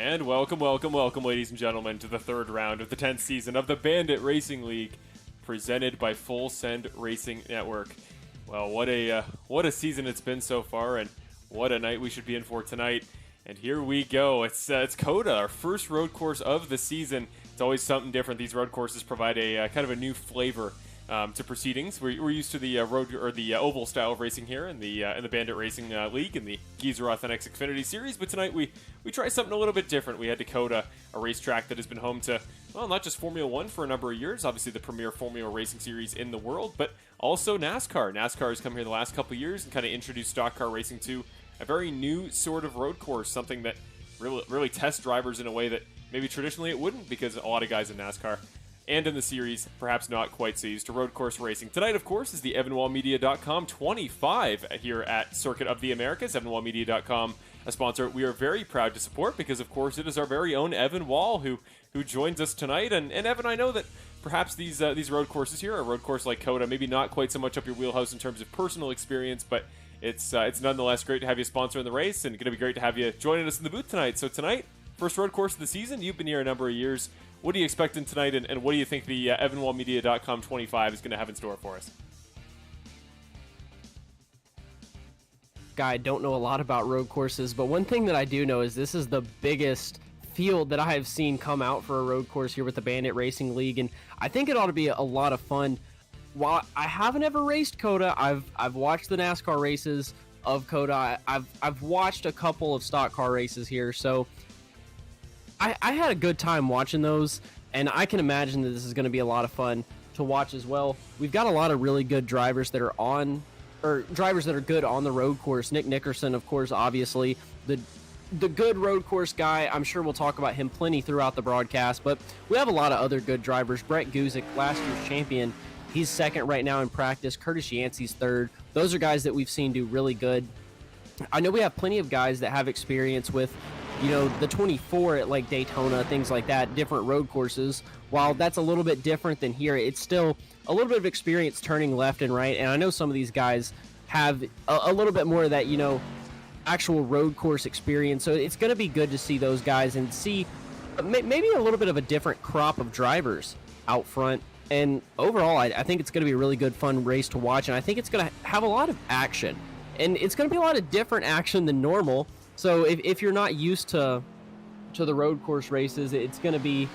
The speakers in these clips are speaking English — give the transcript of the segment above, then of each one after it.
And welcome, ladies and gentlemen, to the third round of the 10th season of the Bandit Racing League, presented by Full Send Racing Network. Well, what a season it's been so far, and what a night we should be in for tonight. And here we go. It's COTA, our first road course of the season. It's always something different. These road courses provide a kind of a new flavor to proceedings. We're used to the road or the oval style of racing here in the Bandit Racing League and the Geezer Authentics Xfinity Series. But tonight we try something a little bit different. We had to COTA, a racetrack that has been home to, well, not just Formula One for a number of years, obviously the premier Formula racing series in the world, but also NASCAR. NASCAR has come here the last couple of years and kind of introduced stock car racing to a very new sort of road course, something that really tests drivers in a way that maybe traditionally it wouldn't, because a lot of guys in NASCAR and in the series, perhaps not quite so used to road course racing. Tonight, of course, is the EvanWallMedia.com 25 here at Circuit of the Americas. EvanWallMedia.com, a sponsor we are very proud to support because, of course, it is our very own Evan Wall who joins us tonight. And Evan, I know that perhaps these road courses here, a road course like COTA, maybe not quite so much up your wheelhouse in terms of personal experience, but it's nonetheless great to have you sponsor in the race, and going to be great to have you joining us in the booth tonight. So tonight, first road course of the season. You've been here a number of years. What are you expecting tonight, and what do you think the EvanWallMedia.com 25 is going to have in store for us? I don't know a lot about road courses, but one thing that I do know is this is the biggest field that I have seen come out for a road course here with the Bandit Racing League, and I think it ought to be a lot of fun. While I haven't ever raced COTA, I've watched the NASCAR races of COTA. I've watched a couple of stock car races here, so I had a good time watching those, and I can imagine that this is going to be a lot of fun to watch as well. We've got a lot of really good drivers that are drivers that are good on the road course. Nick Nickerson, of course, obviously the good road course guy. I'm sure we'll talk about him plenty throughout the broadcast, but we have a lot of other good drivers. Brett Guzik, last year's champion, he's second right now in practice. Curtis Yancey's third. Those are guys that we've seen do really good. I know we have plenty of guys that have experience with, the 24 at like Daytona, things like that, different road courses. While that's a little bit different than here, it's still a little bit of experience turning left and right. And I know some of these guys have a little bit more of that, actual road course experience. So it's going to be good to see those guys and see maybe a little bit of a different crop of drivers out front. And overall, I think it's going to be a really good, fun race to watch. And I think it's going to have a lot of action. And it's going to be a lot of different action than normal. So if you're not used to the road course races, it's going to be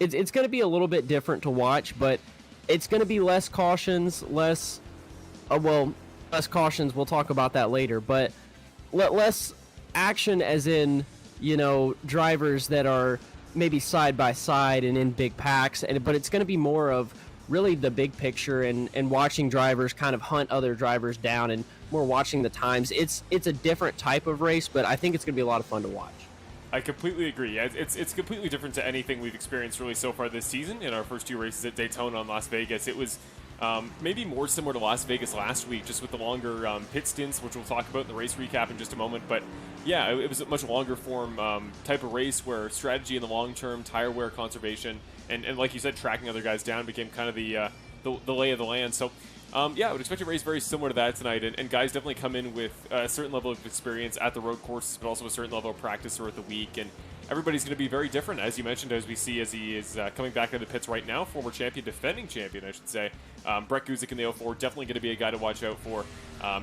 a little bit different to watch, but it's going to be less cautions, less cautions. We'll talk about that later, but less action as in, drivers that are maybe side by side and in big packs, but it's going to be more of really the big picture and watching drivers kind of hunt other drivers down and more watching the times. It's a different type of race, but I think it's going to be a lot of fun to watch. I completely agree. It's completely different to anything we've experienced really so far this season. In our first two races at Daytona and Las Vegas, it was maybe more similar to Las Vegas last week, just with the longer pit stints, which we'll talk about in the race recap in just a moment. But yeah, it was a much longer form type of race where strategy in the long term, tire wear conservation, and like you said, tracking other guys down became kind of the lay of the land. So yeah, I would expect a race very similar to that tonight, and guys definitely come in with a certain level of experience at the road courses, but also a certain level of practice throughout the week, and everybody's going to be very different, as you mentioned, as we see as he is coming back into the pits right now, former champion, defending champion, I should say. Brett Guzik in the 04, definitely going to be a guy to watch out for.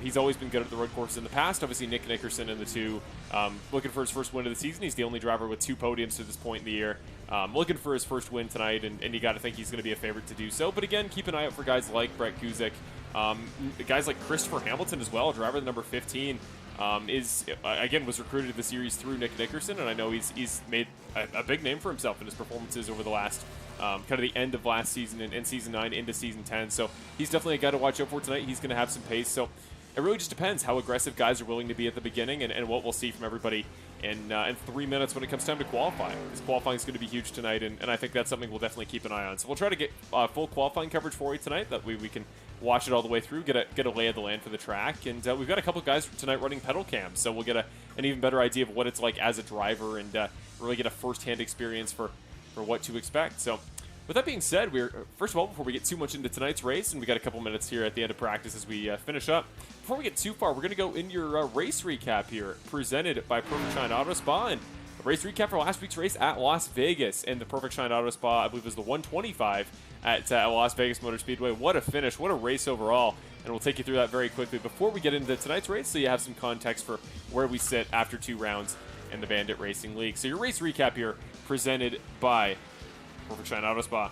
He's always been good at the road courses in the past. Obviously, Nick Nickerson in the 2, looking for his first win of the season. He's the only driver with 2 podiums to this point in the year. Looking for his first win tonight, and you got to think he's going to be a favorite to do so. But again, keep an eye out for guys like Brett Guzik, guys like Christopher Hamilton as well, driver number 15. Was recruited to the series through Nick Nickerson, and I know he's made a big name for himself in his performances over the last kind of the end of last season and season 9 into season 10. So he's definitely a guy to watch out for tonight. He's going to have some pace. So it really just depends how aggressive guys are willing to be at the beginning and what we'll see from everybody in 3 minutes when it comes time to qualify. Because qualifying is going to be huge tonight, and I think that's something we'll definitely keep an eye on. So we'll try to get full qualifying coverage for you tonight. That way we can watch it all the way through, get a lay of the land for the track. And we've got a couple guys tonight running pedal cams, so we'll get an even better idea of what it's like as a driver and really get a first-hand experience for what to expect. So with that being said, first of all, before we get too much into tonight's race, and we got a couple minutes here at the end of practice as we finish up, before we get too far, we're going to go in your race recap here, presented by Perfect Shine Auto Spa. And A race recap for last week's race at Las Vegas in the Perfect Shine Auto Spa. I believe it was the 125 at Las Vegas Motor Speedway. What a finish. What a race overall. And we'll take you through that very quickly before we get into tonight's race so you have some context for where we sit after 2 rounds in the Bandit Racing League. So your race recap here presented by Perfect Shine Auto Spa.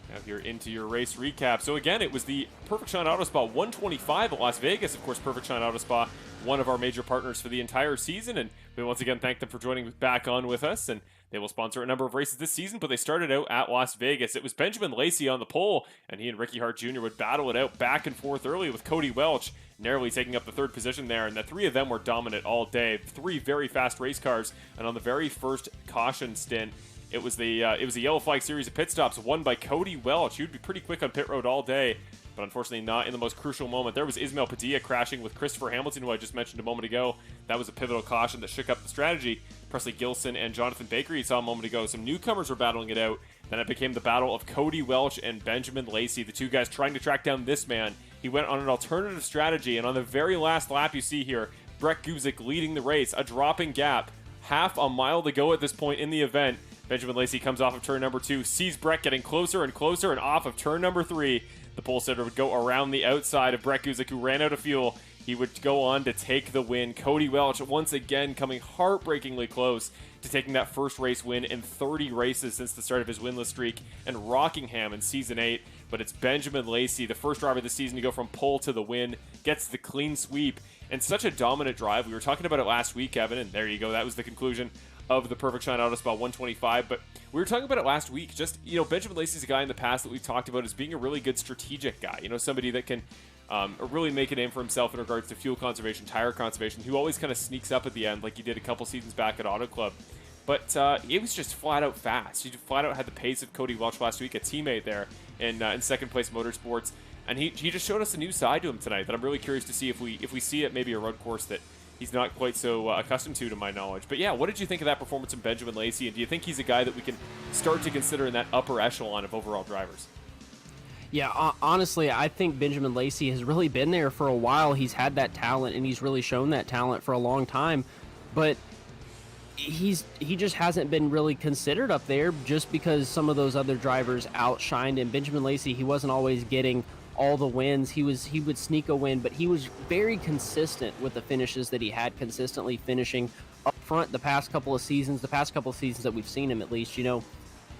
Now you're into your race recap. So again, it was the Perfect Shine Auto Spa 125 at Las Vegas. Of course, Perfect Shine Auto Spa, one of our major partners for the entire season. And we once again thank them for joining back on with us. And they will sponsor a number of races this season, but they started out at Las Vegas. It was Benjamin Lacey on the pole, and he and Ricky Hart Jr. would battle it out back and forth early with Cody Welch narrowly taking up the 3rd position there. And the 3 of them were dominant all day. 3 very fast race cars. And on the very first caution stint, it was the yellow flag series of pit stops won by Cody Welch. He would be pretty quick on pit road all day, but unfortunately not in the most crucial moment. There was Ismail Padilla crashing with Christopher Hamilton, who I just mentioned a moment ago. That was a pivotal caution that shook up the strategy. Presley Gilson and Jonathan Baker, you saw a moment ago. Some newcomers were battling it out. Then it became the battle of Cody Welch and Benjamin Lacey, the 2 guys trying to track down this man. He went on an alternative strategy, and on the very last lap you see here, Brett Guzik leading the race, a dropping gap. Half a mile to go at this point in the event. Benjamin Lacey comes off of turn number 2, sees Brett getting closer and closer, and off of turn number 3, the pole sitter would go around the outside of Brett Guzik, who ran out of fuel. He would go on to take the win. Cody Welch once again coming heartbreakingly close to taking that first race win in 30 races since the start of his winless streak and Rockingham in Season 8. But it's Benjamin Lacey, the first driver this season to go from pole to the win, gets the clean sweep, and such a dominant drive. We were talking about it last week, Evan, and there you go. That was the conclusion of the Perfect Shine Auto Spa 125, but we were talking about it last week. Just, Benjamin Lacey's a guy in the past that we've talked about as being a really good strategic guy. Somebody that can really make a name for himself in regards to fuel conservation, tire conservation, who always kind of sneaks up at the end like he did a couple seasons back at Auto Club. But it was just flat out fast. He flat out had the pace of Cody Welch last week, a teammate there in second place motorsports. And he just showed us a new side to him tonight that I'm really curious to see if we see it maybe a road course that he's not quite so accustomed to my knowledge. But yeah, what did you think of that performance in Benjamin Lacey? And do you think he's a guy that we can start to consider in that upper echelon of overall drivers? Yeah, honestly, I think Benjamin Lacey has really been there for a while. He's had that talent, and he's really shown that talent for a long time. But he just hasn't been really considered up there just because some of those other drivers outshined him. Benjamin Lacey, he wasn't always getting all the wins. He would sneak a win, but he was very consistent with the finishes that he had, consistently finishing up front the past couple of seasons that we've seen him, at least.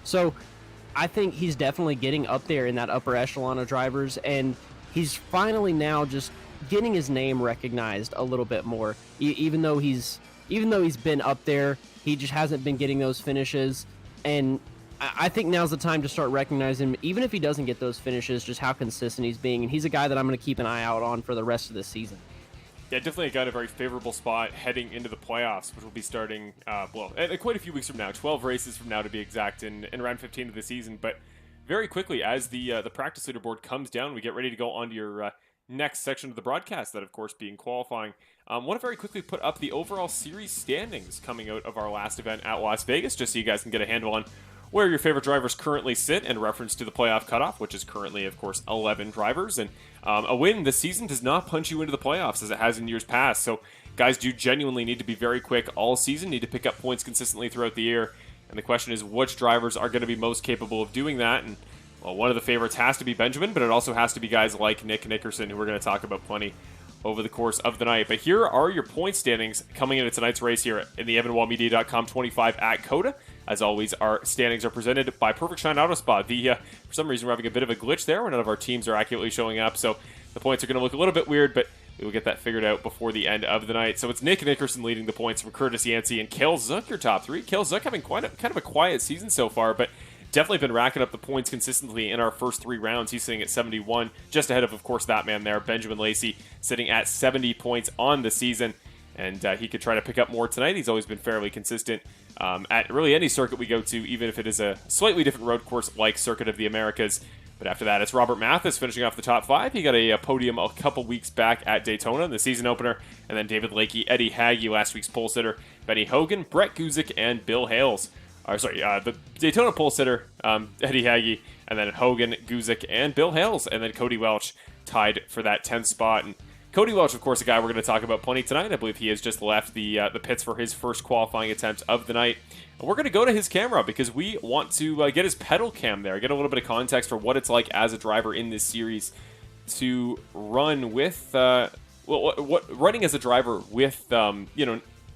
So I think he's definitely getting up there in that upper echelon of drivers, and he's finally now just getting his name recognized a little bit more. Even though he's been up there, he just hasn't been getting those finishes, and I think now's the time to start recognizing him, even if he doesn't get those finishes, just how consistent he's being. And he's a guy that I'm going to keep an eye out on for the rest of the season. Yeah, definitely a guy in a very favorable spot heading into the playoffs, which will be starting, quite a few weeks from now, 12 races from now to be exact, in round 15 of the season. But very quickly, as the practice leaderboard comes down, we get ready to go on to your next section of the broadcast, that, of course, being qualifying. I want to very quickly put up the overall series standings coming out of our last event at Las Vegas, just so you guys can get a handle on where your favorite drivers currently sit in reference to the playoff cutoff, which is currently, of course, 11 drivers. And a win this season does not punch you into the playoffs as it has in years past. So guys do genuinely need to be very quick all season, need to pick up points consistently throughout the year. And the question is, which drivers are going to be most capable of doing that? And, well, one of the favorites has to be Benjamin, but it also has to be guys like Nick Nickerson, who we're going to talk about plenty over the course of the night. But here are your point standings coming into tonight's race here in the EvanWallMedia.com 25 at COTA. As always, our standings are presented by Perfect Shine Auto Spa. For some reason, we're having a bit of a glitch there where none of our teams are accurately showing up, so the points are going to look a little bit weird, but we will get that figured out before the end of the night. So it's Nick Nickerson leading the points from Curtis Yancey and Cale Zook, your top 3. Cale Zook having kind of a quiet season so far, but definitely been racking up the points consistently in our first 3 rounds. He's sitting at 71, just ahead of course, that man there, Benjamin Lacey, sitting at 70 points on the season. And he could try to pick up more tonight. He's always been fairly consistent at really any circuit we go to, even if it is a slightly different road course like Circuit of the Americas. But after that, it's Robert Mathis finishing off the top 5. He got a podium a couple weeks back at Daytona in the season opener. And then David Lakey, Eddie Hagge, last week's pole sitter, Benny Hogan, Brett Guzik, and Bill Hales. The Daytona pole sitter, Eddie Hagge, and then Hogan, Guzik, and Bill Hales. And then Cody Welch tied for that 10th spot. And Cody Welch, of course, a guy we're going to talk about plenty tonight. I believe he has just left the pits for his first qualifying attempt of the night. And we're going to go to his camera because we want to get his pedal cam there, get a little bit of context for what it's like as a driver in this series to run with, running as a driver with,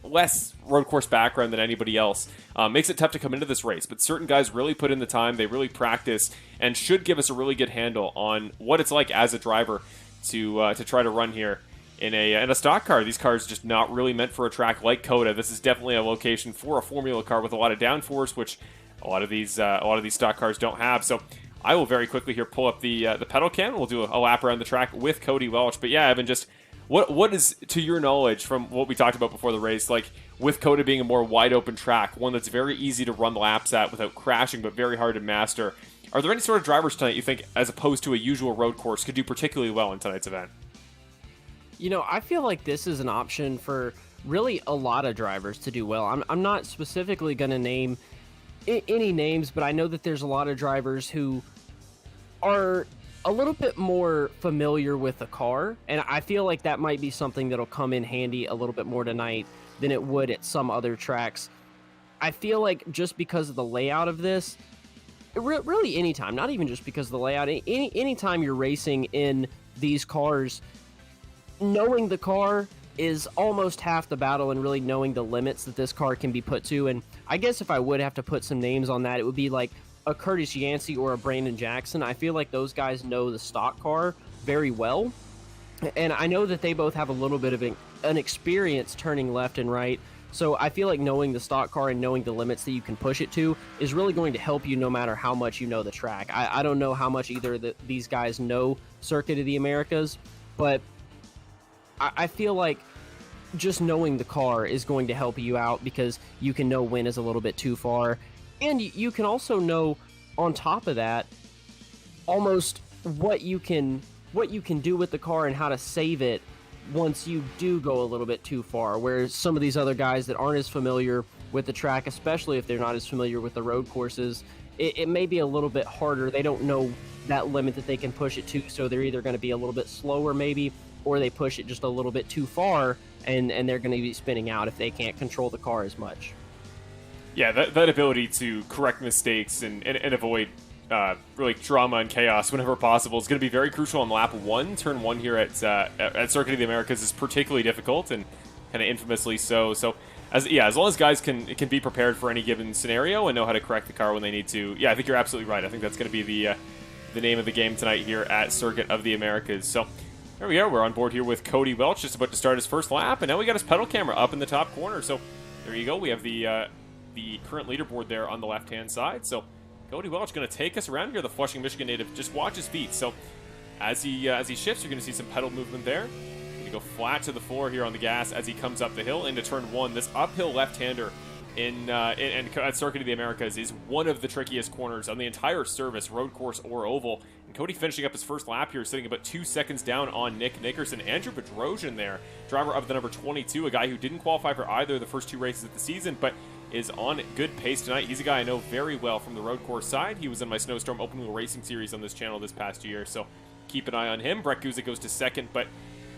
less road course background than anybody else. Makes it tough to come into this race, but certain guys really put in the time, they really practice, and should give us a really good handle on what it's like as a driver to try to run here in a stock car. These cars just not really meant for a track like COTA. This is definitely a location for a Formula car with a lot of downforce, which a lot of these stock cars don't have. So I will very quickly here pull up the pedal cam. We'll do a lap around the track with Cody Welch. But yeah, Evan, just what is, to your knowledge, from what we talked about before the race, like with COTA being a more wide open track, one that's very easy to run laps at without crashing, but very hard to master. Are there any sort of drivers tonight you think, as opposed to a usual road course, could do particularly well in tonight's event? I feel like this is an option for really a lot of drivers to do well. I'm not specifically going to name any names, but I know that there's a lot of drivers who are a little bit more familiar with the car, and I feel like that might be something that'll come in handy a little bit more tonight than it would at some other tracks. I feel like just because of the layout of this, really anytime, not even just because of the layout, anytime you're racing in these cars, knowing the car is almost half the battle, and really knowing the limits that this car can be put to. And I guess if I would have to put some names on that, it would be like a Curtis Yancey or a Brandon Jackson. I feel like those guys know the stock car very well, and I know that they both have a little bit of an experience turning left and right. So I feel like knowing the stock car and knowing the limits that you can push it to is really going to help you no matter how much you know the track. I don't know how much either these guys know Circuit of the Americas, but I feel like just knowing the car is going to help you out, because you can know when is a little bit too far. And you can also know, on top of that, almost what you can do with the car and how to save it once you do go a little bit too far. Whereas some of these other guys that aren't as familiar with the track, especially if they're not as familiar with the road courses, it may be a little bit harder. They don't know that limit that they can push it to, so they're either going to be a little bit slower maybe, or they push it just a little bit too far, and they're going to be spinning out if they can't control the car as much. Yeah, that ability to correct mistakes and avoid really drama and chaos whenever possible is going to be very crucial on lap 1. Turn 1 here at Circuit of the Americas is particularly difficult, and kind of infamously so. So as long as guys can be prepared for any given scenario and know how to correct the car when they need to, yeah, I think you're absolutely right. I think that's going to be the name of the game tonight here at Circuit of the Americas. So there we go. We're on board here with Cody Welch, just about to start his first lap, and now we got his pedal camera up in the top corner. So there you go. We have the current leaderboard there on the left-hand side. So Cody Welch going to take us around here. The Flushing, Michigan native. Just watch his feet. So as he shifts, you're going to see some pedal movement there. Going to go flat to the floor here on the gas as he comes up the hill into turn 1. This uphill left-hander at Circuit of the Americas is one of the trickiest corners on the entire service, road course or oval. And Cody finishing up his first lap here, sitting about 2 seconds down on Nick Nickerson. Andrew Bedrosian there, driver of the number 22, a guy who didn't qualify for either of the first 2 races of the season, but is on good pace tonight. He's a guy I know very well from the road course side. He was in my Snowstorm Open Wheel Racing Series on this channel this past year, so keep an eye on him. Brett Guzik goes to second, but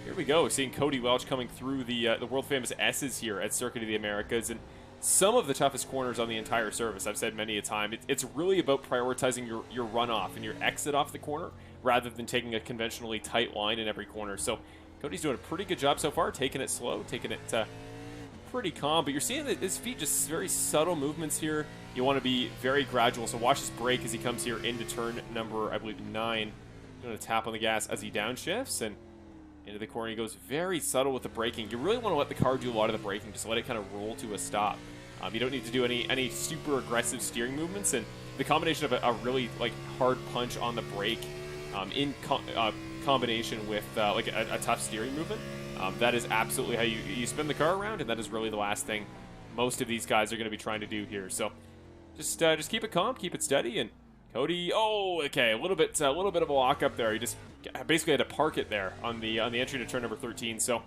here we go, seeing Cody Welch coming through the world-famous S's here at Circuit of the Americas, and some of the toughest corners on the entire service. I've said many a time, it's really about prioritizing your runoff and your exit off the corner rather than taking a conventionally tight line in every corner. So Cody's doing a pretty good job so far, taking it slow, taking it pretty calm, but you're seeing that his feet, just very subtle movements here. You want to be very gradual, so watch his brake as he comes here into turn number, I believe, 9. Going to tap on the gas as he downshifts, and into the corner. He goes very subtle with the braking. You really want to let the car do a lot of the braking, just let it kind of roll to a stop. You don't need to do any super aggressive steering movements, and the combination of a really hard punch on the brake in combination with a tough steering movement, that is absolutely how you spin the car around, and that is really the last thing most of these guys are going to be trying to do here. So just keep it calm, keep it steady, and Cody, a little bit of a lock up there. He just basically had to park it there on the entry to turn number 13. So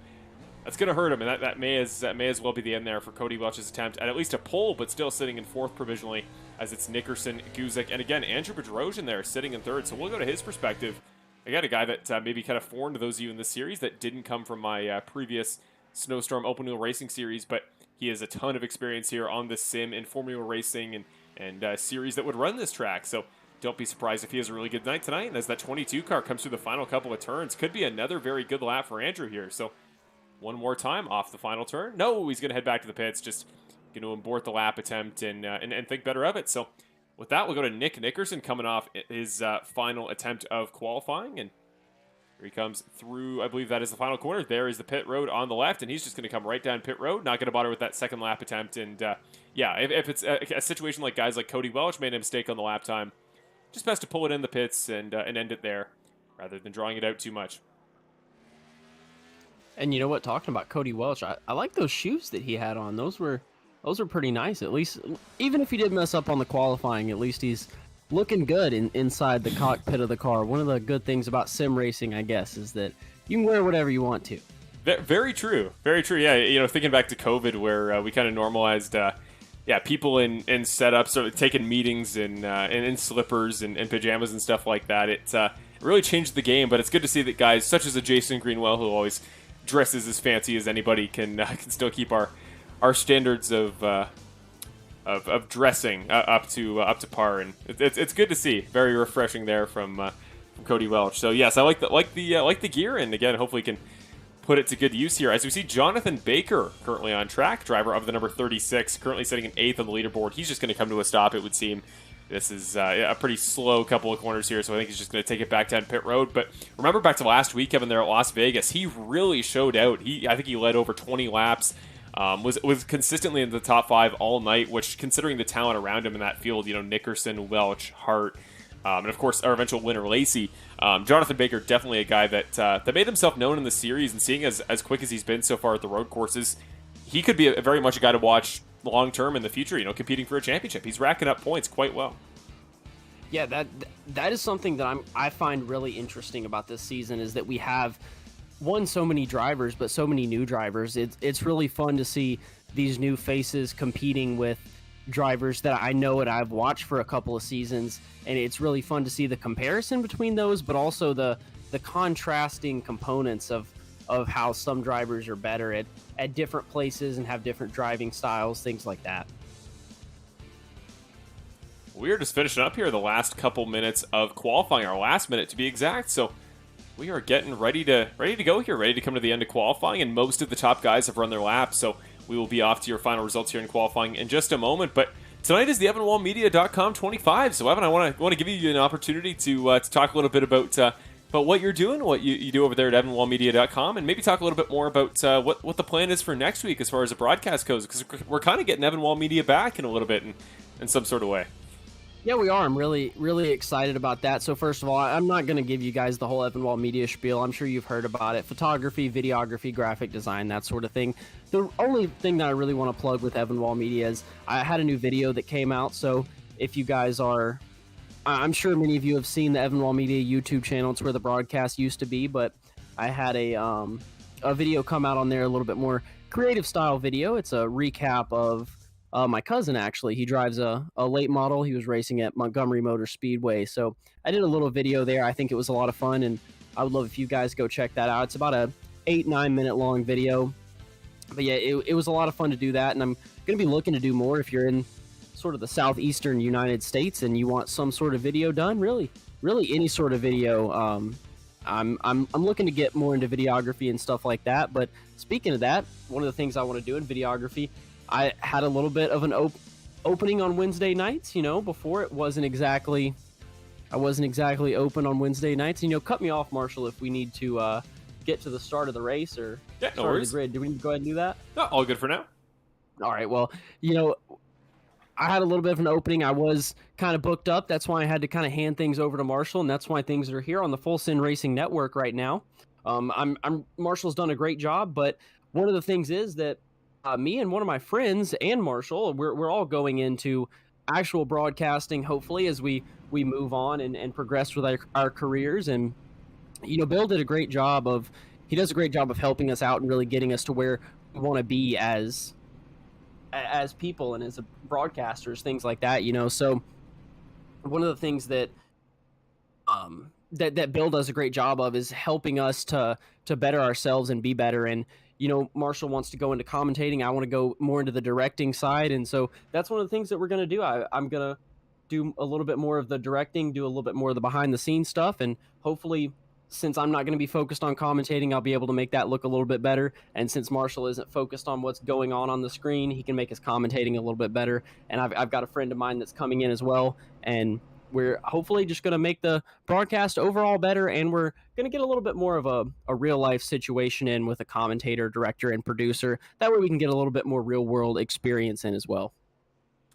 that's going to hurt him, and that may as well be the end there for Cody Welch's attempt at least a pole, but still sitting in 4th provisionally, as it's Nickerson, Guzik, and again Andrew Bedrosian there sitting in 3rd. So we'll go to his perspective I got a guy that maybe kind of foreign to those of you in this series that didn't come from my previous Snowstorm Open Wheel Racing series, but he has a ton of experience here on this sim in Formula Racing and series that would run this track. So don't be surprised if he has a really good night tonight. And as that 22 car comes through the final couple of turns, could be another very good lap for Andrew here. So one more time off the final turn. No, he's going to head back to the pits, just going to abort the lap attempt and think better of it. So with that, we'll go to Nick Nickerson coming off his final attempt of qualifying. And here he comes through, I believe that is the final corner. There is the pit road on the left, and he's just going to come right down pit road. Not going to bother with that second lap attempt. And yeah, if it's a situation like guys like Cody Welch made a mistake on the lap time, just best to pull it in the pits and end it there rather than drawing it out too much. And you know what? Talking about Cody Welch, I like those shoes that he had on. Those were pretty nice. At least, even if he did mess up on the qualifying, at least he's looking good inside the cockpit of the car. One of the good things about sim racing, I guess, is that you can wear whatever you want to. Very true. Very true. Yeah, thinking back to COVID where we kind of normalized people in setups or taking meetings in slippers and pajamas and stuff like that. It really changed the game, but it's good to see that guys such as a Jason Greenwell, who always dresses as fancy as anybody, can still keep our standards of dressing up to par, and it's good to see. Very refreshing there from Cody Welch. So yes, I like the gear, and again, hopefully can put it to good use here. As we see Jonathan Baker currently on track, driver of the number 36, currently sitting in 8th on the leaderboard. He's just going to come to a stop, it would seem. This is a pretty slow couple of corners here, so I think he's just going to take it back down pit road. But remember back to last week, Kevin, there at Las Vegas, he really showed out. I think he led over 20 laps, was consistently in the top 5 all night, which, considering the talent around him in that field, Nickerson, Welch, Hart, and of course our eventual winner Lacey, Jonathan Baker, definitely a guy that made himself known in the series, and seeing as quick as he's been so far at the road courses, he could be very much a guy to watch long term in the future, competing for a championship. He's racking up points quite well. Yeah, that is something that I find really interesting about this season, is that we have so many drivers, but so many new drivers. It's really fun to see these new faces competing with drivers that I know and I've watched for a couple of seasons, and it's really fun to see the comparison between those, but also the contrasting components of how some drivers are better at different places and have different driving styles, things like that. We are just finishing up here the last couple minutes of qualifying, our last minute to be exact. So we are getting ready to go here, ready to come to the end of qualifying, and most of the top guys have run their laps. So we will be off to your final results here in qualifying in just a moment. But tonight is the EvanWallMedia.com 25. So Evan, I want to give you an opportunity to talk a little bit about what you're doing, what you do over there at EvanWallMedia.com, and maybe talk a little bit more about what the plan is for next week as far as the broadcast goes, because we're kind of getting Evan Wall Media back in a little bit in some sort of way. Yeah, we are. I'm really, really excited about that. So first of all, I'm not going to give you guys the whole Evan Wall Media spiel. I'm sure you've heard about it. Photography, videography, graphic design, that sort of thing. The only thing that I really want to plug with Evan Wall Media is I had a new video that came out. So if you guys are, I'm sure many of you have seen the Evan Wall Media YouTube channel. It's where the broadcast used to be, but I had a video come out on there, a little bit more creative style video. It's a recap of my cousin, actually. He drives a late model. He was racing at Montgomery Motor Speedway. So I did a little video there. I think it was a lot of fun, and I would love if you guys go check that out. It's about a 8-9 minute long video. But yeah, it was a lot of fun to do that, and I'm going to be looking to do more if you're in sort of the southeastern United States and you want some sort of video done. Really any sort of video. I'm looking to get more into videography and stuff like that. But speaking of that, one of the things I want to do in videography, I had a little bit of an opening on Wednesday nights. Before I wasn't exactly open on Wednesday nights. Cut me off, Marshall, if we need to get to the start of the race or start of the grid. Do we need to go ahead and do that? No, all good for now. All right. Well, I had a little bit of an opening. I was kind of booked up. That's why I had to kind of hand things over to Marshall, and that's why things are here on the Full Sin Racing Network right now. Marshall's done a great job, but one of the things is that me and one of my friends and Marshall, we're all going into actual broadcasting, hopefully, as we move on and progress with our careers. And, Bill did a great job he does a great job of helping us out and really getting us to where we want to be as people and as broadcasters, things like that, So one of the things that that Bill does a great job of, is helping us to better ourselves and be better. And Marshall wants to go into commentating. I want to go more into the directing side, and so that's one of the things that we're going to do. I'm going to do a little bit more of the directing, do a little bit more of the behind the scenes stuff, and hopefully, since I'm not going to be focused on commentating, I'll be able to make that look a little bit better. And since Marshall isn't focused on what's going on the screen, he can make his commentating a little bit better. And I've got a friend of mine that's coming in as well, and we're hopefully just going to make the broadcast overall better, and we're going to get a little bit more of a real-life situation in with a commentator, director, and producer. That way we can get a little bit more real-world experience in as well.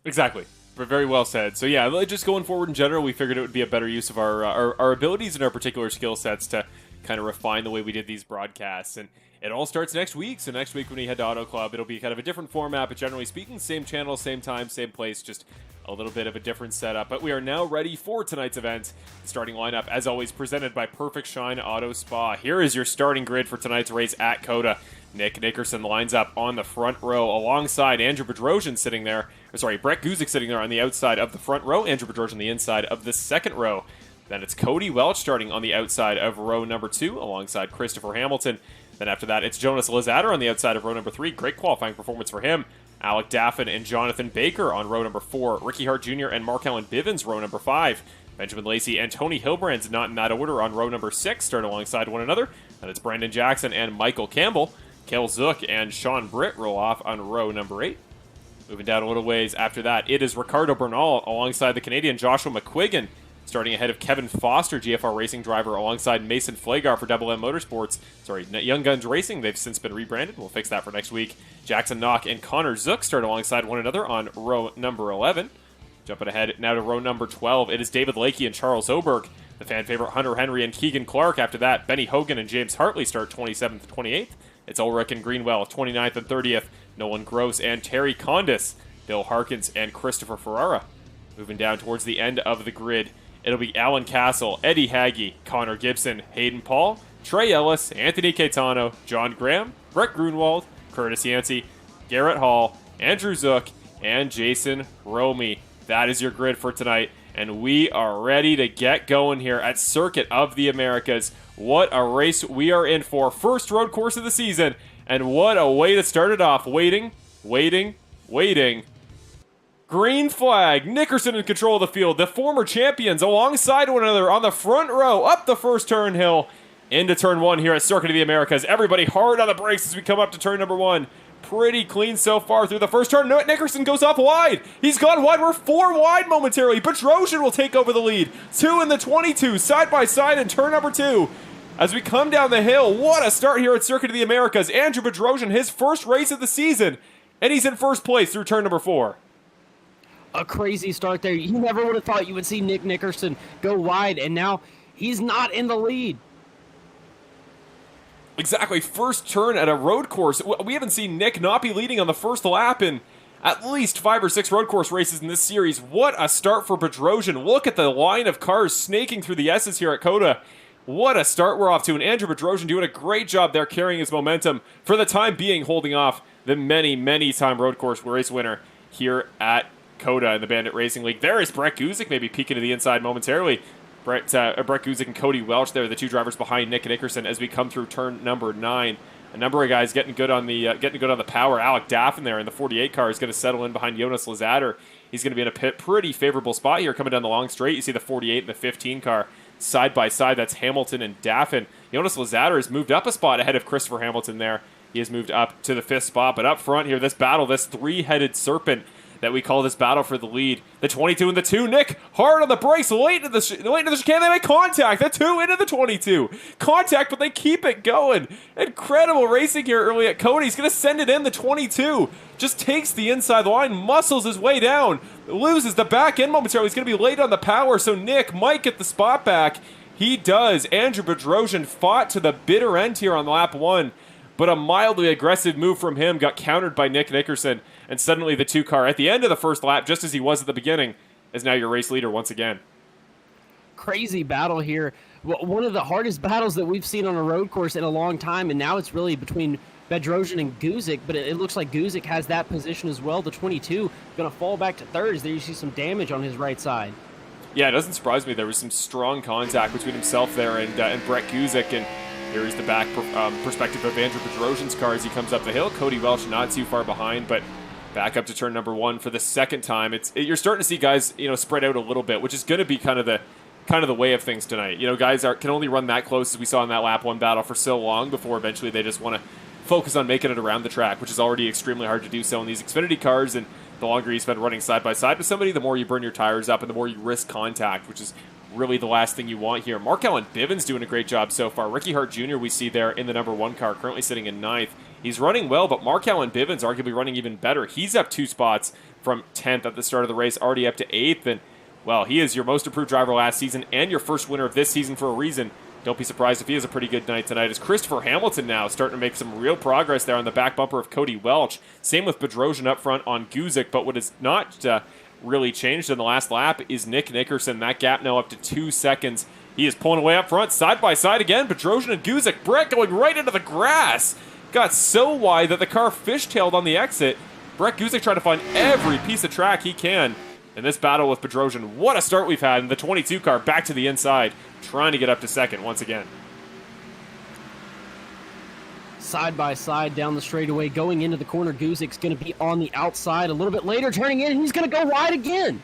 Exactly. Very well said. So yeah, just going forward in general, we figured it would be a better use of our abilities and our particular skill sets to kind of refine the way we did these broadcasts. And it all starts next week. So next week when we head to Auto Club, it'll be kind of a different format, but generally speaking, same channel, same time, same place, just a little bit of a different setup. But we are now ready for tonight's event. Starting lineup, as always, presented by Perfect Shine Auto Spa. Here is your starting grid for tonight's race at COTA. Nick Nickerson lines up on the front row alongside Andrew Bedrosian sitting there. Brett Guzik sitting there on the outside of the front row. Andrew Bedrosian on the inside of the second row. Then it's Cody Welch starting on the outside of row number 2 alongside Christopher Hamilton. Then after that, it's Jonas Lazater on the outside of row number 3. Great qualifying performance for him. Alec Daffin and Jonathan Baker on row number 4. Ricky Hart Jr. and Mark Allen Bivens, row number 5. Benjamin Lacey and Tony Hilbrand's not in that order on row number 6, start alongside one another. And it's Brandon Jackson and Michael Campbell. Kel Zook and Sean Britt roll off on row number 8. Moving down a little ways after that, it is Ricardo Bernal alongside the Canadian Joshua McQuiggan, starting ahead of Kevin Foster, GFR Racing driver, alongside Mason Flagar for Double M Motorsports. Young Guns Racing. They've since been rebranded. We'll fix that for next week. Jackson Knock and Connor Zook start alongside one another on row number 11. Jumping ahead now to row number 12, it is David Lakey and Charles Oberg. The fan favorite Hunter Henry and Keegan Clark. After that, Benny Hogan and James Hartley start 27th and 28th. It's Ulrich and Greenwell, 29th and 30th. Nolan Gross and Terry Condis. Bill Harkins and Christopher Ferrara. Moving down towards the end of the grid, it'll be Alan Castle, Eddie Hagge, Connor Gibson, Hayden Paul, Trey Ellis, Anthony Caetano, John Graham, Brett Grunwald, Curtis Yancey, Garrett Hall, Andrew Zook, and Jason Romy. That is your grid for tonight, and we are ready to get going here at Circuit of the Americas. What a race we are in for. First road course of the season, and what a way to start it off. Waiting. Green flag. Nickerson in control of the field. The former champions alongside one another on the front row, up the first turn hill, into turn 1 here at Circuit of the Americas. Everybody hard on the brakes as we come up to turn number 1. Pretty clean so far through the first turn. Nickerson goes off wide. He's gone wide. We're 4 wide momentarily. Bedrosian will take over the lead. 2 in the 22, side by side in turn number 2. As we come down the hill, what a start here at Circuit of the Americas. Andrew Bedrosian, his first race of the season, and he's in first place through turn number 4. A crazy start there. You never would have thought you would see Nick Nickerson go wide, and now he's not in the lead. Exactly. First turn at a road course. We haven't seen Nick not be leading on the first lap in at least 5 or 6 road course races in this series. What a start for Bedrosian. Look at the line of cars snaking through the S's here at COTA. What a start we're off to. And Andrew Bedrosian doing a great job there carrying his momentum, for the time being holding off the many time road course race winner here at COTA in the Bandit Racing League. There is Brett Guzik maybe peeking to the inside momentarily. Brett Guzik and Cody Welch there, the 2 drivers behind Nick Nickerson as we come through turn number 9. A number of guys getting good on the power. Alec Daffin there in the 48 car is going to settle in behind Jonas Lazater. He's going to be in a pretty favorable spot here coming down the long straight. You see the 48 and the 15 car side by side. That's Hamilton and Daffin. Jonas Lazater has moved up a spot ahead of Christopher Hamilton there. He has moved up to the 5th spot. But up front here, this battle, this 3-headed serpent that we call this battle for the lead. The 22 and the 2. Nick hard on the brakes, late into the chicane. They make contact. The 2 into the 22. Contact, but they keep it going. Incredible racing here early at COTA. He's going to send it in. The 22 just takes the inside line, muscles his way down, loses the back end momentarily. He's going to be late on the power, so Nick might get the spot back. He does. Andrew Bedrosian fought to the bitter end here on lap 1, but a mildly aggressive move from him got countered by Nick Nickerson. And suddenly the 2 car at the end of the first lap, just as he was at the beginning, is now your race leader once again. Crazy battle here. One of the hardest battles that we've seen on a road course in a long time, and now it's really between Bedrosian and Guzik, but it looks like Guzik has that position as well. The 22 going to fall back to 3rd. There you see some damage on his right side. Yeah, it doesn't surprise me. There was some strong contact between himself there and Brett Guzik, and here is the back perspective of Andrew Bedrosian's car as he comes up the hill. Cody Welch not too far behind, but back up to turn number 1 for the second time. You're starting to see guys, spread out a little bit, which is going to be kind of the way of things tonight. Guys can only run that close as we saw in that lap 1 battle for so long before eventually they just want to focus on making it around the track, which is already extremely hard to do so in these Xfinity cars. And the longer you spend running side by side with somebody, the more you burn your tires up and the more you risk contact, which is really the last thing you want here. Mark Allen Bivens doing a great job so far. Ricky Hart Jr. we see there in the number 1 car, currently sitting in 9th. He's running well, but Mark Allen Bivens arguably running even better. He's up 2 spots from 10th at the start of the race, already up to 8th. And, well, he is your most improved driver last season and your first winner of this season for a reason. Don't be surprised if he has a pretty good night tonight. As Christopher Hamilton now starting to make some real progress there on the back bumper of Cody Welch. Same with Bedrosian up front on Guzik, but what has not really changed in the last lap is Nick Nickerson. That gap now up to 2 seconds. He is pulling away up front, side by side again. Bedrosian and Guzik. Brett going right into the grass. Got so wide that the car fishtailed on the exit. Brett Guzik trying to find every piece of track he can in this battle with Bedrosian. What a start we've had in the 22 car back to the inside, trying to get up to second once again. Side by side down the straightaway, going into the corner. Guzik's going to be on the outside a little bit later, turning in, and he's going to go wide again.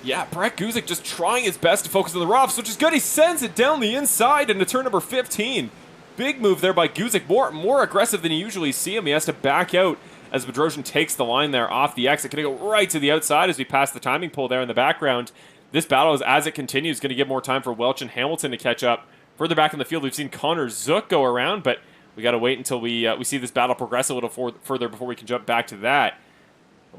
Yeah, Brett Guzik just trying his best to focus on the roughs, which is good. He sends it down the inside into turn number 15. Big move there by Guzik, more aggressive than you usually see him. He has to back out as Bedrosian takes the line there off the exit. Going to go right to the outside as we pass the timing pole there in the background. This battle, as it continues, going to give more time for Welch and Hamilton to catch up. Further back in the field, we've seen Connor Zook go around, but we got to wait until we see this battle progress a little further before we can jump back to that.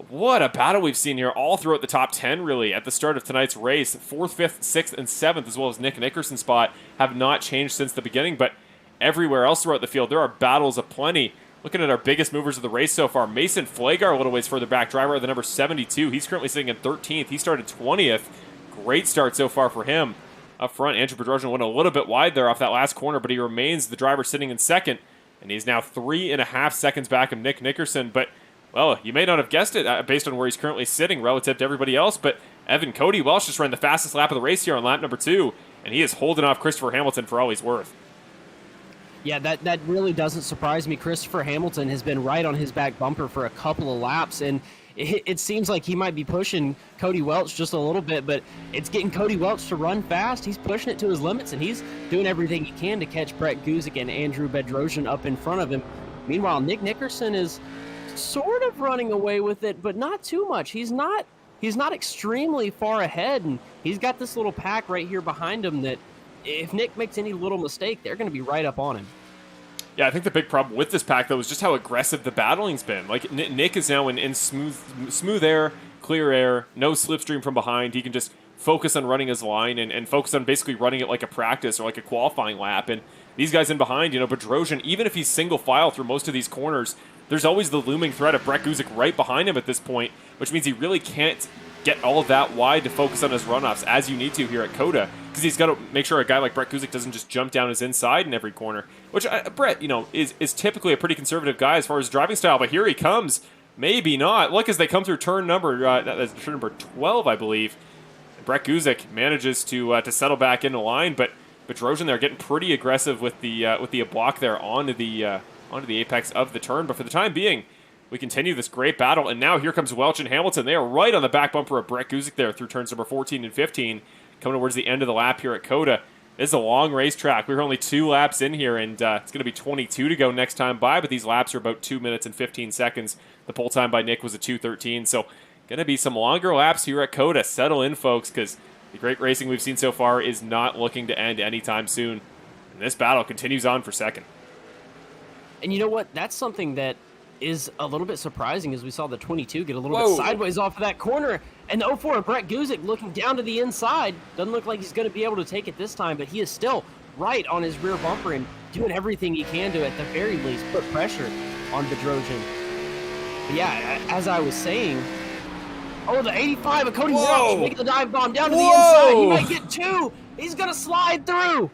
What a battle we've seen here all throughout the top 10, really, at the start of tonight's race. 4th, 5th, 6th, and 7th, as well as Nick Nickerson's spot, have not changed since the beginning, but everywhere else throughout the field, there are battles aplenty. Looking at our biggest movers of the race so far, Mason Flagar a little ways further back, driver of the number 72. He's currently sitting in 13th. He started 20th. Great start so far for him. Up front, Andrew Bedrosian went a little bit wide there off that last corner, but he remains the driver sitting in second, and he's now 3.5 seconds back of Nick Nickerson. But, well, you may not have guessed it based on where he's currently sitting relative to everybody else, but Cody Welch just ran the fastest lap of the race here on lap number 2, and he is holding off Christopher Hamilton for all he's worth. Yeah, that really doesn't surprise me. Christopher Hamilton has been right on his back bumper for a couple of laps, and it seems like he might be pushing Cody Welch just a little bit, but it's getting Cody Welch to run fast. He's pushing it to his limits, and he's doing everything he can to catch Brett Guzik and Andrew Bedrosian up in front of him. Meanwhile, Nick Nickerson is sort of running away with it, but not too much. He's not extremely far ahead, and he's got this little pack right here behind him that if Nick makes any little mistake, they're going to be right up on him. Yeah, I think the big problem with this pack, though, is just how aggressive the battling's been. Like, Nick is now in smooth air, clear air, no slipstream from behind. He can just focus on running his line and focus on basically running it like a practice or like a qualifying lap. And these guys in behind, Bedrosian, even if he's single file through most of these corners, there's always the looming threat of Brett Guzik right behind him at this point, which means he really can't get all that wide to focus on his runoffs as you need to here at COTA, because he's got to make sure a guy like Brett Guzik doesn't just jump down his inside in every corner, which Brett, is typically a pretty conservative guy as far as driving style, but here he comes. Maybe not. Look as they come through turn number 12, I believe. Brett Guzik manages to settle back into line, but Bedrosian there getting pretty aggressive with the block there onto the apex of the turn. But for the time being, we continue this great battle, and now here comes Welch and Hamilton. They are right on the back bumper of Brett Guzik there through turns number 14 and 15, coming towards the end of the lap here at COTA. This is a long racetrack. We're only 2 laps in here, and it's going to be 22 to go next time by, but these laps are about 2 minutes and 15 seconds. The pole time by Nick was a 2:13, so going to be some longer laps here at COTA. Settle in, folks, because the great racing we've seen so far is not looking to end anytime soon. And this battle continues on for second. And you know what? That's something that is a little bit surprising, as we saw the 22 get a little bit sideways off of that corner, and the 04 Brett Guzik looking down to the inside. Doesn't look like he's going to be able to take it this time, but he is still right on his rear bumper and doing everything he can to, at the very least, put pressure on Bedrosian. But yeah, as I was saying, the 85 of Cody Welch making the dive bomb down to the inside. He might get 2. He's going to slide through.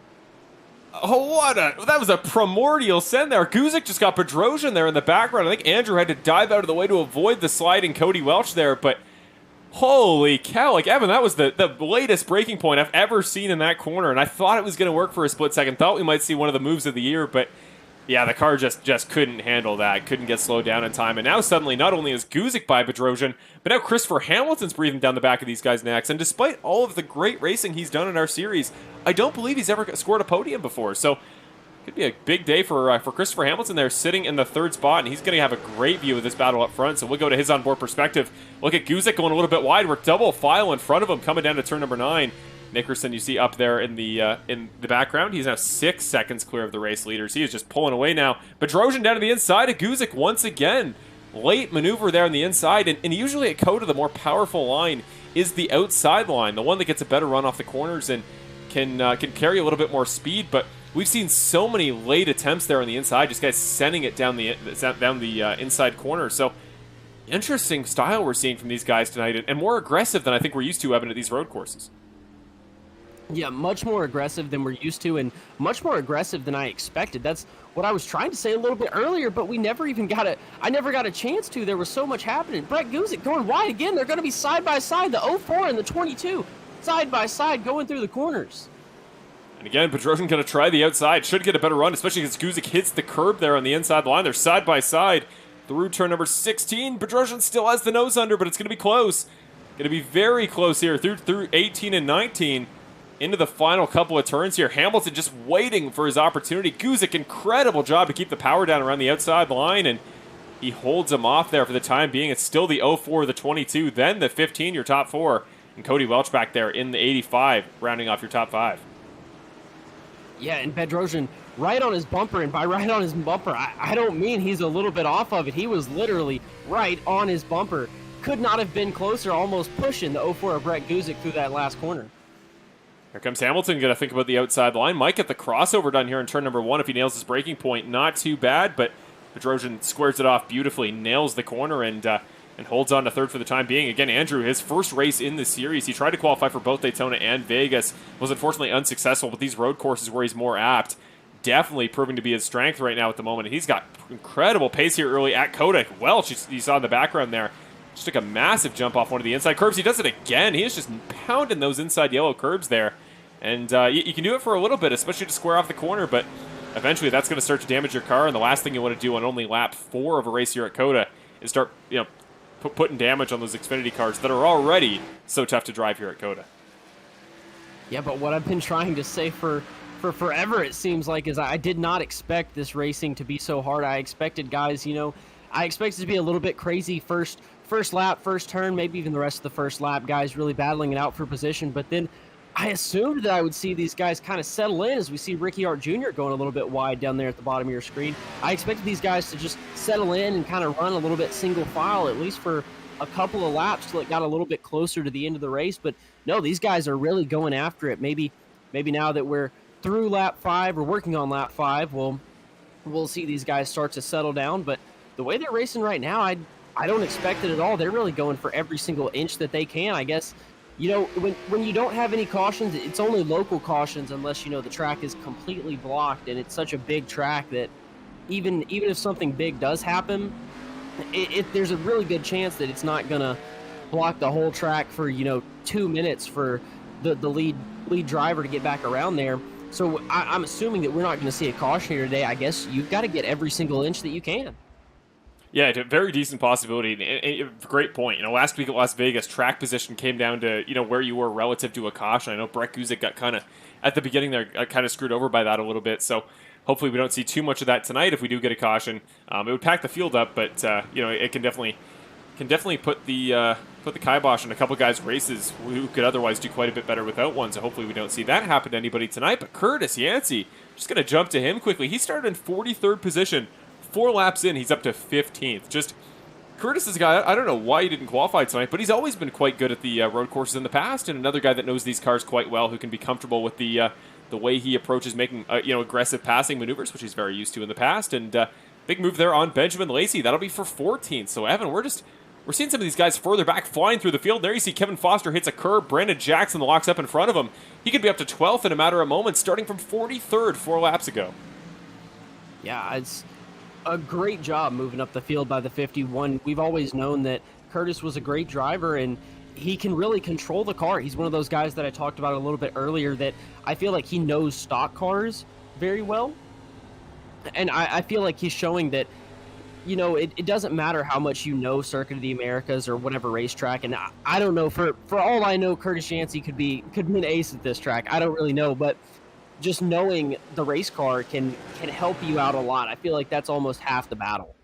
Oh, that was a primordial send there. Guzik just got Bedrosian there in the background. I think Andrew had to dive out of the way to avoid the sliding Cody Welch there, but Holy cow, like, Evan, that was the latest breaking point I've ever seen in that corner, and I thought it was going to work for a split second. Thought we might see one of the moves of the year, but yeah, the car just couldn't handle that. Couldn't get slowed down in time, and now suddenly not only is Guzik by Bedrosian, but now Christopher Hamilton's breathing down the back of these guys' necks, and despite all of the great racing he's done in our series, I don't believe he's ever scored a podium before, so could be a big day for Christopher Hamilton there, sitting in the third spot, and he's going to have a great view of this battle up front, so we'll go to his onboard perspective. Look at Guzik going a little bit wide. We're double file in front of him coming down to turn number 9. Nickerson, you see up there in the background, he's now 6 seconds clear of the race leaders. He is just pulling away now. Bedrosian down to the inside of Guzik once again. Late maneuver there on the inside, and usually at COTA, the more powerful line is the outside line, the one that gets a better run off the corners and can carry a little bit more speed, but we've seen so many late attempts there on the inside, just guys sending it down the inside corner. So interesting style we're seeing from these guys tonight, and more aggressive than I think we're used to, Evan, at these road courses. Yeah, much more aggressive than we're used to, and much more aggressive than I expected. That's what I was trying to say a little bit earlier, but I never got a chance to. There was so much happening. Brett Guzik going wide again. They're going to be side by side, the 04 and the 22, side by side going through the corners. And again, Bedrosian going to try the outside. Should get a better run, especially because Guzik hits the curb there on the inside line. They're side by side through turn number 16. Bedrosian still has the nose under, but it's going to be close. Going to be very close here through 18 and 19. Into the final couple of turns here. Hamilton just waiting for his opportunity. Guzik, incredible job to keep the power down around the outside line, and he holds him off there for the time being. It's still the 04, the 22, then the 15, your top 4. And Cody Welch back there in the 85, rounding off your top 5. Yeah, and Bedrosian right on his bumper, and by right on his bumper, I don't mean he's a little bit off of it. He was literally right on his bumper. Could not have been closer, almost pushing the 04 of Brett Guzik through that last corner. Here comes Hamilton, going to think about the outside line. Might get the crossover done here in turn number 1 if he nails his breaking point. Not too bad, but Bedrosian squares it off beautifully, nails the corner, and holds on to third for the time being. Again, Andrew, his first race in the series. He tried to qualify for both Daytona and Vegas. Was unfortunately unsuccessful, but these road courses where he's more apt, definitely proving to be his strength right now at the moment. And he's got incredible pace here early at COTA. Welch, you saw in the background there, just took a massive jump off one of the inside curbs. He does it again. He is just pounding those inside yellow curbs there. And you can do it for a little bit, especially to square off the corner, but eventually that's going to start to damage your car, and the last thing you want to do on only lap 4 of a race here at COTA is start putting damage on those Xfinity cars that are already so tough to drive here at COTA. Yeah, but what I've been trying to say for forever, it seems like, is I did not expect this racing to be so hard. I expected guys, I expected it to be a little bit crazy first lap, first turn, maybe even the rest of the first lap, guys really battling it out for position, but then I assumed that I would see these guys kind of settle in as we see Ricky Art Jr. going a little bit wide down there at the bottom of your screen. I expected these guys to just settle in and kind of run a little bit single file, at least for a couple of laps till it got a little bit closer to the end of the race. But no, these guys are really going after it. Maybe now that we're through lap 5 or working on lap 5, we'll see these guys start to settle down. But the way they're racing right now, I don't expect it at all. They're really going for every single inch that they can, I guess. When you don't have any cautions, it's only local cautions unless, the track is completely blocked, and it's such a big track that even if something big does happen, there's a really good chance that it's not going to block the whole track for, 2 minutes for the lead driver to get back around there. So I'm assuming that we're not going to see a caution here today. I guess you've got to get every single inch that you can. Yeah, a very decent possibility. Great point. Last week at Las Vegas, track position came down to, where you were relative to a caution. I know Brett Guzik got kind of, at the beginning there, kind of screwed over by that a little bit. So hopefully we don't see too much of that tonight if we do get a caution. It would pack the field up, but, it can definitely put the kibosh on a couple guys' races who could otherwise do quite a bit better without one. So hopefully we don't see that happen to anybody tonight. But Curtis Yancey, just going to jump to him quickly. He started in 43rd position. 4 laps in, he's up to 15th. Just Curtis is a guy, I don't know why he didn't qualify tonight, but he's always been quite good at the road courses in the past, and another guy that knows these cars quite well, who can be comfortable with the way he approaches making aggressive passing maneuvers, which he's very used to in the past. And big move there on Benjamin Lacey. That'll be for 14th. So Evan, we're seeing some of these guys further back flying through the field. There you see Kevin Foster hits a curb. Brandon Jackson locks up in front of him. He could be up to 12th in a matter of moments, starting from 43rd 4 laps ago. Yeah, it's a great job moving up the field by the 51. We've always known that Curtis was a great driver, and he can really control the car. He's one of those guys that I talked about a little bit earlier that I feel like he knows stock cars very well. And I feel like he's showing that, it doesn't matter how much you know Circuit of the Americas or whatever racetrack. And I don't know, for all I know, Curtis Yancey could be an ace at this track. I don't really know, but just knowing the race car can help you out a lot. I feel like that's almost half the battle.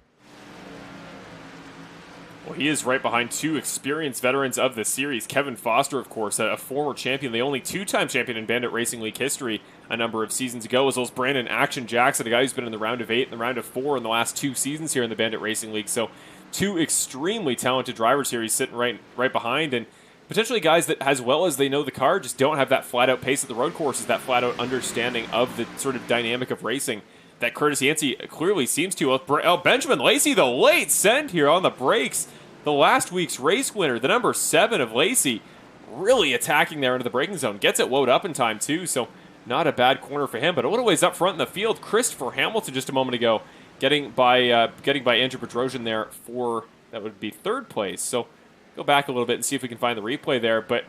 Well, he is right behind two experienced veterans of the series. Kevin Foster, of course, a former champion, the only two-time champion in Bandit Racing League history a number of seasons ago, as well as Brandon Action Jackson, a guy who's been in the round of 8 and the round of 4 in the last 2 seasons here in the Bandit Racing League. So two extremely talented drivers here he's sitting right behind, and potentially guys that, as well as they know the car, just don't have that flat-out pace at the road courses, that flat-out understanding of the sort of dynamic of racing that Curtis Yancey clearly seems to. Benjamin Lacey, the late send here on the brakes. The last week's race winner, the number 7 of Lacey, really attacking there into the braking zone. Gets it wound up in time, too, so not a bad corner for him. But a little ways up front in the field, Christopher Hamilton just a moment ago, getting by Andrew Bedrosian there for, that would be 3rd place. So go back a little bit and see if we can find the replay there. But,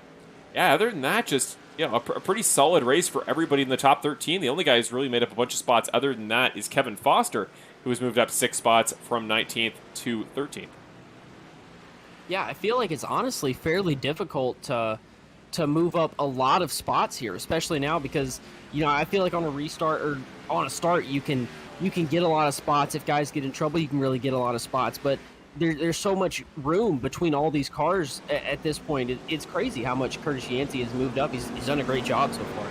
yeah, other than that, just a pretty solid race for everybody in the top 13. The only guy who's really made up a bunch of spots other than that is Kevin Foster, who has moved up 6 spots from 19th to 13th. Yeah, I feel like it's honestly fairly difficult to move up a lot of spots here, especially now because, I feel like on a restart or on a start, you can get a lot of spots. If guys get in trouble, you can really get a lot of spots. But there's so much room between all these cars at this point. It's crazy how much Curtis Yancey has moved up. He's done a great job so far.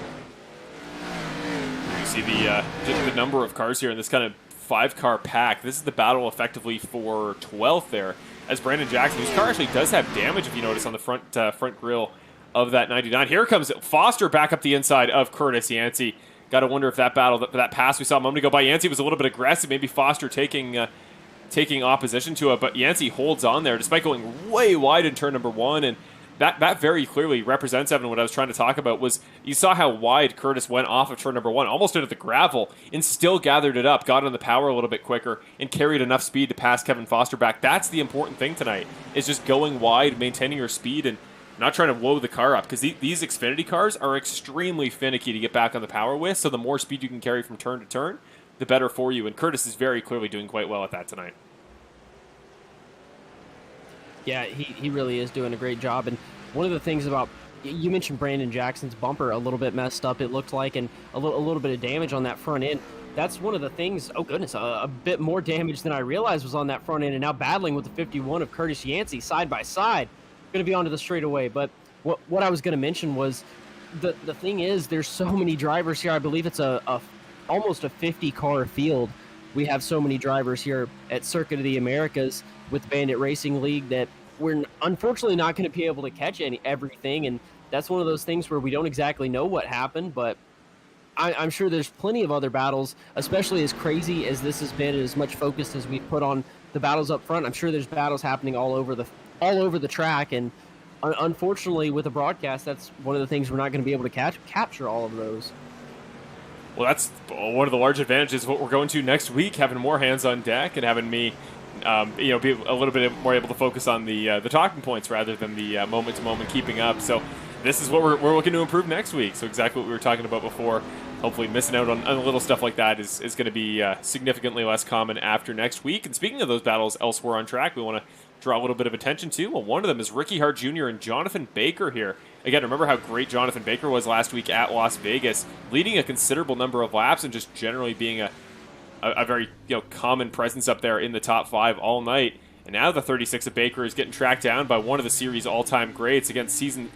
You see just the number of cars here in this kind of 5-car pack. This is the battle effectively for 12th there, as Brandon Jackson, whose car actually does have damage, if you notice, on the front grille of that 99. Here comes Foster back up the inside of Curtis Yancey. Got to wonder if that pass we saw a moment ago by Yancey was a little bit aggressive. Maybe Foster taking opposition to it, but Yancey holds on there despite going way wide in turn number 1, and that very clearly represents, Evan, what I was trying to talk about. Was you saw how wide Curtis went off of turn number 1, almost into the gravel, and still gathered it up, got on the power a little bit quicker, and carried enough speed to pass Kevin Foster back. That's the important thing tonight, is just going wide, maintaining your speed, and not trying to blow the car up, because these Xfinity cars are extremely finicky to get back on the power with, so the more speed you can carry from turn to turn, the better for you, and Curtis is very clearly doing quite well at that tonight. Yeah, he really is doing a great job. And one of the things about, you mentioned Brandon Jackson's bumper a little bit messed up, it looked like, and a little bit of damage on that front end. That's one of the things, oh goodness, a bit more damage than I realized was on that front end, and now battling with the 51 of Curtis Yancey side by side. Going to be onto the straightaway. But what I was going to mention was the thing is, there's so many drivers here. I believe it's almost a 50-car field. We have so many drivers here at Circuit of the Americas with Bandit Racing League that we're unfortunately not going to be able to catch everything, and that's one of those things where we don't exactly know what happened, but I'm sure there's plenty of other battles, especially as crazy as this has been and as much focus as we've put on the battles up front. I'm sure there's battles happening all over the track, and unfortunately with the broadcast, that's one of the things we're not going to be able to capture all of those. Well, that's one of the large advantages of what we're going to next week, having more hands on deck and having me be a little bit more able to focus on the talking points rather than the moment-to-moment keeping up. So this is what we're looking to improve next week. So exactly what we were talking about before. Hopefully missing out on little stuff like that is going to be significantly less common after next week. And speaking of those battles elsewhere on track, we want to draw a little bit of attention to. Well, one of them is Ricky Hart Jr. and Jonathan Baker here. Again, remember how great Jonathan Baker was last week at Las Vegas, leading a considerable number of laps and just generally being a very common presence up there in the top 5 all night. And now the 36 of Baker is getting tracked down by one of the series' all-time greats against season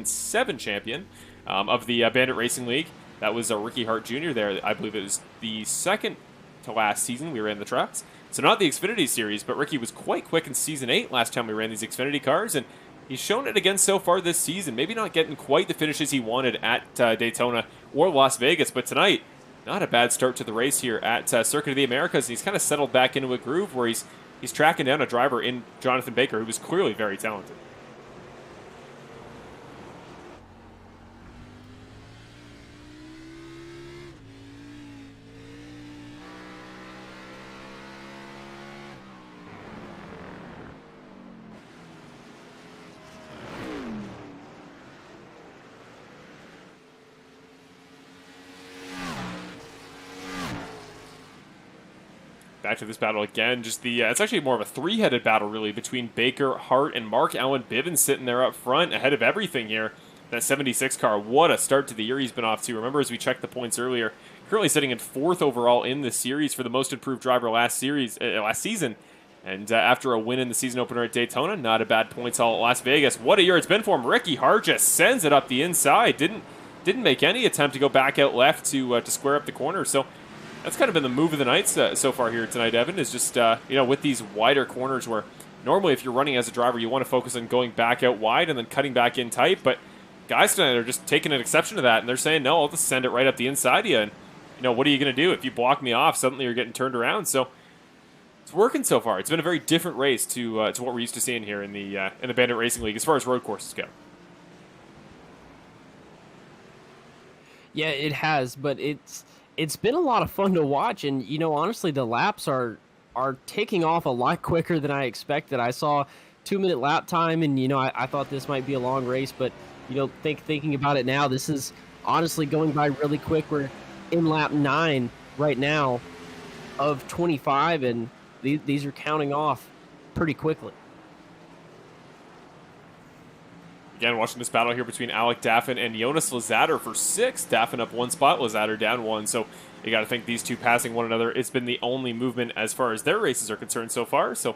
7 champion of the Bandit Racing League. That was Ricky Hart Jr. there. I believe it was the second to last season we ran the trucks. So not the Xfinity Series, but Ricky was quite quick in Season 8 last time we ran these Xfinity cars, and he's shown it again so far this season. Maybe not getting quite the finishes he wanted at Daytona or Las Vegas, but tonight, not a bad start to the race here at Circuit of the Americas. He's kind of settled back into a groove where he's tracking down a driver in Jonathan Baker, who was clearly very talented. Back to this battle again. Just it's actually more of a three-headed battle, really, between Baker, Hart, and Mark Allen Bivens sitting there up front ahead of everything here. That 76 car, what a start to the year he's been off to. Remember, as we checked the points earlier, currently sitting in 4th overall in the series for the most improved driver last season. And after a win in the season opener at Daytona, not a bad points haul at Las Vegas. What a year it's been for him. Ricky Hart just sends it up the inside. Didn't make any attempt to go back out left to square up the corner. So that's kind of been the move of the night so far here tonight, Evan, is just, with these wider corners where normally if you're running as a driver, you want to focus on going back out wide and then cutting back in tight. But guys tonight are just taking an exception to that, and they're saying, no, I'll just send it right up the inside of you. And, what are you going to do? If you block me off, suddenly you're getting turned around. So it's working so far. It's been a very different race to what we're used to seeing here in the Bandit Racing League as far as road courses go. Yeah, it has, but it's been a lot of fun to watch, and honestly, the laps are taking off a lot quicker than I expected. I saw 2-minute lap time, and I thought this might be a long race, but thinking about it now, this is honestly going by really quick. We're in lap 9 right now of 25, and these are counting off pretty quickly. Again, watching this battle here between Alec Daffin and Jonas Lazater for 6th. Daffin up 1 spot, Lazater down 1. So you got to think these two passing one another. It's been the only movement as far as their races are concerned so far. So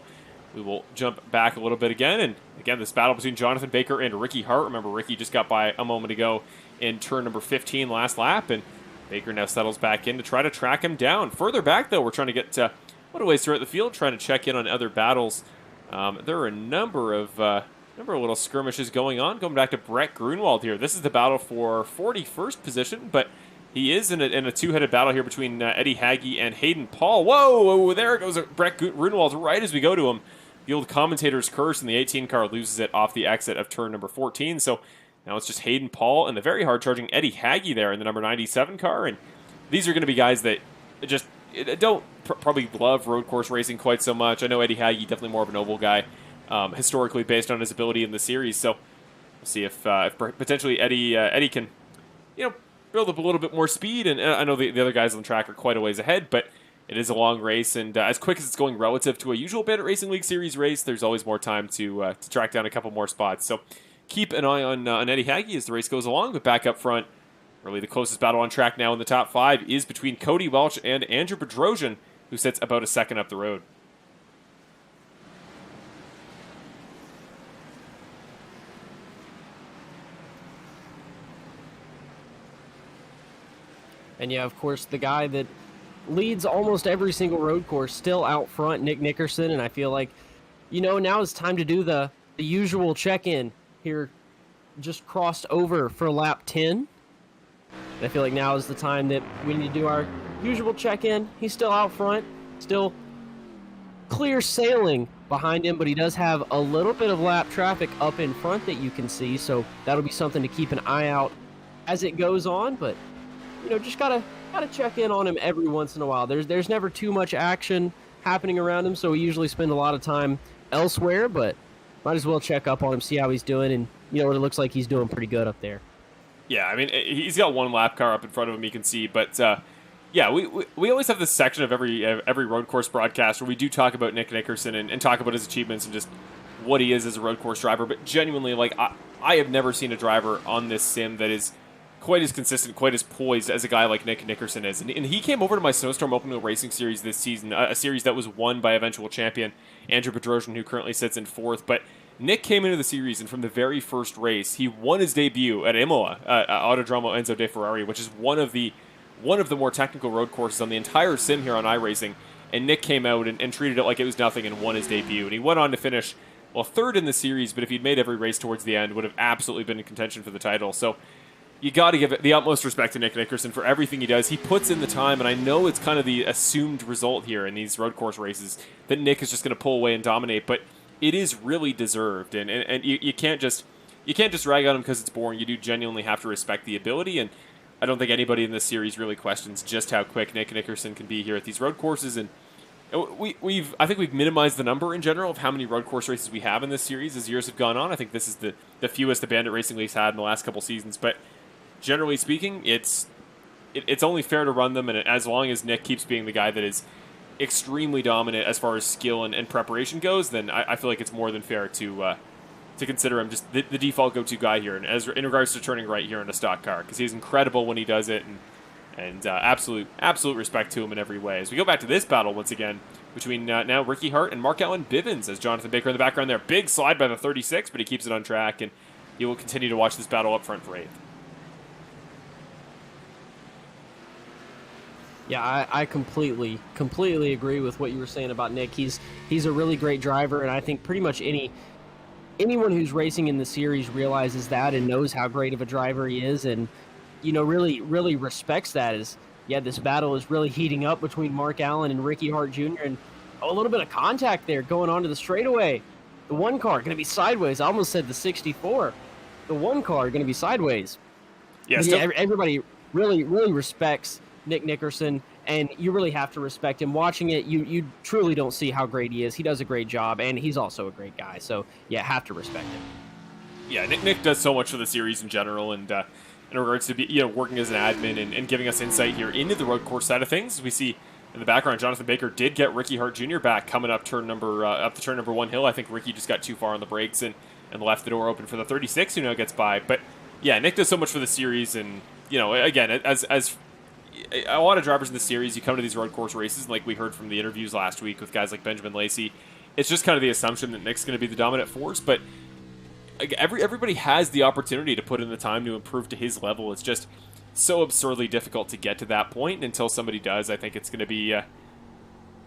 we will jump back a little bit again. And again, this battle between Jonathan Baker and Ricky Hart. Remember, Ricky just got by a moment ago in turn number 15 last lap. And Baker now settles back in to try to track him down. Further back, though, we're trying to get a little ways throughout the field, trying to check in on other battles. There are a number of little skirmishes going on. Going back to Brett Grunwald here. This is the battle for 41st position, but he is in a two-headed battle here between Eddie Hagge and Hayden Paul. Whoa, there goes Brett Grunwald right as we go to him. The old commentator's curse, and the 18 car loses it off the exit of turn number 14. So now it's just Hayden Paul and the very hard-charging Eddie Hagge there in the number 97 car. And these are going to be guys that just don't probably love road course racing quite so much. I know Eddie Hagge, definitely more of an oval guy. Historically based on his ability in the series. So we'll see if potentially Eddie can, build up a little bit more speed. And I know the other guys on the track are quite a ways ahead, but it is a long race. And as quick as it's going relative to a usual Bandit Racing League Series race, there's always more time to track down a couple more spots. So keep an eye on Eddie Hagge as the race goes along. But back up front, really the closest battle on track now in the top 5 is between Cody Welch and Andrew Bedrosian, who sits about a second up the road. And yeah, of course, the guy that leads almost every single road course still out front, Nick Nickerson. And I feel like, now it's time to do the usual check-in here. Just crossed over for lap 10. And I feel like now is the time that we need to do our usual check-in. He's still out front, still clear sailing behind him, but he does have a little bit of lap traffic up in front that you can see. So that'll be something to keep an eye out as it goes on. But just gotta check in on him every once in a while. There's never too much action happening around him, so we usually spend a lot of time elsewhere, but might as well check up on him, see how he's doing, and it looks like he's doing pretty good up there. Yeah, I mean, he's got one lap car up in front of him, you can see, but yeah, we always have this section of every road course broadcast where we do talk about Nick Nickerson and talk about his achievements and just what he is as a road course driver, but genuinely, I have never seen a driver on this sim that is quite as consistent, quite as poised as a guy like Nick Nickerson is. And he came over to my Snowstorm Open Wheel Racing Series this season, a series that was won by eventual champion Andrew Bedrosian, who currently sits in 4th. But Nick came into the series, and from the very first race, he won his debut at Imola, Autodromo Enzo De Ferrari, which is one of the more technical road courses on the entire sim here on iRacing. And Nick came out and treated it like it was nothing and won his debut. And he went on to finish, 3rd in the series, but if he'd made every race towards the end, would have absolutely been in contention for the title. So you got to give it the utmost respect to Nick Nickerson for everything he does. He puts in the time, and I know it's kind of the assumed result here in these road course races that Nick is just going to pull away and dominate, but it is really deserved, and you can't just rag on him because it's boring. You do genuinely have to respect the ability, and I don't think anybody in this series really questions just how quick Nick Nickerson can be here at these road courses. And I think we've minimized the number in general of how many road course races we have in this series as years have gone on. I think this is the fewest the Bandit Racing League's had in the last couple seasons, but generally speaking, it's only fair to run them, and as long as Nick keeps being the guy that is extremely dominant as far as skill and preparation goes, then I feel like it's more than fair to consider him just the default go-to guy here, and in regards to turning right here in a stock car, because he's incredible when he does it, and absolute respect to him in every way. As we go back to this battle once again between now Ricky Hart and Mark Allen Bivens, as Jonathan Baker in the background there. Big slide by the 36, but he keeps it on track, and he will continue to watch this battle up front for 8th. Yeah, I completely agree with what you were saying about Nick. He's a really great driver, and I think pretty much anyone who's racing in the series realizes that and knows how great of a driver he is, and really respects that. This battle is really heating up between Mark Allen and Ricky Hart Jr. and a little bit of contact there going on to the straightaway. The one car going to be sideways. I almost said the 64. The one car going to be sideways. Yes, everybody really respects Nick Nickerson, and you really have to respect him. Watching it, you truly don't see how great he is. He does a great job, and he's also a great guy. So, yeah, have to respect him. Yeah, Nick does so much for the series in general, and in regards to working as an admin and giving us insight here into the road course side of things. We see in the background, Jonathan Baker did get Ricky Hart Jr. back coming up turn number 1 hill. I think Ricky just got too far on the brakes and left the door open for the 36, who now gets by. But yeah, Nick does so much for the series, and again, as a lot of drivers in the series, you come to these road course races, and like we heard from the interviews last week with guys like Benjamin Lacey, it's just kind of the assumption that Nick's going to be the dominant force, but everybody has the opportunity to put in the time to improve to his level. It's just so absurdly difficult to get to that point, and until somebody does, I think it's going to be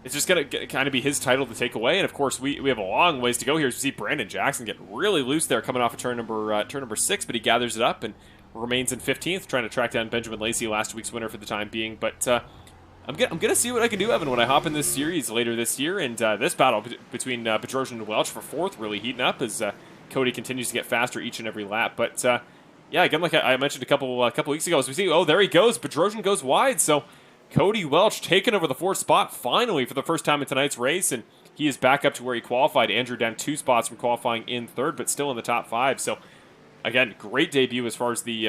it's just going to kind of be his title to take away. And of course, we have a long ways to go here. As we see Brandon Jackson get really loose there coming off of turn number 6, but he gathers it up and remains in 15th, trying to track down Benjamin Lacey, last week's winner for the time being. But I'm gonna see what I can do, Evan, when I hop in this series later this year. And this battle between Bedrosian and Welch for 4th really heating up as Cody continues to get faster each and every lap. But yeah, again, like I mentioned a couple weeks ago, as we see, there he goes. Bedrosian goes wide, so Cody Welch taking over the 4th spot finally for the first time in tonight's race, and he is back up to where he qualified. Andrew down 2 spots from qualifying in 3rd, but still in the top 5. So again, great debut as far as the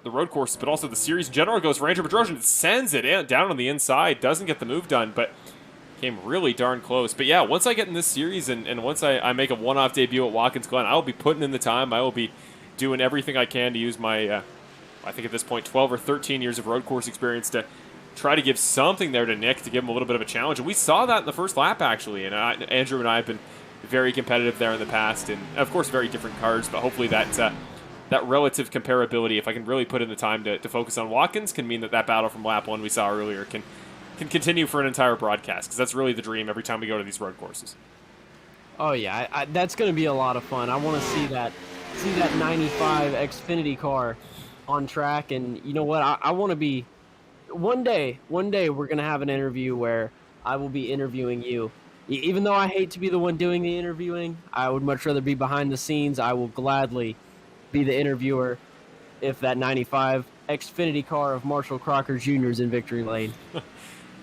road courses, but also the series in general goes. Ranger Bedrosian sends it down on the inside, doesn't get the move done, but came really darn close. But yeah, once I get in this series and once I make a one-off debut at Watkins Glen, I will be putting in the time. I will be doing everything I can to use my, I think at this point, 12 or 13 years of road course experience to try to give something there to Nick to give him a little bit of a challenge. And we saw that in the first lap, actually. And Andrew and I have been very competitive there in the past, and of course, very different cars. But hopefully that relative comparability, if I can really put in the time to focus on Watkins, can mean that battle from lap 1 we saw earlier can continue for an entire broadcast, because that's really the dream every time we go to these road courses. Oh yeah, that's going to be a lot of fun. I want to see that 95 Xfinity car on track, and you know what? I want to be one day we're going to have an interview where I will be interviewing you. Even though I hate to be the one doing the interviewing, I would much rather be behind the scenes. I will gladly be the interviewer if that 95 Xfinity car of Marshall Crocker Jr. is in victory lane.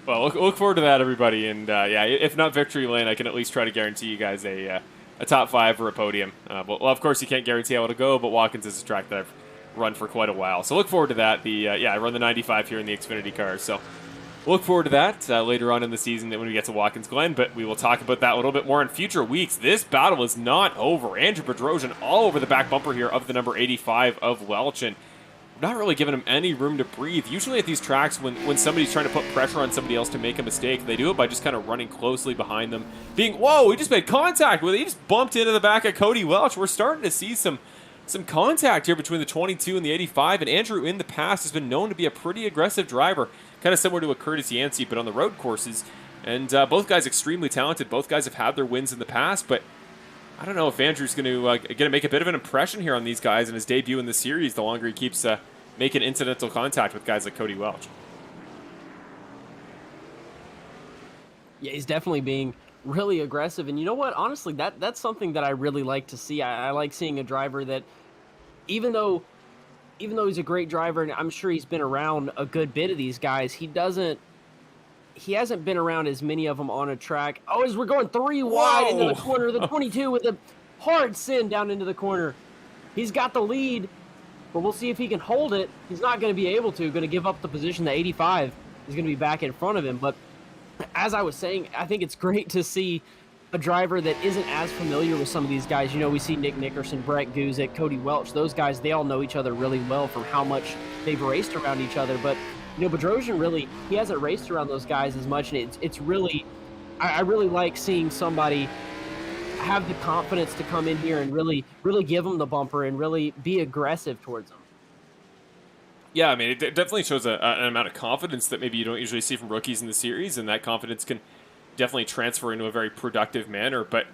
Well, look forward to that, everybody. And yeah, if not victory lane, I can at least try to guarantee you guys a top 5 or a podium. Well, of course, you can't guarantee how it'll go, but Watkins is a track that I've run for quite a while. So look forward to that. I run the 95 here in the Xfinity car. So look forward to that later on in the season when we get to Watkins Glen, but we will talk about that a little bit more in future weeks. This battle is not over. Andrew Bedrosian all over the back bumper here of the number 85 of Welch, and not really giving him any room to breathe. Usually at these tracks, when somebody's trying to put pressure on somebody else to make a mistake, they do it by just kind of running closely behind them. Whoa, he just made contact with it. He just bumped into the back of Cody Welch. We're starting to see some contact here between the 22 and the 85, and Andrew in the past has been known to be a pretty aggressive driver, kind of similar to a Curtis Yancey, but on the road courses. And both guys extremely talented. Both guys have had their wins in the past, but I don't know if Andrew's going to make a bit of an impression here on these guys in his debut in the series the longer he keeps making incidental contact with guys like Cody Welch. Yeah, he's definitely being really aggressive. And you know what? Honestly, that's something that I really like to see. I like seeing a driver that, even though he's a great driver, and I'm sure he's been around a good bit of these guys, he hasn't been around as many of them on a track. Oh, as we're going 3 wide into the corner, the 22 with a hard send down into the corner. He's got the lead, but we'll see if he can hold it. He's not going to be able to. Going to give up the position to 85. He's going to be back in front of him. But as I was saying, I think it's great to see a driver that isn't as familiar with some of these guys. We see Nick Nickerson, Brett Guzik, Cody Welch. Those guys, they all know each other really well from how much they've raced around each other. But Bedrosian really, he hasn't raced around those guys as much, and it's really, I really like seeing somebody have the confidence to come in here and really give them the bumper and really be aggressive towards them. Yeah, I mean, it definitely shows an amount of confidence that maybe you don't usually see from rookies in the series, and that confidence can definitely transfer into a very productive manner. But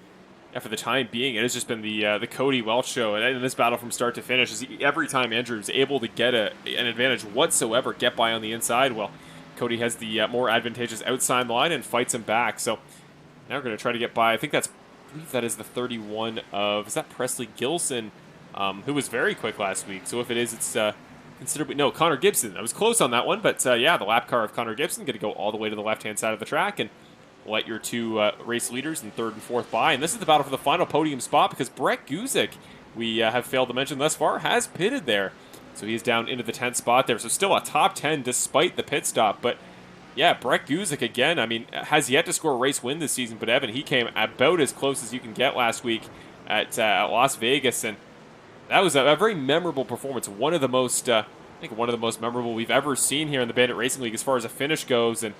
for the time being, it has just been the Cody Welch show, and in this battle from start to finish, every time Andrew is able to get an advantage whatsoever, get by on the inside, well, Cody has the more advantageous outside line and fights him back. So now we're going to try to get by. I believe that is the 31 of, is that Presley Gilson, who was very quick last week. So if it is, it's considerably, no, Connor Gibson. I was close on that one, but yeah, the lap car of Connor Gibson going to go all the way to the left-hand side of the track and let your two race leaders in third and fourth by. And this is the battle for the final podium spot because Brett Guzik, we have failed to mention thus far, has pitted there. So he's down into the 10th spot there. So still a top 10 despite the pit stop. But yeah, Brett Guzik again, I mean, has yet to score a race win this season. But Evan, he came about as close as you can get last week at Las Vegas. And that was a very memorable performance. One of the most, I think one of the most memorable we've ever seen here in the Bandit Racing League as far as a finish goes. And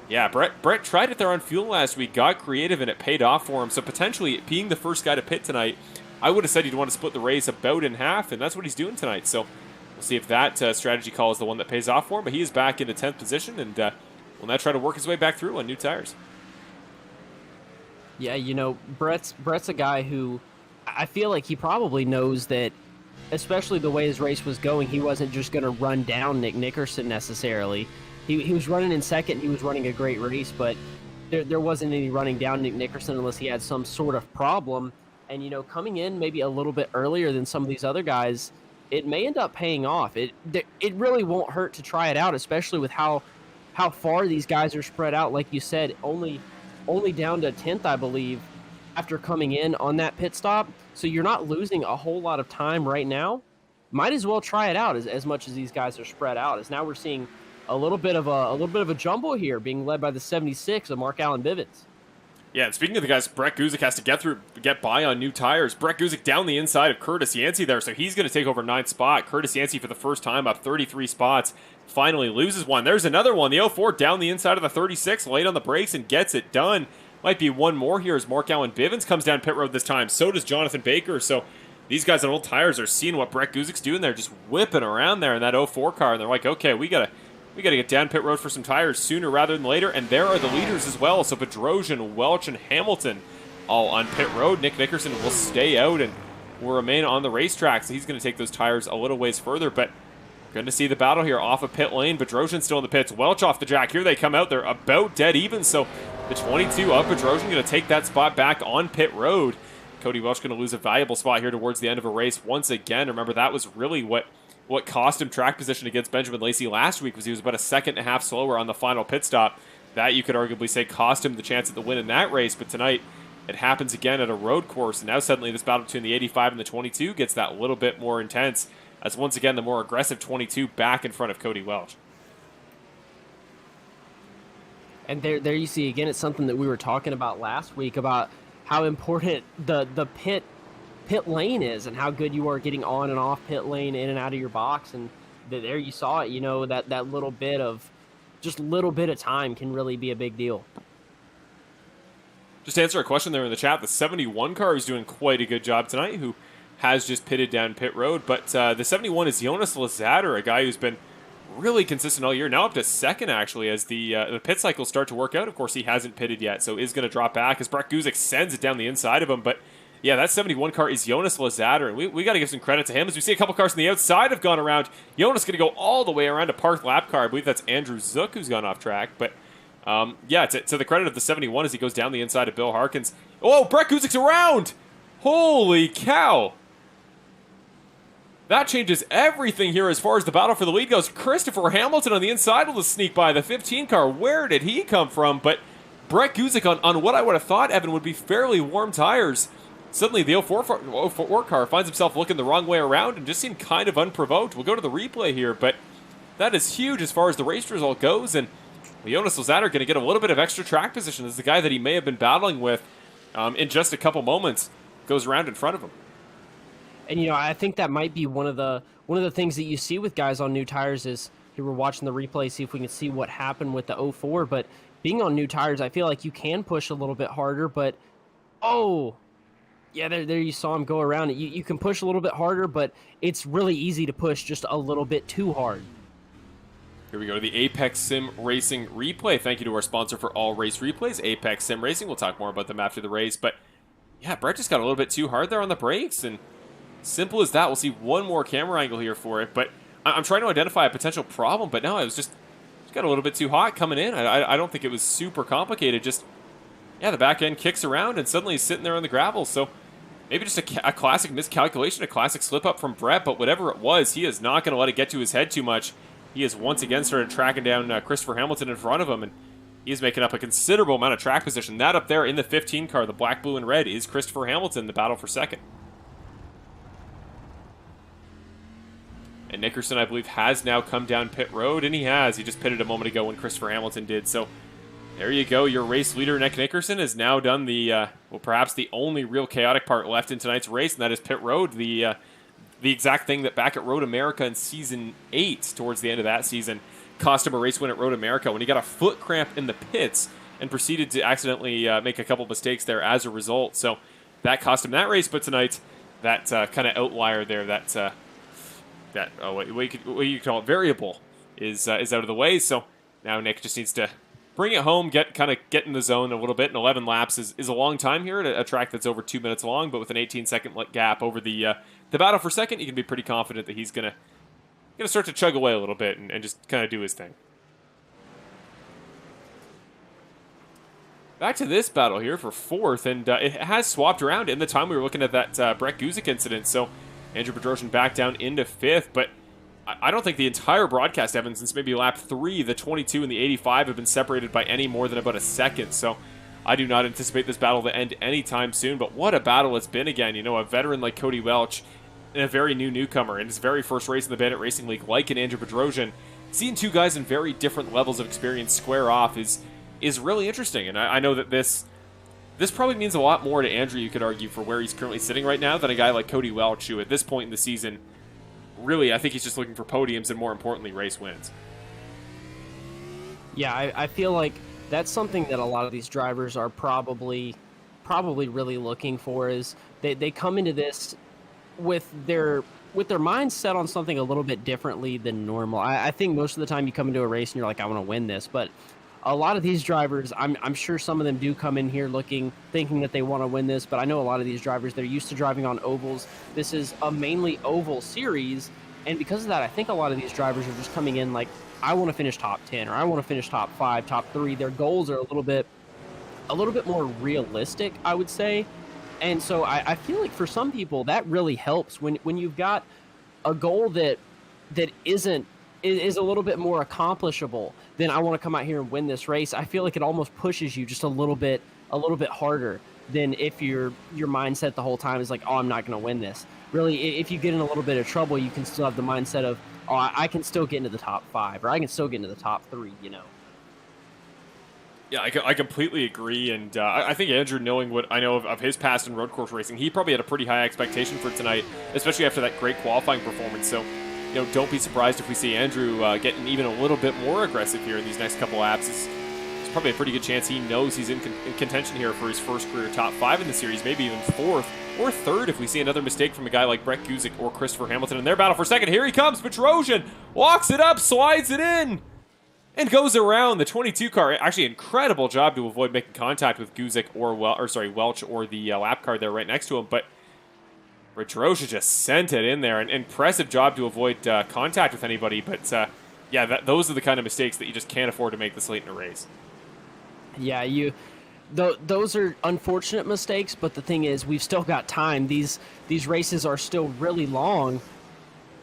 yeah, Brett tried it there on fuel last week, got creative, and it paid off for him. So potentially being the first guy to pit tonight, I would have said he'd want to split the race about in half, and that's what he's doing tonight. So we'll see if that strategy call is the one that pays off for him. But he is back into 10th position, and will now try to work his way back through on new tires. Yeah, Brett's a guy who I feel like he probably knows that, especially the way his race was going, he wasn't just going to run down Nick Nickerson necessarily. He was running in second. He was running a great race, but there wasn't any running down Nick Nickerson unless he had some sort of problem. And, coming in maybe a little bit earlier than some of these other guys, it may end up paying off. It really won't hurt to try it out, especially with how far these guys are spread out. Like you said, only down to 10th, I believe, after coming in on that pit stop. So you're not losing a whole lot of time right now. Might as well try it out as much as these guys are spread out. As now we're seeing a little bit of a jumble here, being led by the 76 of Mark Allen Bivens. Yeah, and speaking of the guys, Brett Guzik has to get by on new tires. Brett Guzik down the inside of Curtis Yancey there, so he's going to take over 9th spot. Curtis Yancey for the first time up 33 spots, finally loses one. There's another one. The 04 down the inside of the 36, late on the brakes and gets it done. Might be one more here as Mark Allen Bivens comes down pit road this time. So does Jonathan Baker. So these guys on old tires are seeing what Brett Guzik's doing there, just whipping around there in that 04 car, and they're like, okay, we gotta get down pit road for some tires sooner rather than later. And there are the leaders as well. So Bedrosian, Welch, and Hamilton all on pit road. Nick Nickerson will stay out and will remain on the racetrack. So he's going to take those tires a little ways further. But going to see the battle here off of pit lane. Bedrosian still in the pits. Welch off the jack. Here they come out. They're about dead even. So the 22 of Bedrosian going to take that spot back on pit road. Cody Welch going to lose a valuable spot here towards the end of a race once again. Remember, that was really what cost him track position against Benjamin Lacey last week. Was he was about a second and a half slower on the final pit stop. That, you could arguably say, cost him the chance at the win in that race. But tonight, it happens again at a road course. And now suddenly this battle between the 85 and the 22 gets that little bit more intense, as once again the more aggressive 22 back in front of Cody Welch. And there you see, again, it's something that we were talking about last week about how important the pit lane is and how good you are getting on and off pit lane, in and out of your box. And there you saw it, that little bit of time can really be a big deal. Just to answer a question there in the chat, the 71 car is doing quite a good job tonight, who has just pitted down pit road. But the 71 is Jonas Lazader, a guy who's been really consistent all year, now up to second actually as the pit cycles start to work out. Of course, he hasn't pitted yet, so is going to drop back as Brett Guzik sends it down the inside of him. But yeah, that 71 car is Jonas Lazader, and we got to give some credit to him as we see a couple cars on the outside have gone around. Jonas going to go all the way around a parked lap car. I believe that's Andrew Zook who's gone off track. But yeah, to the credit of the 71 as he goes down the inside of Bill Harkins. Oh, Brett Guzik's around! Holy cow! That changes everything here as far as the battle for the lead goes. Christopher Hamilton on the inside will just sneak by the 15 car. Where did he come from? But Brett Guzik on what I would have thought, Evan, would be fairly warm tires. Suddenly the 04 car finds himself looking the wrong way around and just seemed kind of unprovoked. We'll go to the replay here, but that is huge as far as the race result goes. And Jonas Lozada going to get a little bit of extra track position. This is the guy that he may have been battling with in just a couple moments. Goes around in front of him. And I think that might be one of the things that you see with guys on new tires is here we're watching the replay, see if we can see what happened with the 04. But being on new tires, I feel like you can push a little bit harder. But yeah, there you saw him go around it. You can push a little bit harder, but it's really easy to push just a little bit too hard. Here we go to the Apex Sim Racing replay. Thank you to our sponsor for all race replays, Apex Sim Racing. We'll talk more about them after the race. But yeah, Brett just got a little bit too hard there on the brakes, and simple as that. We'll see one more camera angle here for it. But I'm trying to identify a potential problem, but no, it was just got a little bit too hot coming in. I don't think it was super complicated. Just, yeah, the back end kicks around, and suddenly he's sitting there on the gravel. So maybe just a classic miscalculation, a classic slip-up from Brett, but whatever it was, he is not going to let it get to his head too much. He has once again started tracking down Christopher Hamilton in front of him, and he is making up a considerable amount of track position. That up there in the 15 car, the black, blue, and red, is Christopher Hamilton, the battle for second. And Nickerson, I believe, has now come down pit road, and he has. He just pitted a moment ago when Christopher Hamilton did. So there you go. Your race leader, Nick Nickerson, has now done the, well, perhaps the only real chaotic part left in tonight's race, and that is pit road. The exact thing that back at Road America in Season 8, towards the end of that season, cost him a race win at Road America when he got a foot cramp in the pits and proceeded to accidentally make a couple mistakes there as a result. So that cost him that race, but tonight, that kind of outlier there, what you call it, variable, is out of the way. So now Nick just needs to bring it home, get in the zone a little bit. And 11 laps is a long time here at a track that's over 2 minutes long, but with an 18-second gap over the battle for second, you can be pretty confident that he's gonna start to chug away a little bit and just kind of do his thing. Back to this battle here for fourth, and it has swapped around in the time we were looking at that Brett Guzik incident. So Andrew Bedrosian back down into fifth, but I don't think the entire broadcast, Evan, since maybe lap 3, the 22 and the 85 have been separated by any more than about a second. So I do not anticipate this battle to end anytime soon, but what a battle it's been again. A veteran like Cody Welch and a very new newcomer in his very first race in the Bandit Racing League, like an Andrew Bedrosian. Seeing two guys in very different levels of experience square off is really interesting, and I know that this probably means a lot more to Andrew, you could argue, for where he's currently sitting right now than a guy like Cody Welch, who at this point in the season, really, I think he's just looking for podiums and, more importantly, race wins. Yeah, I feel like that's something that a lot of these drivers are probably really looking for, is they come into this with their mind set on something a little bit differently than normal. I think most of the time you come into a race and you're like, I want to win this, but a lot of these drivers, I'm sure some of them do come in here thinking that they want to win this, but I know a lot of these drivers, they're used to driving on ovals. This is a mainly oval series, and because of that, I think a lot of these drivers are just coming in like, I want to finish top 10, or I want to finish top 5, top 3. Their goals are a little bit more realistic, I would say. And so I feel like for some people that really helps when you've got a goal that is a little bit more accomplishable than I want to come out here and win this race. I feel like it almost pushes you just a little bit harder than if your mindset the whole time is like, oh, I'm not going to win this. Really, if you get in a little bit of trouble, you can still have the mindset of, oh, I can still get into the top 5, or I can still get into the top 3, Yeah, I completely agree, and I think Andrew, knowing what I know of his past in road course racing, he probably had a pretty high expectation for tonight, especially after that great qualifying performance. So, don't be surprised if we see Andrew getting even a little bit more aggressive here in these next couple laps. It's probably a pretty good chance he knows he's in contention here for his first career top 5 in the series, maybe even 4th or 3rd if we see another mistake from a guy like Brett Guzik or Christopher Hamilton in their battle for second. Here he comes, Bedrosian walks it up, slides it in, and goes around the 22 car. Actually, incredible job to avoid making contact with Guzik or Welch or the lap car there right next to him. But Bedrosian just sent it in there. An impressive job to avoid contact with anybody. But yeah, those are the kind of mistakes that you just can't afford to make this late in a race. Yeah, those are unfortunate mistakes. But the thing is, we've still got time. These races are still really long.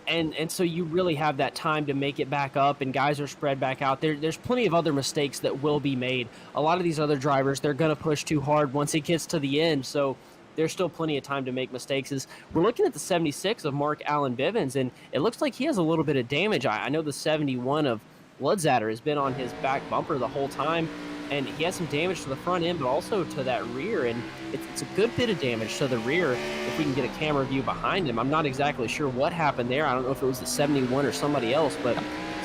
And so you really have that time to make it back up, and guys are spread back out. There's plenty of other mistakes that will be made. A lot of these other drivers, they're going to push too hard once it gets to the end, so there's still plenty of time to make mistakes. We're looking at the 76 of Mark Allen Bivens, and it looks like he has a little bit of damage. I know the 71 of Ludzatter has been on his back bumper the whole time, and he has some damage to the front end, but also to that rear, and it's a good bit of damage to the rear if we can get a camera view behind him. I'm not exactly sure what happened there. I don't know if it was the 71 or somebody else, but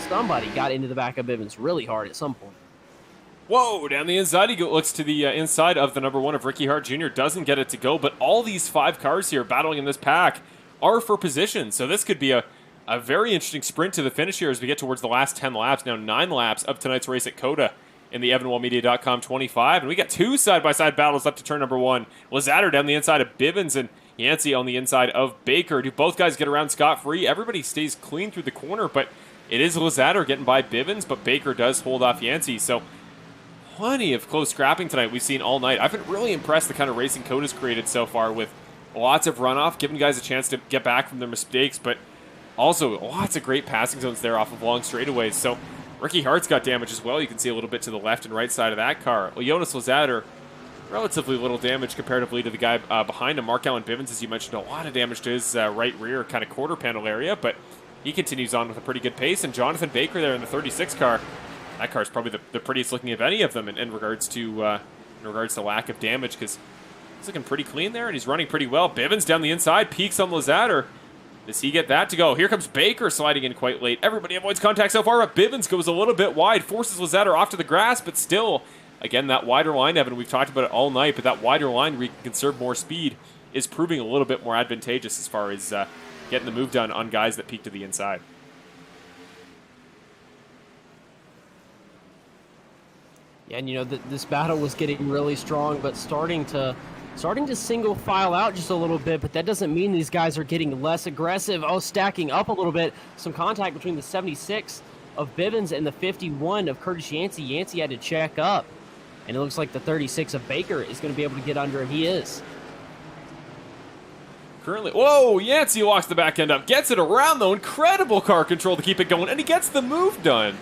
somebody got into the back of Bivens really hard at some point. Whoa, down the inside, he looks to the inside of the number 1 of Ricky Hart Jr., doesn't get it to go, but all these 5 cars here battling in this pack are for position, so this could be a very interesting sprint to the finish here as we get towards the last 10 laps. Now 9 laps of tonight's race at COTA in the EvanWallMedia.com 25, and we got 2 side-by-side battles up to turn number 1. Lazzatter down the inside of Bivens and Yancey on the inside of Baker. Do both guys get around scot-free? Everybody stays clean through the corner, but it is Lazzatter getting by Bivens, but Baker does hold off Yancey, so plenty of close scrapping tonight we've seen all night. I've been really impressed the kind of racing COTA's created so far, with lots of runoff, giving guys a chance to get back from their mistakes, but also lots of great passing zones there off of long straightaways. So Ricky Hart's got damage as well. You can see a little bit to the left and right side of that car. Well, Jonas Lazzatter, relatively little damage comparatively to the guy behind him. Mark Allen Bivens, as you mentioned, a lot of damage to his right rear kind of quarter panel area, but he continues on with a pretty good pace. And Jonathan Baker there in the 36 car, that car is probably the prettiest looking of any of them in regards to lack of damage, because he's looking pretty clean there and he's running pretty well. Bivens down the inside, peaks on Lazzatter. Does he get that to go? Here comes Baker sliding in quite late. Everybody avoids contact so far, but Bivens goes a little bit wide, forces Lazzatter off to the grass, but still, again, that wider line, Evan, we've talked about it all night, but that wider line where you can conserve more speed is proving a little bit more advantageous as far as getting the move done on guys that peak to the inside. Yeah, and this battle was getting really strong, but starting to single file out just a little bit, but that doesn't mean these guys are getting less aggressive. Oh, stacking up a little bit. Some contact between the 76 of Bivens and the 51 of Curtis Yancey. Yancey had to check up, and it looks like the 36 of Baker is going to be able to get under him. He is. Currently, whoa, Yancey locks the back end up, gets it around though, incredible car control to keep it going, and he gets the move done.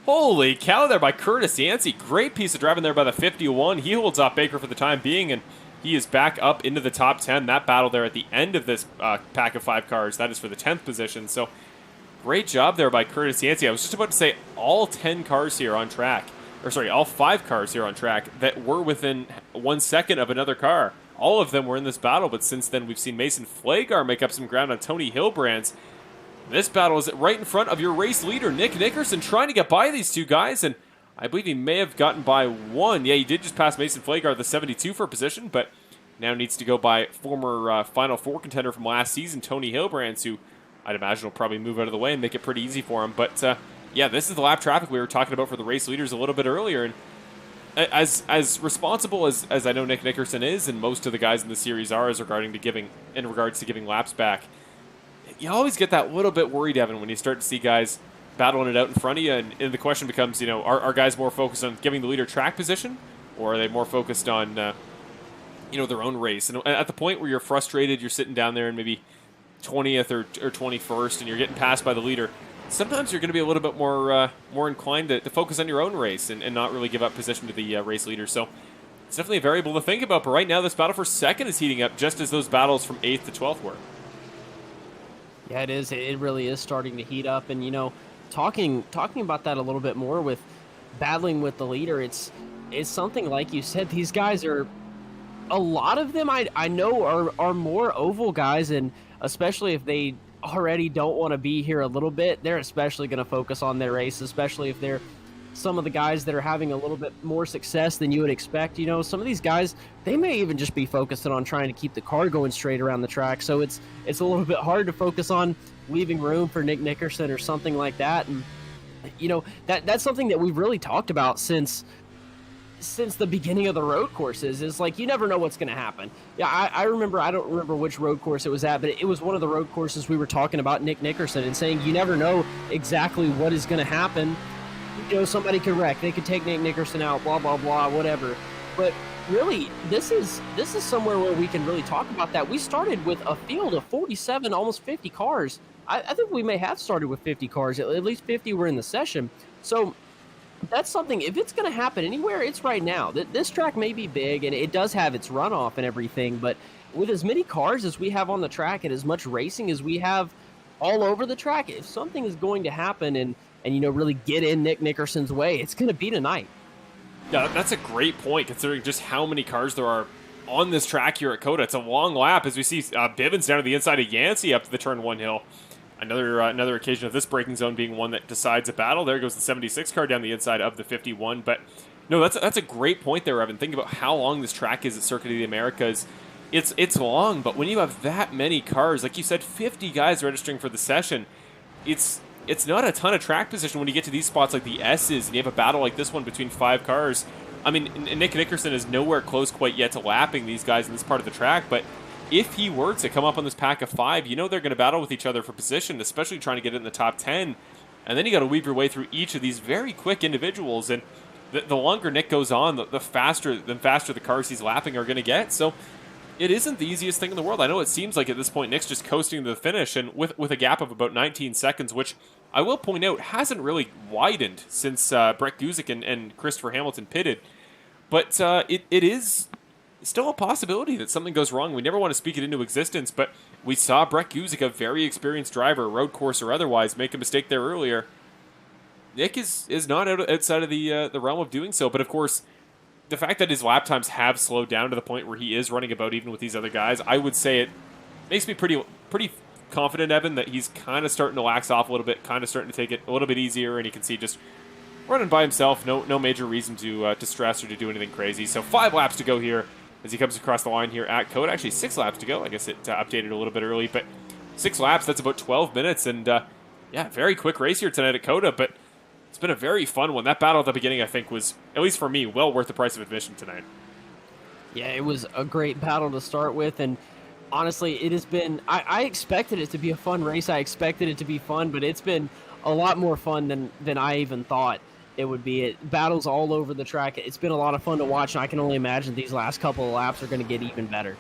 Holy cow there by Curtis Yancey. Great piece of driving there by the 51. He holds off Baker for the time being, and he is back up into the top 10. That battle there at the end of this pack of 5 cars, that is for the 10th position. So great job there by Curtis Yancey. I was just about to say all 10 cars here on track, or sorry, all 5 cars here on track that were within 1 second of another car. All of them were in this battle, but since then we've seen Mason Flagar make up some ground on Tony Hilbrand's. This battle is right in front of your race leader, Nick Nickerson, trying to get by these 2 guys, and I believe he may have gotten by 1. Yeah, he did just pass Mason Flagar, the 72 for position, but now needs to go by former Final Four contender from last season, Tony Hilbrands, who I'd imagine will probably move out of the way and make it pretty easy for him. But yeah, this is the lap traffic we were talking about for the race leaders a little bit earlier, and as responsible as I know Nick Nickerson is, and most of the guys in the series are, in regards to giving laps back, you always get that little bit worried, Evan, when you start to see guys battling it out in front of you, and the question becomes, are guys more focused on giving the leader track position, or are they more focused on, their own race? And at the point where you're frustrated, you're sitting down there and maybe 20th or 21st, and you're getting passed by the leader, sometimes you're going to be a little bit more inclined to focus on your own race and not really give up position to the race leader. So it's definitely a variable to think about, but right now this battle for second is heating up just as those battles from 8th to 12th were. Yeah, it is. It really is starting to heat up. And, talking about that a little bit more with battling with the leader, it's something like you said, these guys are, a lot of them I know are more oval guys, and especially if they already don't want to be here a little bit, they're especially going to focus on their race, especially if they're some of the guys that are having a little bit more success than you would expect. Some of these guys, they may even just be focusing on trying to keep the car going straight around the track. So it's a little bit hard to focus on leaving room for Nick Nickerson or something like that. And, that's something that we've really talked about since the beginning of the road courses, is like, you never know what's going to happen. Yeah, I remember, I don't remember which road course it was at, but it was one of the road courses we were talking about Nick Nickerson and saying you never know exactly what is going to happen. Somebody could wreck. They could take Nick Nickerson out, blah, blah, blah, whatever. But really, this is somewhere where we can really talk about that. We started with a field of 47, almost 50 cars. I think we may have started with 50 cars. At least 50 were in the session. So that's something, if it's going to happen anywhere, it's right now. This track may be big, and it does have its runoff and everything, but with as many cars as we have on the track and as much racing as we have all over the track, if something is going to happen and and, really get in Nick Nickerson's way, it's going to be tonight. Yeah, that's a great point, considering just how many cars there are on this track here at COTA. It's a long lap as we see Bivens down to the inside of Yancey up to the turn 1 hill. Another occasion of this braking zone being one that decides a battle. There goes the 76 car down the inside of the 51. But no, that's a great point there, Evan. Think about how long this track is at Circuit of the Americas. It's long, but when you have that many cars, like you said, 50 guys registering for the session, it's not a ton of track position when you get to these spots like the S's, and you have a battle like this one between 5 cars. I mean, Nick Nickerson is nowhere close quite yet to lapping these guys in this part of the track, but if he were to come up on this pack of 5, they're going to battle with each other for position, especially trying to get it in the top 10. And then you got to weave your way through each of these very quick individuals, and the longer Nick goes on, the faster the cars he's lapping are going to get. So it isn't the easiest thing in the world. I know it seems like at this point Nick's just coasting to the finish, and with a gap of about 19 seconds, which I will point out hasn't really widened since Brett Guzik and Christopher Hamilton pitted. But it is still a possibility that something goes wrong. We never want to speak it into existence, but we saw Brett Guzik, a very experienced driver, road course or otherwise, make a mistake there earlier. Nick is not outside of the realm of doing so, but of course, the fact that his lap times have slowed down to the point where he is running about even with these other guys, I would say it makes me pretty confident, Evan, that he's kind of starting to lax off a little bit, kind of starting to take it a little bit easier, and you can see just running by himself, no major reason to stress or to do anything crazy. So 5 laps to go here as he comes across the line here at COTA. Actually, 6 laps to go. I guess it updated a little bit early, but 6 laps, that's about 12 minutes, and yeah, very quick race here tonight at COTA, but it's been a very fun one. That battle at the beginning, I think, was, at least for me, well worth the price of admission tonight. Yeah, it was a great battle to start with, and honestly, it has been, I expected it to be a fun race. I expected it to be fun, but it's been a lot more fun than I even thought it would be. It battles all over the track. It's been a lot of fun to watch, and I can only imagine these last couple of laps are going to get even better.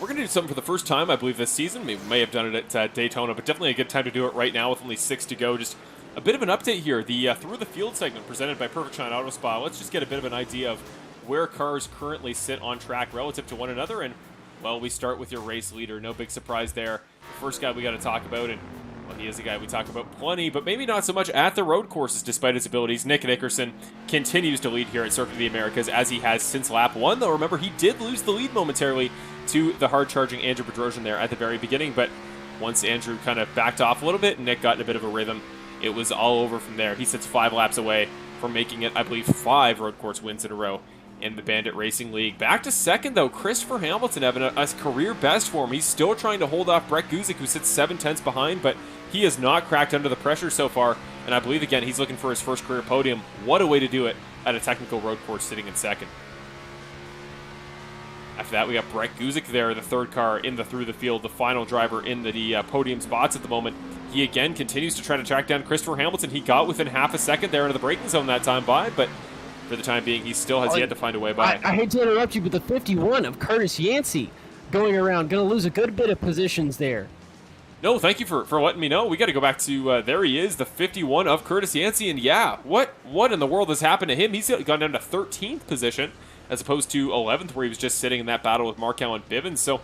We're going to do something for the first time, I believe, this season. We may have done it at Daytona, but definitely a good time to do it right now with only 6 to go. Just a bit of an update here. The Through the Field segment presented by Perfect Shine Auto Spa. Let's just get a bit of an idea of where cars currently sit on track relative to one another. And, well, we start with your race leader. No big surprise there. The first guy we got to talk about, and well, he is a guy we talk about plenty, but maybe not so much at the road courses despite his abilities. Nick Nickerson continues to lead here at Circuit of the Americas, as he has since lap 1, though remember, he did lose the lead momentarily to the hard-charging Andrew Bedrosian there at the very beginning, but once Andrew kind of backed off a little bit and Nick got in a bit of a rhythm, it was all over from there. He sits 5 laps away from making it, I believe, 5 road course wins in a row in the Bandit Racing League. Back to second, though, Christopher Hamilton having a career best for him. He's still trying to hold off Brett Guzik, who sits 7/10 behind, but he has not cracked under the pressure so far, and I believe, again, he's looking for his first career podium. What a way to do it at a technical road course, sitting in second. After that, we got Brett Guzik there, the third car in the Through the Field, the final driver in the podium spots at the moment. He again continues to try to track down Christopher Hamilton. He got within half a second there into the braking zone that time by, but for the time being, he still has yet to find a way by. I hate to interrupt you, but the 51 of Curtis Yancey going around, going to lose a good bit of positions there. No, thank you for letting me know. We got to go back to, there he is, the 51 of Curtis Yancey, and yeah, what in the world has happened to him? He's gone down to 13th position, as opposed to 11th, where he was just sitting in that battle with Markel and Bivens. So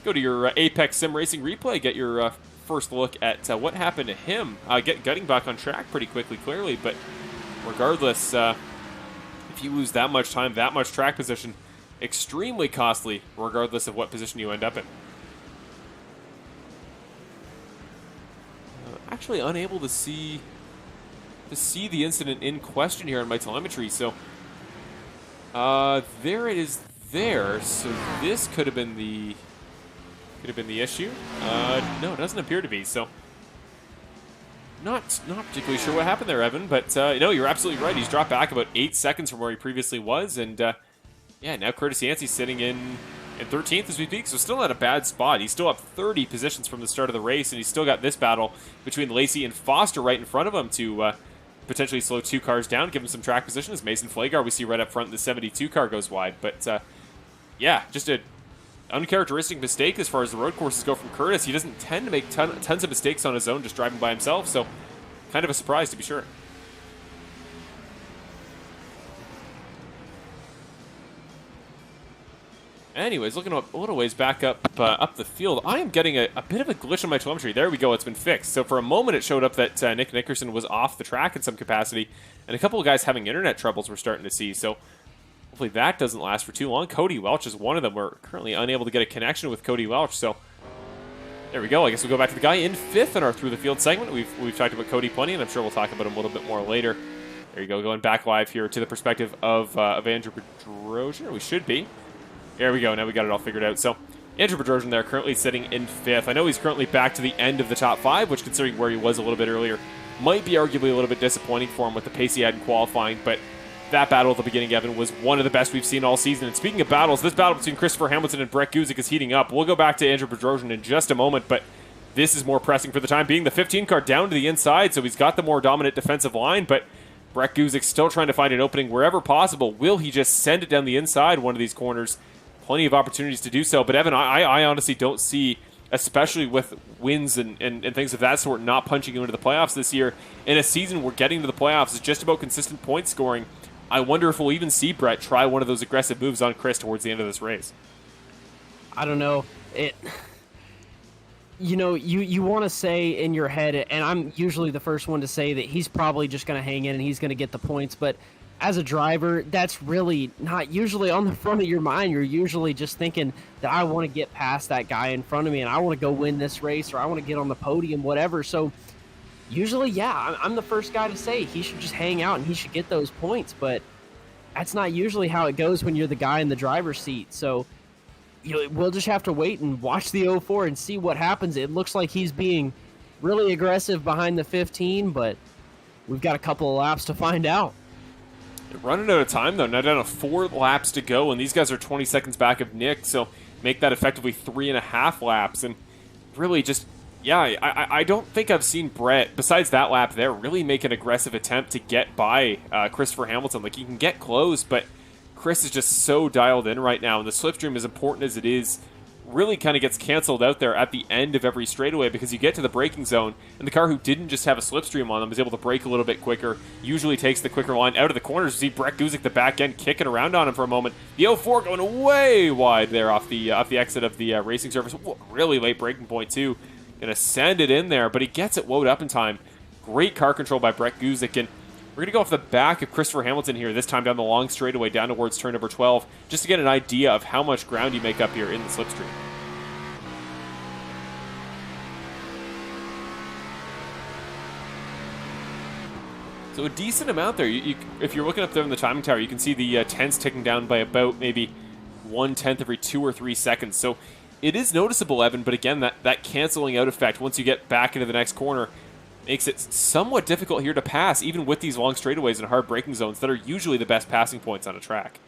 go to your Apex Sim Racing replay, get your first look at what gutting back on track pretty quickly, clearly, but regardless, if you lose that much time, that much track position, extremely costly, regardless of what position you end up in. Actually unable to see the incident in question here on my telemetry, so there it is there. So this could have been the issue. No, it doesn't appear to be. So not particularly sure what happened there, Evan, but no, you're absolutely right. He's dropped back about 8 seconds from where he previously was, and yeah, now Curtis Yancey's sitting in 13th as we speak, so still not a bad spot. He's still up 30 positions from the start of the race, and he's still got this battle between Lacey and Foster right in front of him to potentially slow 2 cars down, give him some track position. As Mason Flagar, we see right up front, the 72 car goes wide. But yeah, just a uncharacteristic mistake as far as the road courses go from Curtis. He doesn't tend to make tons of mistakes on his own, just driving by himself, so kind of a surprise to be sure. Anyways, looking a little ways back up the field, I am getting a bit of a glitch on my telemetry. There we go, it's been fixed. So for a moment it showed up that Nick Nickerson was off the track in some capacity, and a couple of guys having internet troubles we're starting to see. So hopefully that doesn't last for too long. Cody Welch is one of them. We're currently unable to get a connection with Cody Welch, so there we go. I guess we'll go back to the guy in 5th in our Through the Field segment. We've talked about Cody plenty, and I'm sure we'll talk about him a little bit more later. There you go, going back live here to the perspective of Andrew Bedrosian. We should be. There we go. Now we got it all figured out. So Andrew Bedrosian there currently sitting in 5th. I know he's currently back to the end of the top 5, which, considering where he was a little bit earlier, might be arguably a little bit disappointing for him with the pace he had in qualifying. But that battle at the beginning, Evan, was one of the best we've seen all season. And speaking of battles, this battle between Christopher Hamilton and Brett Guzik is heating up. We'll go back to Andrew Bedrosian in just a moment, but this is more pressing for the time being. The 15 car down to the inside, so he's got the more dominant defensive line, but Brett Guzik still trying to find an opening wherever possible. Will he just send it down the inside one of these corners? Plenty of opportunities to do so. But Evan, I honestly don't see, especially with wins and things of that sort, not punching you into the playoffs this year. In a season where getting to the playoffs is just about consistent point scoring, I wonder if we'll even see Brett try one of those aggressive moves on Chris towards the end of this race. I don't know. You know, you want to say in your head, and I'm usually the first one to say that he's probably just going to hang in and he's going to get the points, but as a driver, that's really not usually on the front of your mind. You're usually just thinking that I want to get past that guy in front of me and I want to go win this race, or I want to get on the podium, whatever. So usually, yeah, I'm the first guy to say he should just hang out and he should get those points, but that's not usually how it goes when you're the guy in the driver's seat. So we'll just have to wait and watch the 04 and see what happens. It looks like he's being really aggressive behind the 15, but we've got a couple of laps to find out. They're running out of time, though. Now down to 4 laps to go, and these guys are 20 seconds back of Nick, so make that effectively 3.5 laps. And really just, yeah, I don't think I've seen Brett, besides that lap there, really make an aggressive attempt to get by Christopher Hamilton. Like, he can get close, but Chris is just so dialed in right now, and the slipstream, as important as it is, really kind of gets canceled out there at the end of every straightaway, because you get to the braking zone, and the car who didn't just have a slipstream on them is able to brake a little bit quicker, usually takes the quicker line out of the corners. You see Brett Guzik, the back end, kicking around on him for a moment. The 04 going way wide there off the exit of the racing surface. Really late braking point, too. Gonna send it in there, but he gets it woed up in time. Great car control by Brett Guzik, and we're going to go off the back of Christopher Hamilton here, this time down the long straightaway, down towards turn number 12, just to get an idea of how much ground you make up here in the slipstream. So a decent amount there. If you're looking up there in the timing tower, you can see the tenths ticking down by about maybe 1/10 every 2 or 3 seconds. So it is noticeable, Evan, but again, that canceling out effect, once you get back into the next corner, makes it somewhat difficult here to pass, even with these long straightaways and hard braking zones that are usually the best passing points on a track.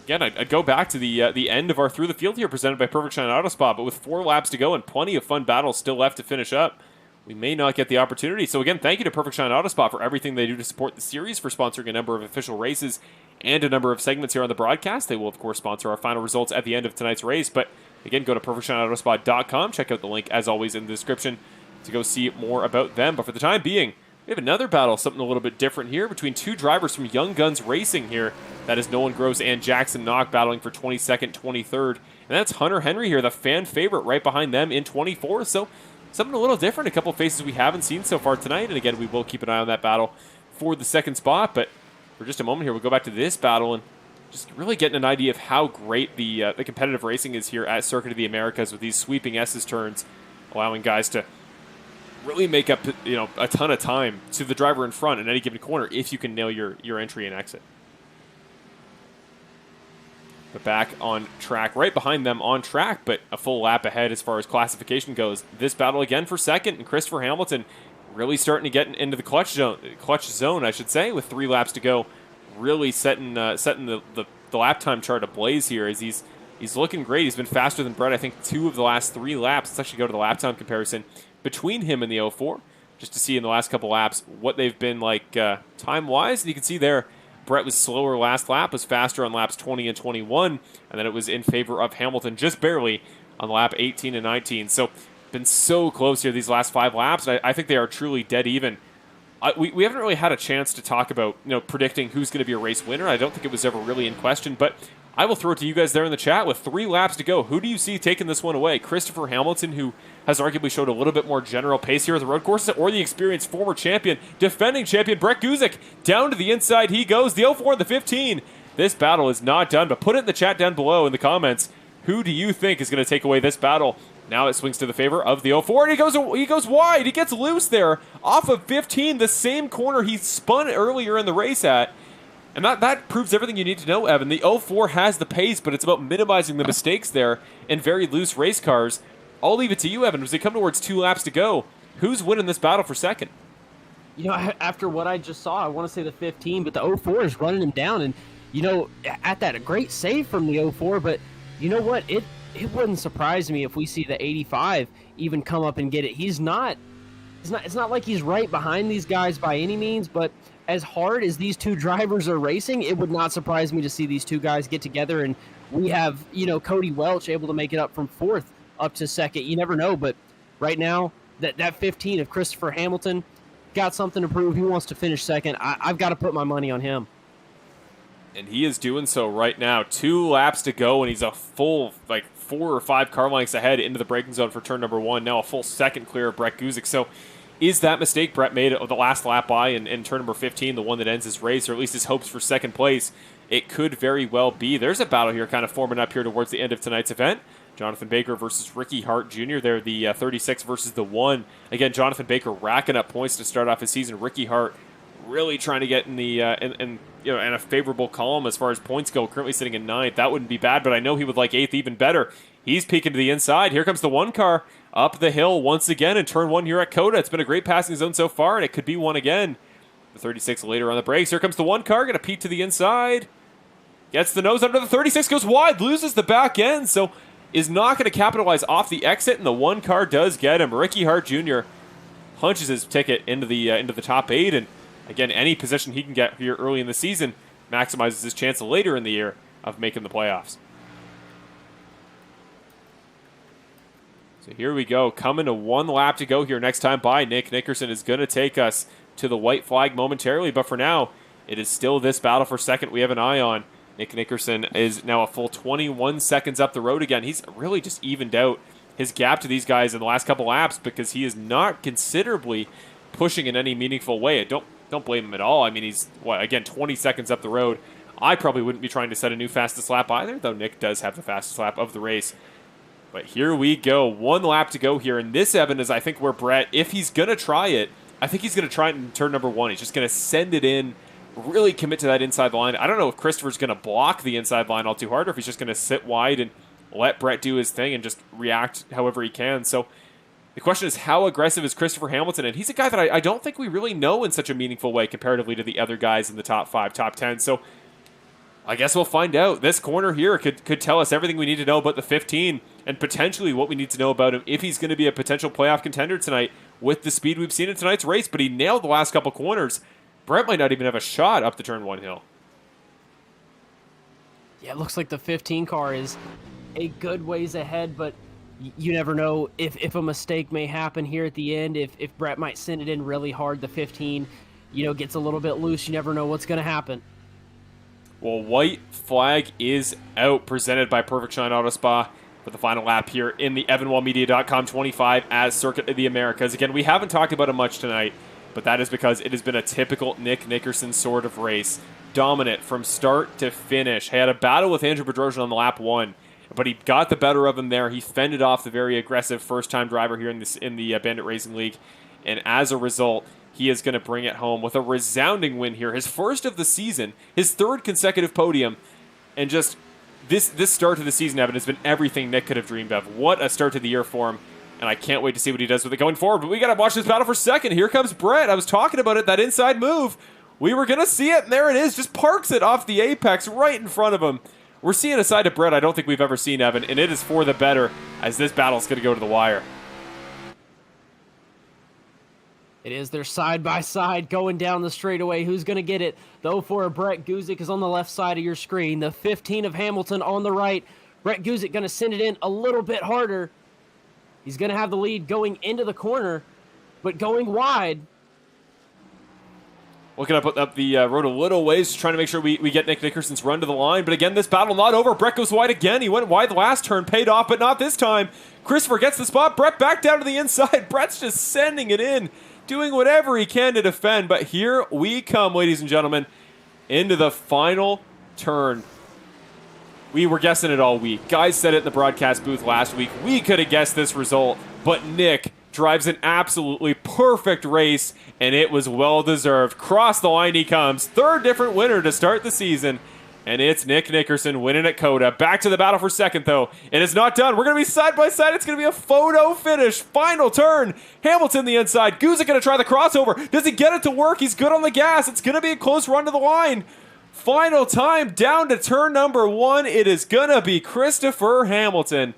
Again, I'd go back to the end of our Through the Field here, presented by Perfect Shine Auto Spot, but with 4 laps to go and plenty of fun battles still left to finish up, we may not get the opportunity. So again, thank you to Perfect Shine Auto Spot for everything they do to support the series, for sponsoring a number of official races and a number of segments here on the broadcast. They will, of course, sponsor our final results at the end of tonight's race. But again, go to perfectshineautospot.com. Check out the link, as always, in the description to go see more about them. But for the time being, we have another battle, something a little bit different here, between 2 drivers from Young Guns Racing here. That is Nolan Gross and Jackson Knock battling for 22nd, 23rd. And that's Hunter Henry here, the fan favorite, right behind them in 24th. So something a little different, a couple faces we haven't seen so far tonight. And again, we will keep an eye on that battle for the second spot. But for just a moment here, we'll go back to this battle and just really getting an idea of how great the competitive racing is here at Circuit of the Americas, with these sweeping S's turns, allowing guys to really make up a ton of time to the driver in front in any given corner if you can nail your entry and exit. But back on track, right behind them on track, but a full lap ahead as far as classification goes. This battle again for second, and Christopher Hamilton really starting to get into the clutch zone, I should say, with 3 laps to go. Really setting the lap time chart ablaze here, as he's looking great. He's been faster than Brett, I think, 2 of the last 3 laps. Let's actually go to the lap time comparison between him and the 04, just to see in the last couple laps what they've been like time-wise. And you can see there, Brett was slower last lap, was faster on laps 20 and 21, and then it was in favor of Hamilton just barely on lap 18 and 19. So been so close here these last 5 laps, and I think they are truly dead even. We haven't really had a chance to talk about predicting who's going to be a race winner. I don't think it was ever really in question, but I will throw it to you guys there in the chat. With 3 laps to go, who do you see taking this one away? Christopher Hamilton, who has arguably showed a little bit more general pace here at the road courses, or the experienced former champion, defending champion Brett Guzik? Down to the inside he goes, the 04 and the 15. This battle is not done, but put it in the chat down below in the comments. Who do you think is going to take away this battle? Now it swings to the favor of the 04, and he goes wide. He gets loose there off of 15, the same corner he spun earlier in the race at. And that proves everything you need to know, Evan. The 04 has the pace, but it's about minimizing the mistakes there in very loose race cars. I'll leave it to you, Evan. As we come towards 2 laps to go, who's winning this battle for second? After what I just saw, I want to say the 15, but the 04 is running him down. And, at that, a great save from the 04, but you know what? It wouldn't surprise me if we see the 85 even come up and get it. It's not like he's right behind these guys by any means, but as hard as these 2 drivers are racing, it would not surprise me to see these 2 guys get together, and we have, Cody Welch able to make it up from 4th up to 2nd. You never know, but right now, that 15 of Christopher Hamilton got something to prove. He wants to finish 2nd. I've got to put my money on him. And he is doing so right now. 2 laps to go, and he's a full, 4 or 5 car lengths ahead into the braking zone for turn number 1. Now a full 2nd clear of Brett Guzik. So is that mistake Brett made the last lap by in turn number 15, the one that ends his race, or at least his hopes for 2nd place? It could very well be. There's a battle here kind of forming up here towards the end of tonight's event. Jonathan Baker versus Ricky Hart Jr. They're the 36 versus the 1. Again, Jonathan Baker racking up points to start off his season. Ricky Hart really trying to get in the in a favorable column as far as points go. Currently sitting in 9th. That wouldn't be bad, but I know he would like 8th even better. He's peeking to the inside. Here comes the 1 car up the hill once again in turn 1 here at COTA. It's been a great passing zone so far, and it could be one again. The 36 later on the brakes. Here comes the 1 car. Going to peek to the inside. Gets the nose under the 36. Goes wide. Loses the back end. So is not going to capitalize off the exit, and the 1 car does get him. Ricky Hart Jr. punches his ticket into the top 8, and again, any position he can get here early in the season maximizes his chance later in the year of making the playoffs. So here we go, coming to 1 lap to go here next time by. Nick Nickerson is going to take us to the white flag momentarily, but for now, it is still this battle for 2nd we have an eye on. Nick Nickerson is now a full 21 seconds up the road again. He's really just evened out his gap to these guys in the last couple laps because he is not considerably pushing in any meaningful way. Don't blame him at all. I mean, he's, 20 seconds up the road. I probably wouldn't be trying to set a new fastest lap either, though Nick does have the fastest lap of the race. But here we go. 1 lap to go here. And this, Evan, is I think where Brett, if he's going to try it, I think he's going to try it in turn number 1. He's just going to send it in, really commit to that inside line. I don't know if Christopher's going to block the inside line all too hard, or if he's just going to sit wide and let Brett do his thing and just react however he can. So the question is, how aggressive is Christopher Hamilton? And he's a guy that I don't think we really know in such a meaningful way comparatively to the other guys in the top 5, top 10. So I guess we'll find out. This corner here could tell us everything we need to know about the 15 and potentially what we need to know about him if he's going to be a potential playoff contender tonight with the speed we've seen in tonight's race. But he nailed the last couple corners. Brett might not even have a shot up the turn 1 hill. Yeah, it looks like the 15 car is a good ways ahead, but you never know if a mistake may happen here at the end. If Brett might send it in really hard, the 15, gets a little bit loose. You never know what's going to happen. Well, white flag is out, presented by Perfect Shine Auto Spa for the final lap here in the EvanWallMedia.com 25 as Circuit of the Americas. Again, we haven't talked about it much tonight, but that is because it has been a typical Nick Nickerson sort of race. Dominant from start to finish. He had a battle with Andrew Bedrosian on the lap 1, but he got the better of him there. He fended off the very aggressive first-time driver here in the Bandit Racing League, and as a result, he is going to bring it home with a resounding win here. His first of the season, his 3rd consecutive podium, and just this start to the season, Evan, has been everything Nick could have dreamed of. What a start to the year for him, and I can't wait to see what he does with it going forward. But we got to watch this battle for 2nd. Here comes Brett. I was talking about it, that inside move. We were going to see it, and there it is. Just parks it off the apex right in front of him. We're seeing a side of Brett I don't think we've ever seen, Evan, and it is for the better as this battle is going to go to the wire. It is. They're side by side going down the straightaway. Who's going to get it? The 04 of Brett Guzik is on the left side of your screen. The 15 of Hamilton on the right. Brett Guzik going to send it in a little bit harder. He's going to have the lead going into the corner, but going wide. Looking up the road a little ways, trying to make sure we get Nick Nickerson's run to the line. But again, this battle not over. Brett goes wide again. He went wide the last turn, paid off, but not this time. Christopher gets the spot. Brett back down to the inside. Brett's just sending it in, doing whatever he can to defend. But here we come, ladies and gentlemen, into the final turn. We were guessing it all week. Guys said it in the broadcast booth last week. We could have guessed this result, but Nick drives an absolutely perfect race, and it was well-deserved. Cross the line he comes. Third different winner to start the season, and it's Nick Nickerson winning at COTA. Back to the battle for second, though. And it's not done. We're going to be side by side. It's going to be a photo finish. Final turn. Hamilton the inside. Geezer going to try the crossover. Does he get it to work? He's good on the gas. It's going to be a close run to the line. Final time down to turn number 1. It is going to be Christopher Hamilton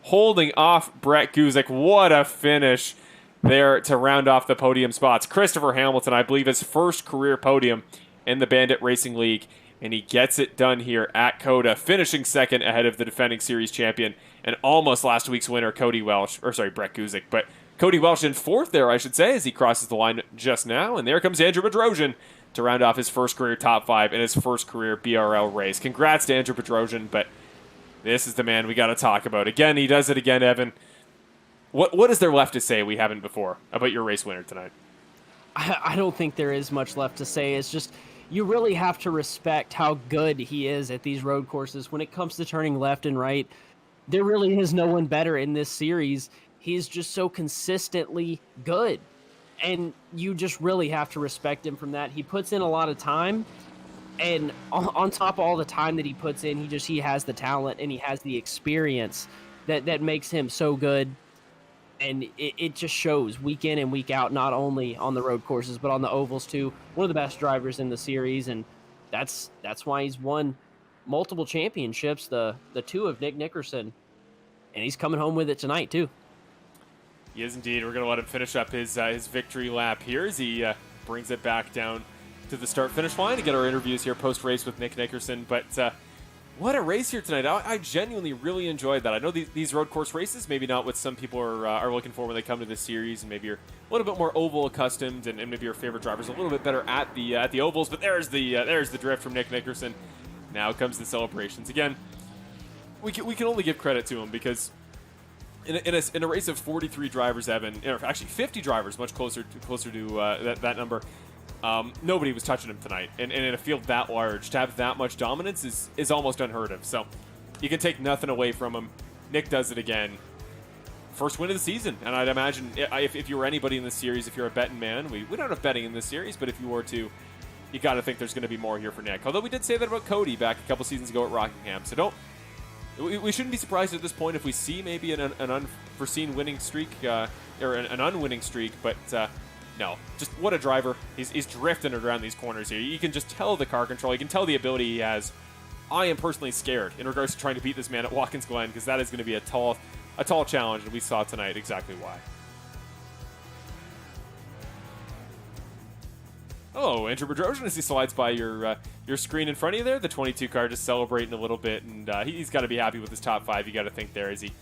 holding off Brett Guzik. What a finish there to round off the podium spots. Christopher Hamilton, I believe, his first career podium in the Bandit Racing League, and he gets it done here at COTA, finishing second ahead of the defending series champion and almost last week's winner, Brett Guzik. But Cody Welch in fourth there, I should say, as he crosses the line just now. And there comes Andrew Bedrosian to round off his first career top 5 in his first career BRL race. Congrats to Andrew Bedrosian, but this is the man we got to talk about. Again, he does it again, Evan. What is there left to say we haven't before about your race winner tonight? I don't think there is much left to say. It's just you really have to respect how good he is at these road courses. When it comes to turning left and right, there really is no one better in this series. He's just so consistently good, and you just really have to respect him from that. He puts in a lot of time, and on top of all the time that he puts in, he has the talent and he has the experience that makes him so good. And it just shows week in and week out, not only on the road courses, but on the ovals too. One of the best drivers in the series, and that's why he's won multiple championships, the 2 of Nick Nickerson. And he's coming home with it tonight too. He is indeed. We're going to let him finish up his victory lap here as he brings it back down to the start-finish line to get our interviews here post-race with Nick Nickerson. But what a race here tonight. I genuinely really enjoyed that. I know these road course races, maybe not what some people are looking for when they come to this series, and maybe you're a little bit more oval accustomed, and maybe your favorite driver's a little bit better at the ovals, but there's the drift from Nick Nickerson. Now comes the celebrations. Again, we can only give credit to him because in a race of 43 drivers, Evan, or actually 50 drivers, much closer to that number, nobody was touching him tonight. And in a field that large, to have that much dominance is almost unheard of. So you can take nothing away from him. Nick does it again. First win of the season. And I'd imagine if you were anybody in this series, if you're a betting man, we don't have betting in this series, but if you were to, you got to think there's going to be more here for Nick. Although we did say that about Cody back a couple seasons ago at Rockingham. So we shouldn't be surprised at this point if we see maybe an unforeseen winning streak or an unwinning streak, but no, just what a driver. He's drifting around these corners here. You can just tell the car control. You can tell the ability he has. I am personally scared in regards to trying to beat this man at Watkins Glen because that is going to be a tall challenge, and we saw tonight exactly why. Oh, Andrew Bedrosian, as he slides by your screen in front of you there, the 22 car just celebrating a little bit, and he's got to be happy with his top 5. You got to think there as he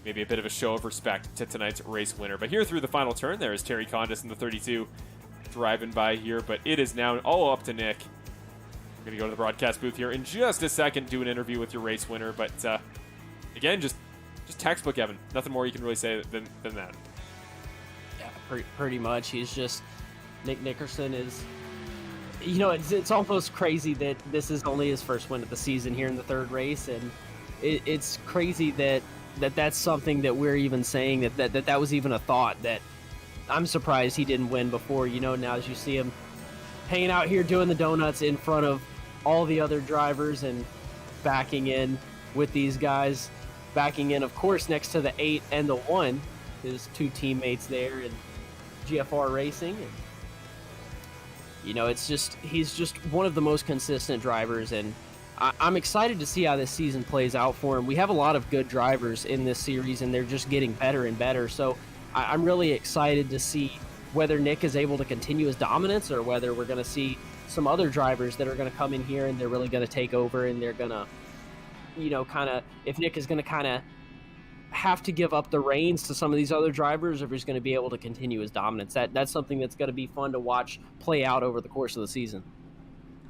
maybe a bit of a show of respect to tonight's race winner. But here through the final turn, there is Terry Condis in the 32 driving by here, but it is now all up to Nick. We're going to go to the broadcast booth here in just a second, do an interview with your race winner, but again, just textbook, Evan. Nothing more you can really say than that. Yeah, pretty much. He's just, Nick Nickerson is, it's almost crazy that this is only his first win of the season here in the third race, and it's crazy that's something that we're even saying that was even a thought. That I'm surprised he didn't win before. Now as you see him hanging out here doing the donuts in front of all the other drivers and backing in with these guys, backing in, of course, next to the 8 and the 1, his 2 teammates there in GFR Racing. And, he's just one of the most consistent drivers, and I'm excited to see how this season plays out for him. We have a lot of good drivers in this series, and they're just getting better and better. So I'm really excited to see whether Nick is able to continue his dominance or whether we're going to see some other drivers that are going to come in here and they're really going to take over, and they're going to, if Nick is going to kind of have to give up the reins to some of these other drivers, or if he's going to be able to continue his dominance. That's something that's going to be fun to watch play out over the course of the season.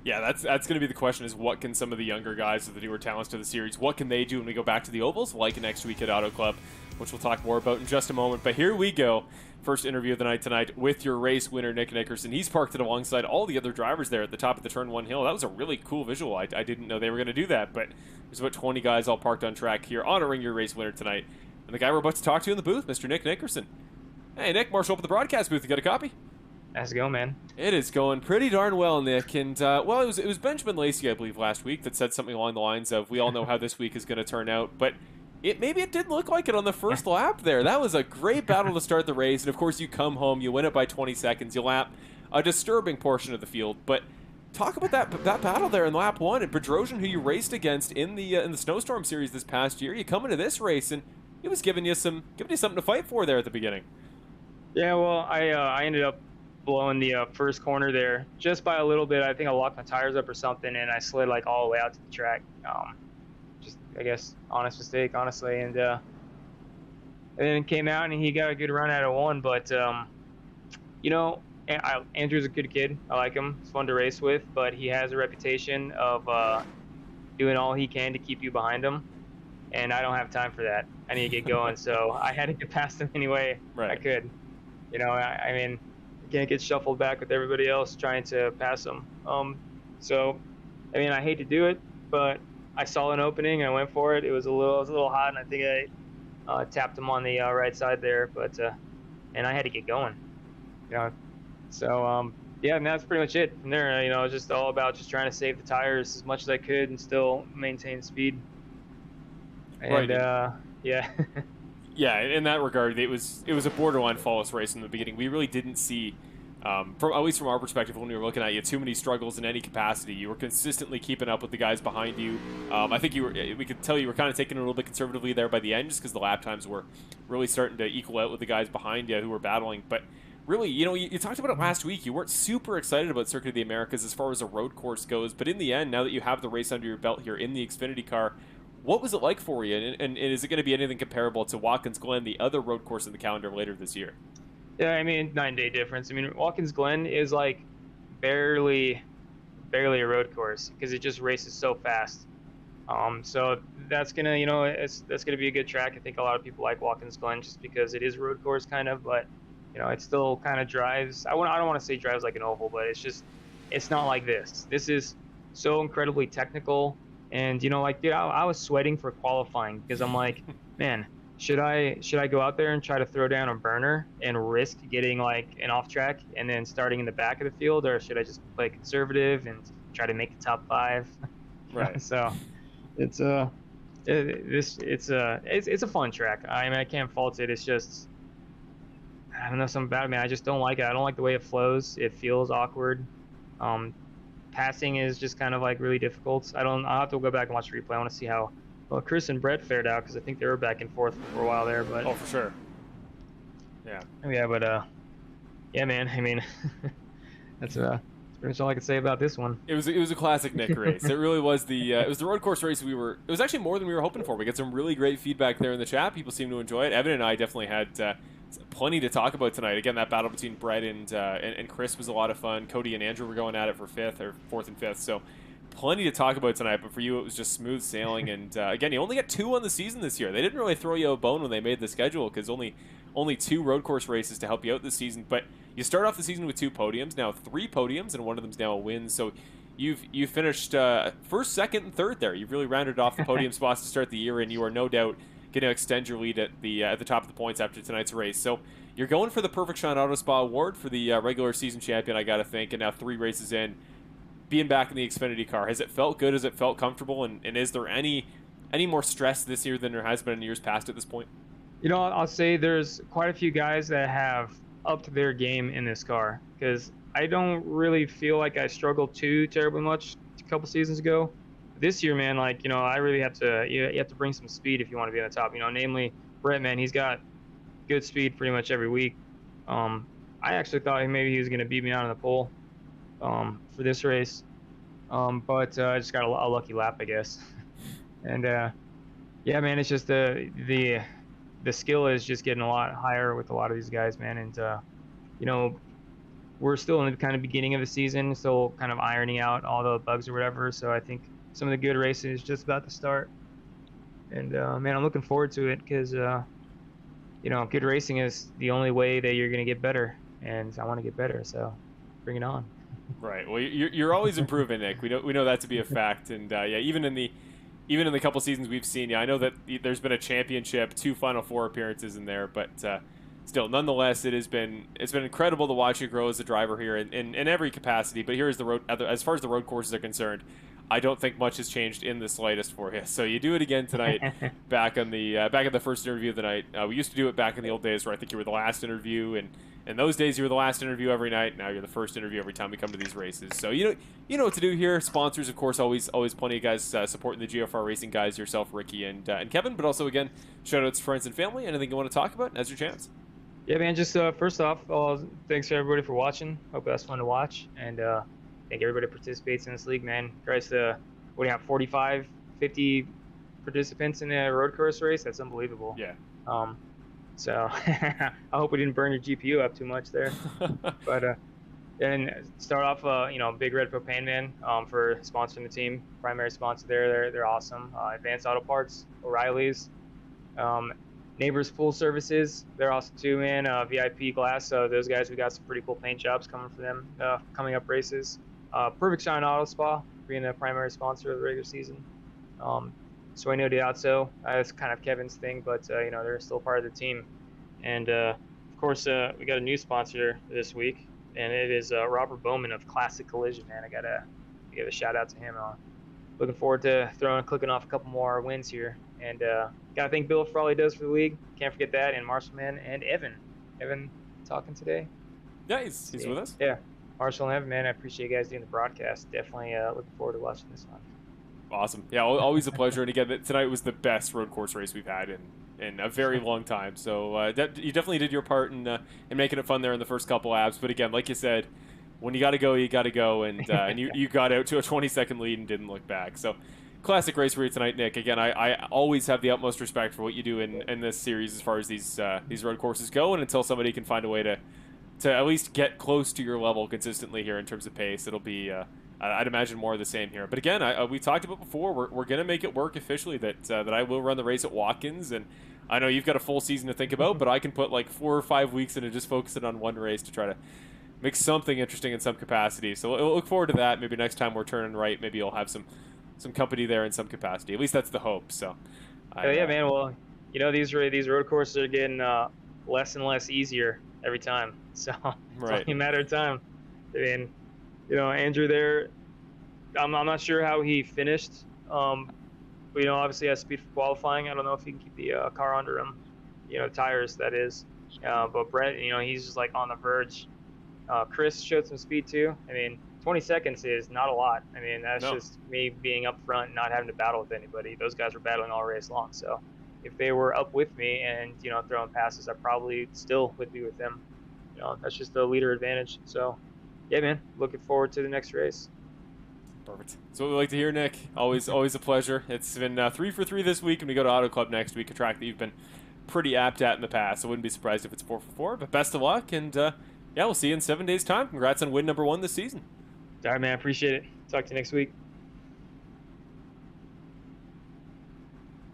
Yeah, that's going to be the question, is what can some of the younger guys, or the newer talents to the series, what can they do when we go back to the ovals, like next week at Auto Club, which we'll talk more about in just a moment. But here we go. First interview of the night tonight with your race winner, Nick Nickerson. He's parked it alongside all the other drivers there at the top of the Turn 1 hill. That was a really cool visual. I didn't know they were going to do that, but there's about 20 guys all parked on track here honoring your race winner tonight. And the guy we're about to talk to in the booth, Mr. Nick Nickerson. Hey, Nick, marshal up at the broadcast booth. You got a copy? How's it going, man? It is going pretty darn well, Nick. And, well, it was Benjamin Lacey, I believe, last week that said something along the lines of, we all know how this week is going to turn out, but maybe it didn't look like it on the first lap there. That was a great battle to start the race, and of course you come home, you win it by 20 seconds, you lap a disturbing portion of the field. But talk about that battle there in lap 1, and Bedrosian, who you raced against in the Snowstorm Series this past year. You come into this race, and he was giving you something to fight for there at the beginning. Yeah, well, I ended up blowing the first corner there just by a little bit. I think I locked my tires up or something, and I slid like all the way out to the track. Just, I guess, honest mistake, honestly. And then came out, and he got a good run out of 1. But, you know, Andrew's a good kid. I like him. He's fun to race with, but he has a reputation of doing all he can to keep you behind him. And I don't have time for that. I need to get going. So I had to get past him any way I could. You know, I mean, I can't get shuffled back with everybody else trying to pass him. So, I mean, I hate to do it, but I saw an opening. I went for it. It was a little hot, and I think I tapped him on the right side there. But and I had to get going. You know, so yeah, and that's pretty much it from there. You know, it was just all about just trying to save the tires as much as I could and still maintain speed. And yeah. Yeah, in that regard, it was a borderline flawless race in the beginning. We really didn't see, at least from our perspective, when we were looking at you, too many struggles in any capacity. You were consistently keeping up with the guys behind you. I think we could tell you were kind of taking it a little bit conservatively there by the end, just because the lap times were really starting to equal out with the guys behind you who were battling. But really, you know, you talked about it last week. You weren't super excited about Circuit of the Americas as far as a road course goes. But in the end, now that you have the race under your belt here in the Xfinity car, what was it like for you, and is it going to be anything comparable to Watkins Glen, the other road course in the calendar later this year? Yeah, I mean, 9-day difference. I mean, Watkins Glen is like barely a road course because it just races so fast. So that's gonna, you know, that's gonna be a good track. I think a lot of people like Watkins Glen just because it is a road course kind of, but you know, it still kind of drives. I don't want to say drives like an oval, but it's not like this. This is so incredibly technical. And, you know, like, dude, I was sweating for qualifying because I'm like, man, should I go out there and try to throw down a burner and risk getting, like, an off track and then starting in the back of the field, or should I just play conservative and try to make the top 5? Right. So it's a fun track. I mean, I can't fault it. It's just, I don't know, something about it, man. I just don't like it. I don't like the way it flows. It feels awkward. Passing is just kind of like really difficult. I'll have to go back and watch the replay. I want to see how well Chris and Brett fared out because I think they were back and forth for a while there. But oh, for sure. Yeah. But yeah, man. I mean, that's pretty much all I can say about this one. It was a classic Nick race. It really was it was the road course race it was actually more than we were hoping for. We got some really great feedback there in the chat. People seem to enjoy it. Evan and I definitely had plenty to talk about tonight. Again, that battle between Brett and Chris was a lot of fun. Cody and Andrew were going at it for 4th and 5th. So plenty to talk about tonight. But for you, it was just smooth sailing. And again, you only got 2 on the season this year. They didn't really throw you a bone when they made the schedule because only 2 road course races to help you out this season. But you start off the season with 2 podiums, now 3 podiums, and one of them's now a win. So you've finished first, second, and third there. You've really rounded off the podium spots to start the year, and you are no doubt going to extend your lead at the top of the points after tonight's race. So you're going for the Perfect Shine Auto Spa Award for the regular season champion, I got to think, and now 3 races in, being back in the Xfinity car. Has it felt good? Has it felt comfortable? And is there any more stress this year than there has been in years past at this point? You know, I'll say there's quite a few guys that have upped their game in this car because I don't really feel like I struggled too terribly much a couple seasons ago. This year, man, like, you know, I really have to, you have to bring some speed if you want to be on the top, you know, namely Brett, man, he's got good speed pretty much every week. I actually thought maybe he was going to beat me out on the pole for this race. But I just got a lucky lap, I guess. And yeah, man, it's just the the skill is just getting a lot higher with a lot of these guys, man. And you know, we're still in the kind of beginning of the season, still kind of ironing out all the bugs or whatever. So I think some of the good racing is just about to start. And man, I'm looking forward to it because you know, good racing is the only way that you're gonna get better, and I want to get better. So bring it on. Right. Well, you're always improving, Nick. We know that to be a fact. And yeah, even in the couple seasons we've seen, yeah, I know that there's been a championship, 2 Final Four appearances in there, but still, nonetheless, it's been incredible to watch you grow as a driver here in every capacity. But here is the road, as far as the road courses are concerned, I don't think much has changed in the slightest for you. So you do it again tonight, back at the first interview of the night. We used to do it back in the old days where I think you were the last interview, and in those days you were the last interview every night. Now you're the first interview every time we come to these races. So you know what to do here. Sponsors, of course, always plenty of guys supporting the GFR Racing guys, yourself, Ricky, and Kevin. But also again, shout outs to friends and family. Anything you want to talk about? Now's your chance. Yeah, man. Just first off, thanks to everybody for watching. Hope that's fun to watch, and thank everybody that participates in this league, man. Tries to, what do you have, 45, 50 participants in a road course race? That's unbelievable. Yeah. So I hope we didn't burn your GPU up too much there. But and start off, you know, Big Red Propane, man, for sponsoring the team. Primary sponsor there. They're awesome. Advanced Auto Parts, O'Reilly's. Neighbors Pool Services, they're awesome too, man. VIP Glass, so those guys, we got some pretty cool paint jobs coming for them coming up races. Perfect Shine Auto Spa, being the primary sponsor of the regular season. Sueño de Atzo, that's kind of Kevin's thing, but you know, they're still part of the team. And of course, we got a new sponsor this week, and it is Robert Bowman of Classic Collision, man. I gotta give a shout out to him. Looking forward to clicking off a couple more wins here. And gotta thank Bill for all he does for the league. Can't forget that. And Marshall, man, and Evan talking today. Yeah, he's with us. Yeah, Marshall and Evan, man, I appreciate you guys doing the broadcast. Definitely looking forward to watching this one. Awesome. Yeah, always a pleasure. And again, tonight was the best road course race we've had in a very long time. So you definitely did your part in making it fun there in the first couple laps. But again, like you said, when you got to go, you got to go. And you got out to a 20-second lead and didn't look back. So classic race for you tonight, Nick. Again, I always have the utmost respect for what you do in this series as far as these road courses go. And until somebody can find a way to at least get close to your level consistently here in terms of pace, it'll be I'd imagine more of the same here. But again, we talked about before, we're going to make it work officially that I will run the race at Watkins. And I know you've got a full season to think about, but I can put like 4 or 5 weeks into just focusing on one race to try to make something interesting in some capacity. So we'll look forward to that. Maybe next time we're turning right, maybe you'll have some company there in some capacity. At least that's the hope. So yeah, man. Well, you know, these road courses are getting less and less easier every time. So it's only a matter of time. I mean, you know, Andrew there, I'm not sure how he finished. But, you know, obviously he has speed for qualifying. I don't know if he can keep the car under him, you know, tires, that is. But Brett, you know, he's just like on the verge. Chris showed some speed too. I mean, 20 seconds is not a lot. I mean, that's just me being up front and not having to battle with anybody. Those guys were battling all race long. So if they were up with me and, you know, throwing passes, I probably still would be with them. You know, that's just the leader advantage. So, yeah, man, looking forward to the next race. Perfect. That's what we like to hear, Nick. Always a pleasure. It's been 3 for 3 this week, and we go to Auto Club next week, a track that you've been pretty apt at in the past. I wouldn't be surprised if it's 4 for 4, but best of luck, and yeah, we'll see you in 7 days' time. Congrats on win number 1 this season. All right, man. Appreciate it. Talk to you next week.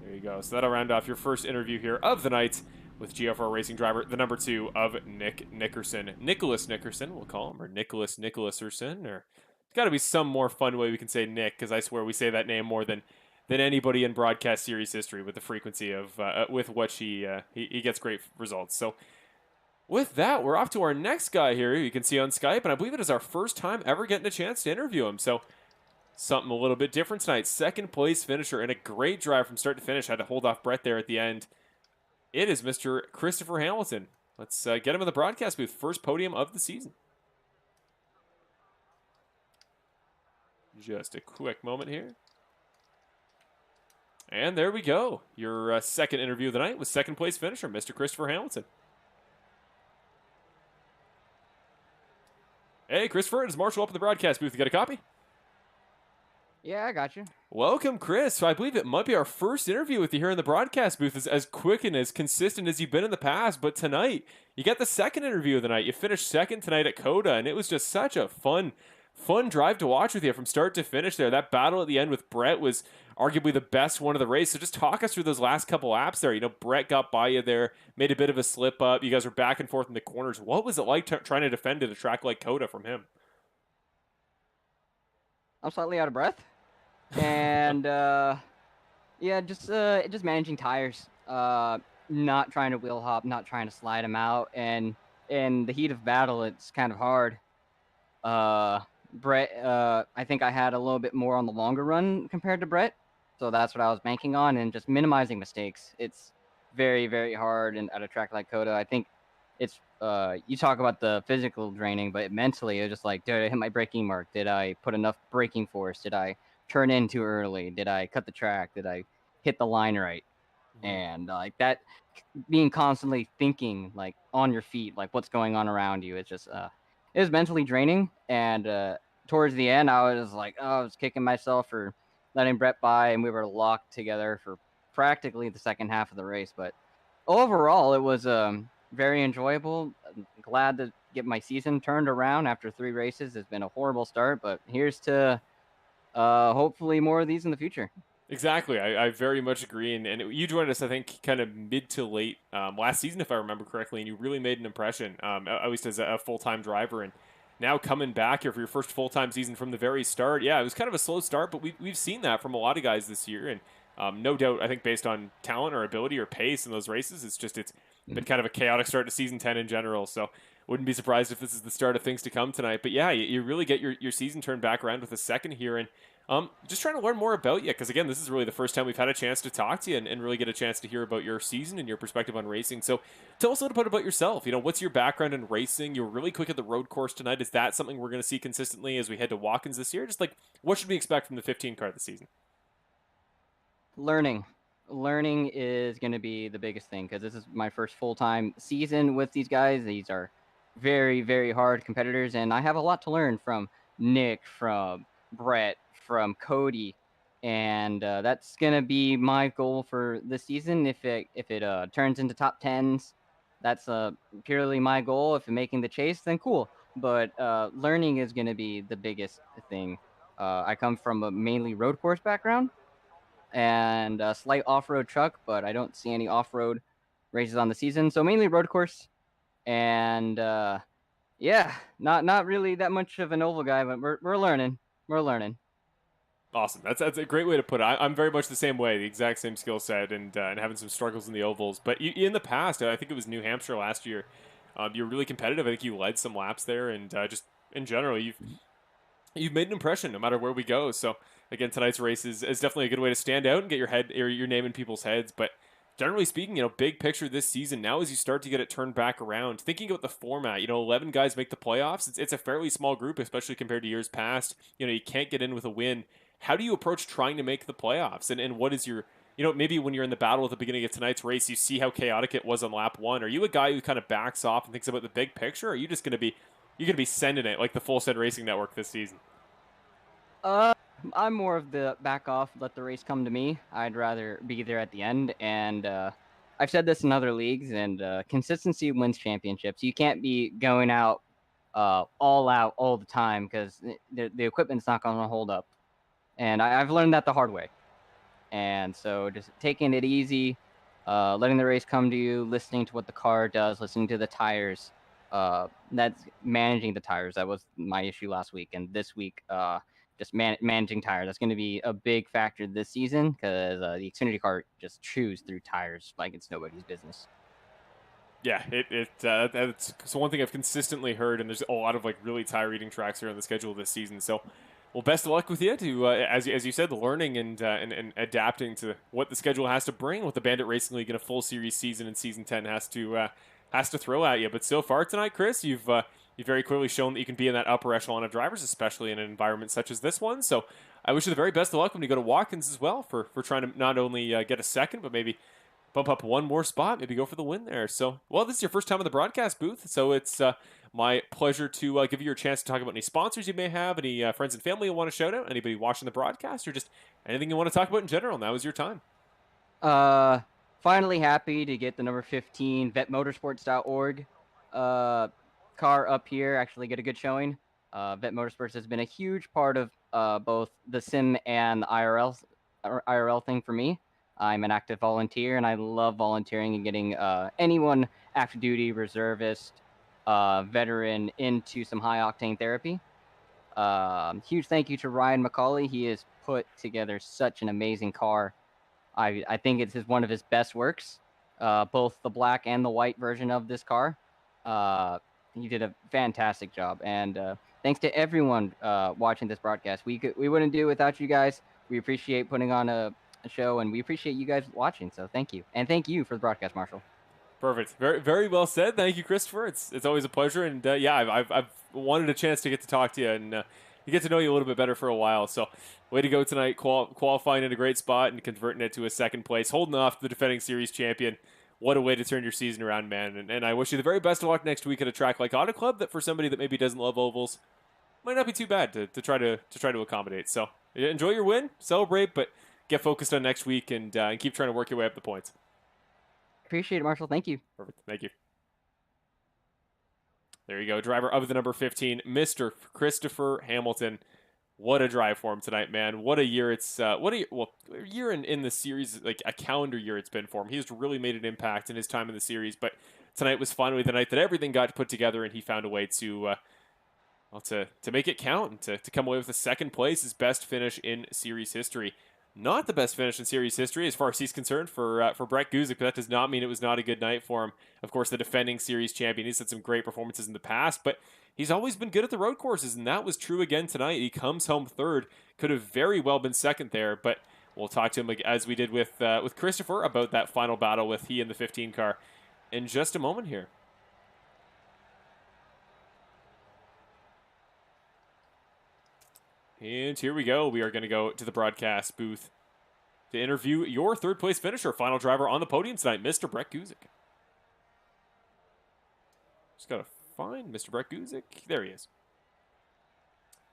There you go. So that'll round off your first interview here of the night with GFR Racing driver, the number 2 of Nick Nickerson. Nicholas Nickerson, we'll call him, or Nicholas Nicholaserson, or there's got to be some more fun way we can say Nick, because I swear we say that name more than anybody in broadcast series history with the frequency of with which he gets great results. So with that, we're off to our next guy here. You can see on Skype, and I believe it is our first time ever getting a chance to interview him. So something a little bit different tonight. Second place finisher and a great drive from start to finish. Had to hold off Brett there at the end. It is Mr. Christopher Hamilton. Let's get him in the broadcast booth. First podium of the season. Just a quick moment here. And there we go. Your second interview of the night was second place finisher, Mr. Christopher Hamilton. Hey, Christopher, it is Marshall up in the broadcast booth. You got a copy? Yeah, I got you. Welcome, Chris. So I believe it might be our first interview with you here in the broadcast booth. As quick and as consistent as you've been in the past, but tonight you got the second interview of the night. You finished second tonight at COTA, and it was just such a fun drive to watch with you from start to finish there. That battle at the end with Brett was arguably the best one of the race. So just talk us through those last couple laps there. You know, Brett got by you there, made a bit of a slip up. You guys were back and forth in the corners. What was it like trying to defend at a track like COTA from him? I'm slightly out of breath, and yeah, just managing tires. Not trying to wheel hop, not trying to slide them out, and in the heat of battle, it's kind of hard. Brett, I think I had a little bit more on the longer run compared to Brett, so that's what I was banking on, and just minimizing mistakes. It's very, very hard and at a track like COTA. I think it's you talk about the physical draining, but mentally it's just like, did I hit my braking mark? Did I put enough braking force? Did I turn in too early? Did I cut the track? Did I hit the line right? And like that, being constantly thinking like on your feet, like what's going on around you. It's just it was mentally draining. And towards the end, I was like, oh, I was kicking myself for letting Brett by, and we were locked together for practically the second half of the race. But overall, it was very enjoyable. I'm glad to get my season turned around after 3 races. It's been a horrible start, but here's to hopefully more of these in the future. Exactly. I very much agree. And you joined us, I think, kind of mid to late last season, if I remember correctly, and you really made an impression, at least as a full-time driver. And now coming back here for your first full-time season from the very start, yeah, it was kind of a slow start, but we've seen that from a lot of guys this year. And no doubt, I think based on talent or ability or pace in those races, it's been kind of a chaotic start to season 10 in general. So wouldn't be surprised if this is the start of things to come tonight. But yeah, you really get your season turned back around with a second here. And just trying to learn more about you, because again, this is really the first time we've had a chance to talk to you and really get a chance to hear about your season and your perspective on racing. So tell us a little bit about yourself. You know, what's your background in racing? You were really quick at the road course tonight. Is that something we're going to see consistently as we head to Watkins this year? Just like, what should we expect from the 15 car this season? Learning is going to be the biggest thing, because this is my first full-time season with these guys. These are very, very hard competitors, and I have a lot to learn from Nick, from Brett, from Cody, and that's gonna be my goal for this season. If it turns into top 10s, that's purely my goal. If making the chase, then cool. But learning is gonna be the biggest thing. I come from a mainly road course background and a slight off-road truck, but I don't see any off-road races on the season, so mainly road course. And yeah, not really that much of an oval guy, but we're learning. We're learning. Awesome. That's a great way to put it. I'm very much the same way, the exact same skill set, and having some struggles in the ovals. But in the past, I think it was New Hampshire last year, you were really competitive. I think you led some laps there, and just in general, you've made an impression no matter where we go. So again, tonight's race is definitely a good way to stand out and get your head or your name in people's heads. But generally speaking, big picture this season, now as you start to get it turned back around, thinking about the format, 11 guys make the playoffs. It's a fairly small group, especially compared to years past. You can't get in with a win. How do you approach trying to make the playoffs? And what is your, maybe when you're in the battle at the beginning of tonight's race, you see how chaotic it was on lap 1. Are you a guy who kind of backs off and thinks about the big picture? Or are you just going to be, you're going to be sending it like the Full Send Racing Network this season? I'm more of the back off, let the race come to me. I'd rather be there at the end. And I've said this in other leagues, and consistency wins championships. You can't be going out all out all the time, because the equipment's not going to hold up. And I've learned that the hard way. And so just taking it easy, letting the race come to you, listening to what the car does, listening to the tires. That's managing the tires. That was my issue last week. And this week, just managing tires. That's going to be a big factor this season, because the Xfinity car just chews through tires like it's nobody's business. Yeah, it's one thing I've consistently heard, and there's a lot of like really tire-eating tracks here on the schedule this season. So, well, best of luck with you to, as you said, learning and adapting to what the schedule has to bring, what the Bandit Racing League in a full series season in season 10 has to throw at you. But so far tonight, Chris, you've very clearly shown that you can be in that upper echelon of drivers, especially in an environment such as this one. So I wish you the very best of luck when you go to Watkins as well for trying to not only get a second, but maybe bump up one more spot, maybe go for the win there. So, well, this is your first time in the broadcast booth, so it's my pleasure to give you a chance to talk about any sponsors you may have, any friends and family you want to shout out, anybody watching the broadcast, or just anything you want to talk about in general. Now is your time. Finally happy to get the number 15 vetmotorsports.org car up here, actually get a good showing. Vet Motorsports has been a huge part of both the sim and the IRL thing for me. I'm an active volunteer, and I love volunteering and getting anyone active duty, reservist, veteran into some high octane therapy. Huge thank you to Ryan McCauley. He has put together such an amazing car. I think it's one of his best works, both the black and the white version of this car. He did a fantastic job, and thanks to everyone watching this broadcast. We wouldn't do it without you guys. We appreciate putting on a show, and we appreciate you guys watching. So thank you, and thank you for the broadcast, Marshall. Perfect. Very, very well said. Thank you, Christopher. It's always a pleasure, and yeah, I've wanted a chance to get to talk to you and you get to know you a little bit better for a while. So, way to go tonight, qualifying in a great spot and converting it to a second place, holding off the defending series champion. What a way to turn your season around, man! And I wish you the very best of luck next week at a track like Auto Club. That for somebody that maybe doesn't love ovals, might not be too bad to try to accommodate. So, enjoy your win, celebrate, but get focused on next week and keep trying to work your way up the points. Appreciate it, Marshall. Thank you. Perfect. Thank you. There you go. Driver of the number 15, Mr. Christopher Hamilton. What a drive for him tonight, man. What a year it's a year in the series, like a calendar year it's been for him. He's really made an impact in his time in the series, but tonight was finally the night that everything got put together and he found a way to make it count and to come away with a second place, his best finish in series history. Not the best finish in series history as far as he's concerned for Brett Guzik, but that does not mean it was not a good night for him. Of course, the defending series champion. He's had some great performances in the past, but he's always been good at the road courses, and that was true again tonight. He comes home third. Could have very well been second there, but we'll talk to him as we did with Christopher about that final battle with he and the 15 car in just a moment here. And here we go. We are going to go to the broadcast booth to interview your third place finisher, final driver on the podium tonight, Mr. Brett Guzik. Just got to find Mr. Brett Guzik. There he is.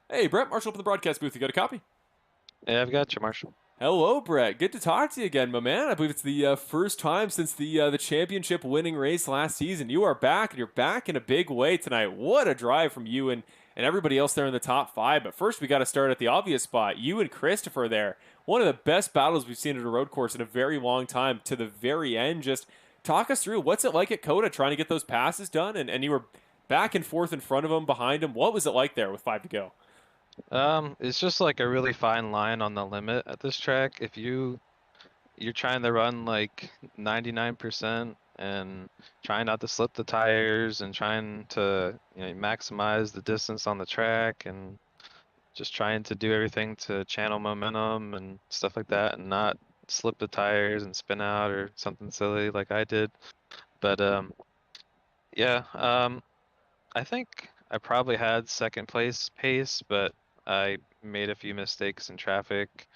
Hey, Brett, Marshall up in the broadcast booth. You got a copy? Yeah, I've got you, Marshall. Hello, Brett. Good to talk to you again, my man. I believe it's the first time since the championship winning race last season. You are back, and you're back in a big way tonight. What a drive from you and everybody else there in the top five. But first, we got to start at the obvious spot. You and Christopher there. One of the best battles we've seen at a road course in a very long time to the very end. Just talk us through, what's it like at COTA trying to get those passes done? And you were back and forth in front of him, behind him. What was it like there with 5 to go? It's just like a really fine line on the limit at this track. If you're trying to run like 99% and trying not to slip the tires and trying to maximize the distance on the track and just trying to do everything to channel momentum and stuff like that and not slip the tires and spin out or something silly like I did. But yeah, I think I probably had second place pace, but I made a few mistakes in traffic,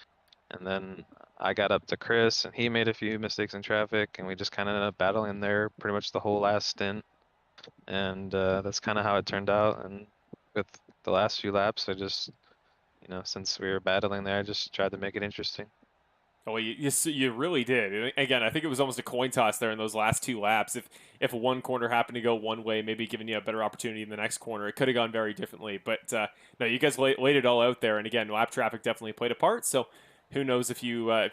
and then I got up to Chris and he made a few mistakes in traffic, and we just kind of ended up battling there pretty much the whole last stint. And that's kind of how it turned out. And with the last few laps, I just, since we were battling there, I just tried to make it interesting. Oh, you really did. Again, I think it was almost a coin toss there in those last 2 laps. If one corner happened to go one way, maybe giving you a better opportunity in the next corner, it could have gone very differently. But no, you guys laid it all out there. And again, lap traffic definitely played a part. So who knows if you had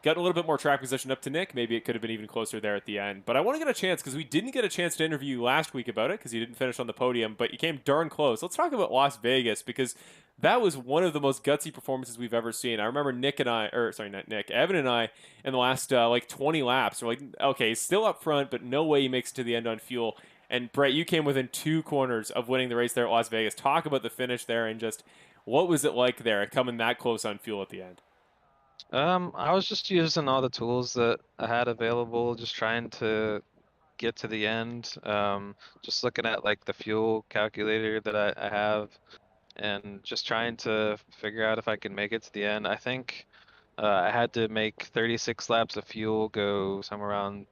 gotten a little bit more track position up to Nick, maybe it could have been even closer there at the end. But I want to get a chance, because we didn't get a chance to interview you last week about it because you didn't finish on the podium, but you came darn close. Let's talk about Las Vegas, because that was one of the most gutsy performances we've ever seen. I remember Evan and I, in the last 20 laps, were like, okay, he's still up front, but no way he makes it to the end on fuel. And Brett, you came within 2 corners of winning the race there at Las Vegas. Talk about the finish there and just what was it like there, coming that close on fuel at the end? I was just using all the tools that I had available, just trying to get to the end. Just looking at like the fuel calculator that I have, and just trying to figure out if I can make it to the end. I think I had to make 36 laps of fuel, go somewhere around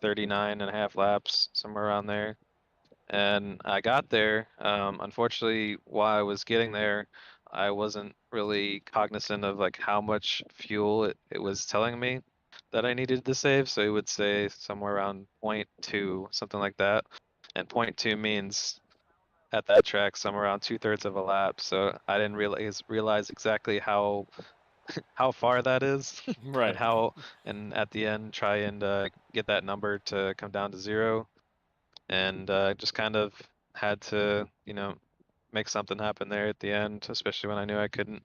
39 and a half laps, somewhere around there. And I got there. Unfortunately, while I was getting there, I wasn't really cognizant of like how much fuel it was telling me that I needed to save. So it would say somewhere around point 0.2, something like that. And point 0.2 means at that track somewhere around 2/3 of a lap. So I didn't realize exactly how far that is and Right. and at the end try and get that number to come down to 0. And just kind of had to, make something happen there at the end, especially when I knew I couldn't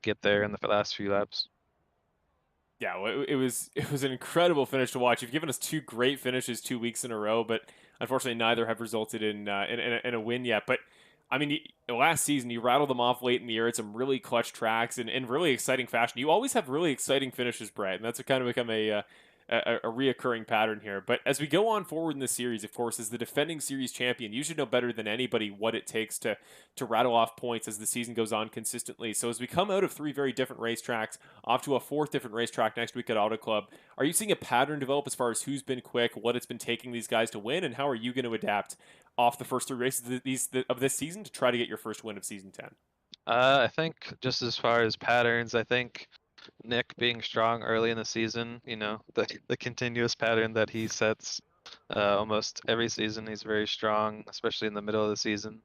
get there in the last few laps. Yeah, well, it was an incredible finish to watch. You've given us two great finishes 2 weeks in a row, but unfortunately neither have resulted in a win yet. But I mean, last season you rattled them off late in the year at some really clutch tracks and in really exciting fashion. You always have really exciting finishes, Brett, and that's kind of become a reoccurring pattern here. But as we go on forward in the series, of course, as the defending series champion, you should know better than anybody what it takes to rattle off points as the season goes on consistently. So as we come out of 3 very different racetracks, off to a 4th different racetrack next week at Auto Club, are you seeing a pattern develop as far as who's been quick, what it's been taking these guys to win, and how are you going to adapt off the first 3 races of this season to try to get your first win of season 10? I think just as far as patterns, I think Nick being strong early in the season, the continuous pattern that he sets almost every season, he's very strong, especially in the middle of the season,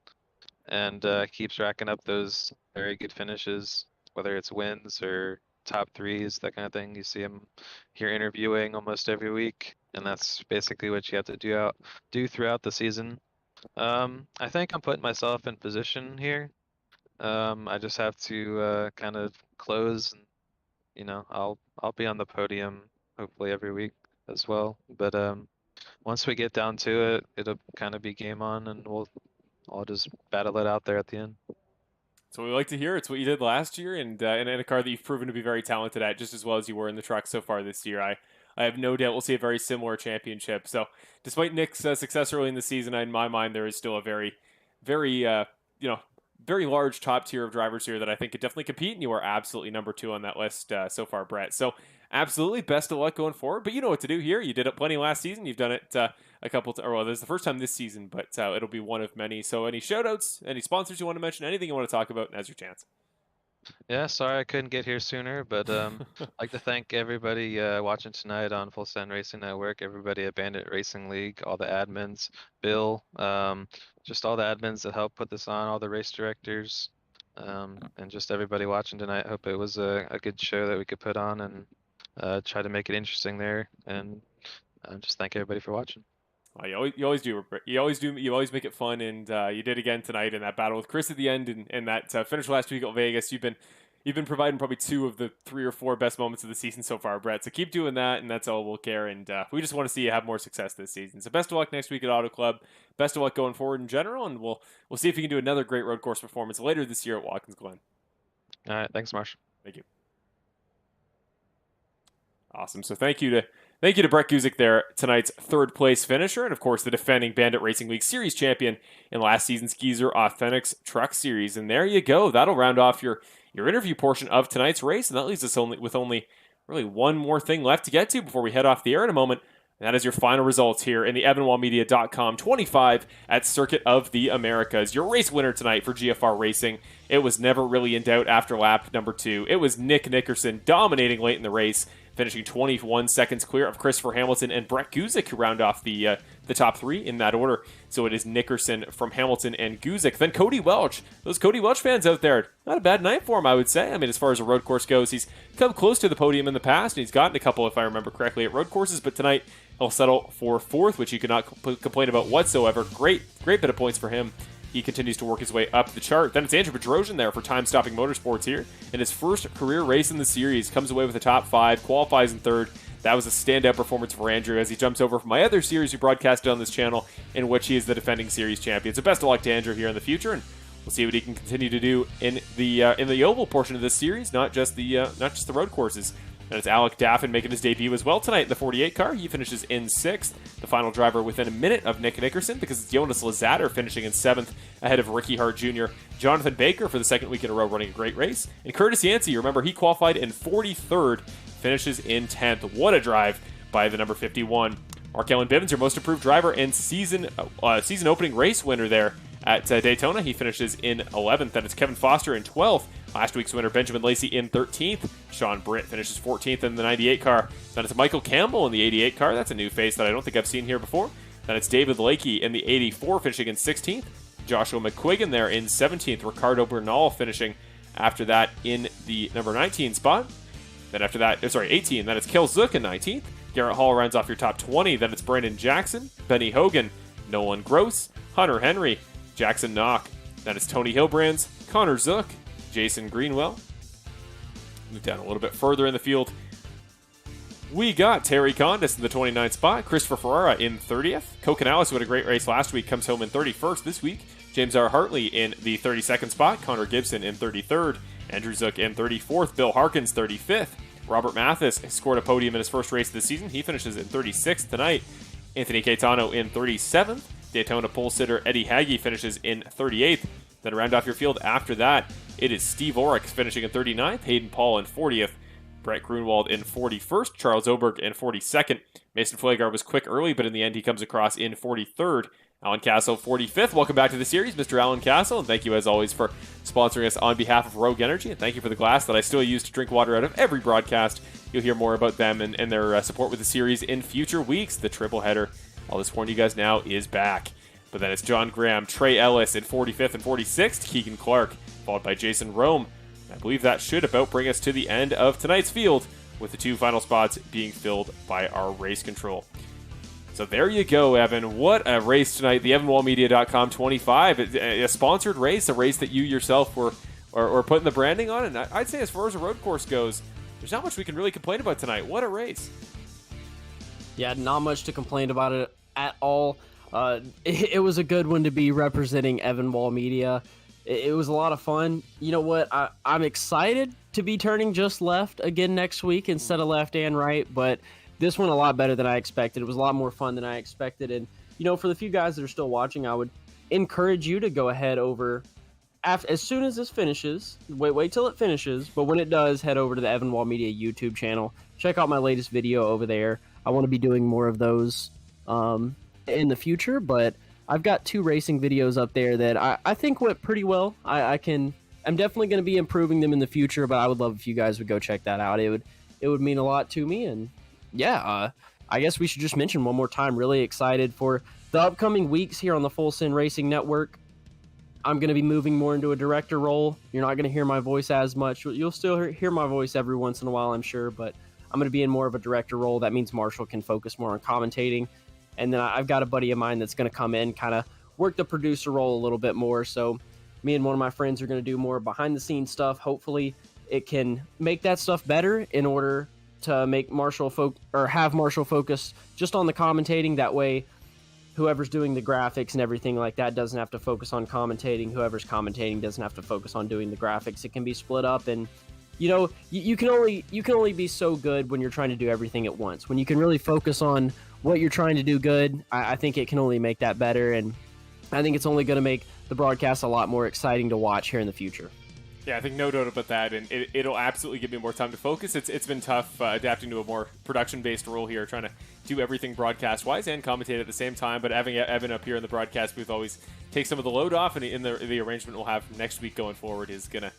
and keeps racking up those very good finishes, whether it's wins or top 3s, that kind of thing. You see him here interviewing almost every week, and that's basically what you have to do throughout the season. I think I'm putting myself in position here. I just have to kind of close and I'll be on the podium hopefully every week as well. But once we get down to it, it'll kind of be game on, and I'll just battle it out there at the end. So we like to hear. It's what you did last year, and in a car that you've proven to be very talented at, just as well as you were in the truck so far this year. I have no doubt we'll see a very similar championship. So despite Nick's success early in the season, in my mind, there is still a very, very, very large top tier of drivers here that I think could definitely compete, and you are absolutely number 2 on that list so far, Brett. So absolutely, best of luck going forward. But you know what to do here. You did it plenty last season. You've done it a couple well, this is the first time this season, but it'll be one of many. So any shout-outs, any sponsors you want to mention, anything you want to talk about, now's your chance. Yeah, sorry I couldn't get here sooner, but I'd like to thank everybody watching tonight on Full Send Racing Network, everybody at Bandit Racing League, all the admins, Bill, just all the admins that helped put this on, all the race directors, and just everybody watching tonight. Hope it was a good show that we could put on and try to make it interesting there. And just thank everybody for watching. Well, you always do. You always make it fun, and you did again tonight in that battle with Chris at the end, and that finish last week at Vegas. You've been providing probably 2 of the 3 or 4 best moments of the season so far, Brett. So keep doing that, and that's all we'll care. And we just want to see you have more success this season. So best of luck next week at Auto Club. Best of luck going forward in general, and we'll see if you can do another great road course performance later this year at Watkins Glen. All right, thanks, Marsh. Thank you. Awesome. So thank you to Brett Guzik there, tonight's 3rd place finisher, and of course the defending Bandit Racing League Series champion in last season's Geezer Authentics Truck Series. And there you go. That'll round off your interview portion of tonight's race, and that leaves us with only really one more thing left to get to before we head off the air in a moment. And that is your final results here in the EvanWallMedia.com 25 at Circuit of the Americas. Your race winner tonight for GFR Racing, it was never really in doubt after lap number 2. It was Nick Nickerson dominating late in the race, finishing 21 seconds clear of Christopher Hamilton and Brett Guzik, who round off the top 3 in that order. So it is Nickerson from Hamilton and Guzik. Then Cody Welch. Those Cody Welch fans out there, not a bad night for him, I would say. I mean, as far as a road course goes, he's come close to the podium in the past, and he's gotten a couple, if I remember correctly, at road courses. But tonight, he'll settle for 4th, which you cannot complain about whatsoever. Great bit of points for him. He continues to work his way up the chart. Then it's Andrew Bedrosian there for Time Stopping Motorsports here. In his first career race in the series, comes away with a top 5, qualifies in 3rd. That was a standout performance for Andrew as he jumps over from my other series we broadcasted on this channel, in which he is the defending series champion. So best of luck to Andrew here in the future, and we'll see what he can continue to do in the oval portion of this series, not just the road courses. And it's Alec Daffin making his debut as well tonight in the 48 car. He finishes in 6th. The final driver within a minute of Nick Nickerson, because it's Jonas Lazatter finishing in 7th ahead of Ricky Hart Jr. Jonathan Baker for the second week in a row running a great race. And Curtis Yancey, remember, he qualified in 43rd, finishes in 10th. What a drive by the number 51. Mark Allen Bivens, your most improved driver and season opening race winner there at Daytona. He finishes in 11th. Then it's Kevin Foster in 12th. Last week's winner, Benjamin Lacey, in 13th. Sean Britt finishes 14th in the 98 car. Then it's Michael Campbell in the 88 car. That's a new face that I don't think I've seen here before. Then it's David Lakey in the 84, finishing in 16th. Joshua McQuiggan there in 17th. Ricardo Bernal finishing after that in the number 19 spot. Then after that, 18. Then it's Kel Zook in 19th. Garrett Hall rounds off your top 20. Then it's Brandon Jackson, Benny Hogan, Nolan Gross, Hunter Henry, Jackson Knock. Then it's Tony Hilbrands, Connor Zook, Jason Greenwell. Move down a little bit further in the field. We got Terry Condis in the 29th spot, Christopher Ferrara in 30th. Co Canales, who had a great race last week, comes home in 31st this week. James R. Hartley in the 32nd spot, Connor Gibson in 33rd, Andrew Zook in 34th, Bill Harkins 35th. Robert Mathis scored a podium in his first race of the season. He finishes in 36th tonight. Anthony Caetano in 37th. Daytona pole sitter Eddie Hagge finishes in 38th. Then round off your field after that, it is Steve Orrick finishing in 39th, Hayden Paul in 40th, Brett Grunwald in 41st, Charles Oberg in 42nd. Mason Flagar was quick early, but in the end he comes across in 43rd. Alan Castle, 45th. Welcome back to the series, Mr. Alan Castle, and thank you as always for sponsoring us on behalf of Rogue Energy, and thank you for the glass that I still use to drink water out of every broadcast. You'll hear more about them and their support with the series in future weeks. The triple header, I'll just warn you guys now, is back. But then it's John Graham, Trey Ellis in 45th and 46th, Keegan Clark, followed by Jason Rome. I believe that should about bring us to the end of tonight's field, with the 2 final spots being filled by our race control. So there you go, Evan. What a race tonight. The EvanWallMedia.com 25. A sponsored race, a race that you yourself were putting the branding on. And I'd say as far as a road course goes, there's not much we can really complain about tonight. What a race. Yeah, not much to complain about it at all. It was a good one to be representing Evan Wall Media. It was a lot of fun. You know what? I'm excited to be turning just left again next week instead of left and right, but this one a lot better than I expected. It was a lot more fun than I expected. And, you know, for the few guys that are still watching, I would encourage you to go ahead over as soon as this finishes. Wait till it finishes. But when it does, head over to the Evan Wall Media YouTube channel. Check out my latest video over there. I want to be doing more of those in the future, but I've got 2 racing videos up there that I think went pretty well. I'm definitely going to be improving them in the future, but I would love if you guys would go check that out. It would mean a lot to me. And yeah, I guess we should just mention one more time, really excited for the upcoming weeks here on the Full Send Racing Network. I'm going to be moving more into a director role. You're not going to hear my voice as much. You'll still hear my voice every once in a while, I'm sure, but I'm going to be in more of a director role. That means Marshall can focus more on commentating. And then I've got a buddy of mine that's going to come in, kind of work the producer role a little bit more. So me and one of my friends are going to do more behind-the-scenes stuff. Hopefully it can make that stuff better in order to make Marshall have Marshall focus just on the commentating. That way, whoever's doing the graphics and everything like that doesn't have to focus on commentating. Whoever's commentating doesn't have to focus on doing the graphics. It can be split up, and you know, you can only be so good when you're trying to do everything at once. When you can really focus on what you're trying to do good, I think it can only make that better, and I think it's only going to make the broadcast a lot more exciting to watch here in the future. Yeah, I think no doubt about that, and it'll absolutely give me more time to focus. It's been tough adapting to a more production-based role here, trying to do everything broadcast-wise and commentate at the same time, but having Evan up here in the broadcast booth always takes some of the load off, and in the arrangement we'll have next week going forward is going to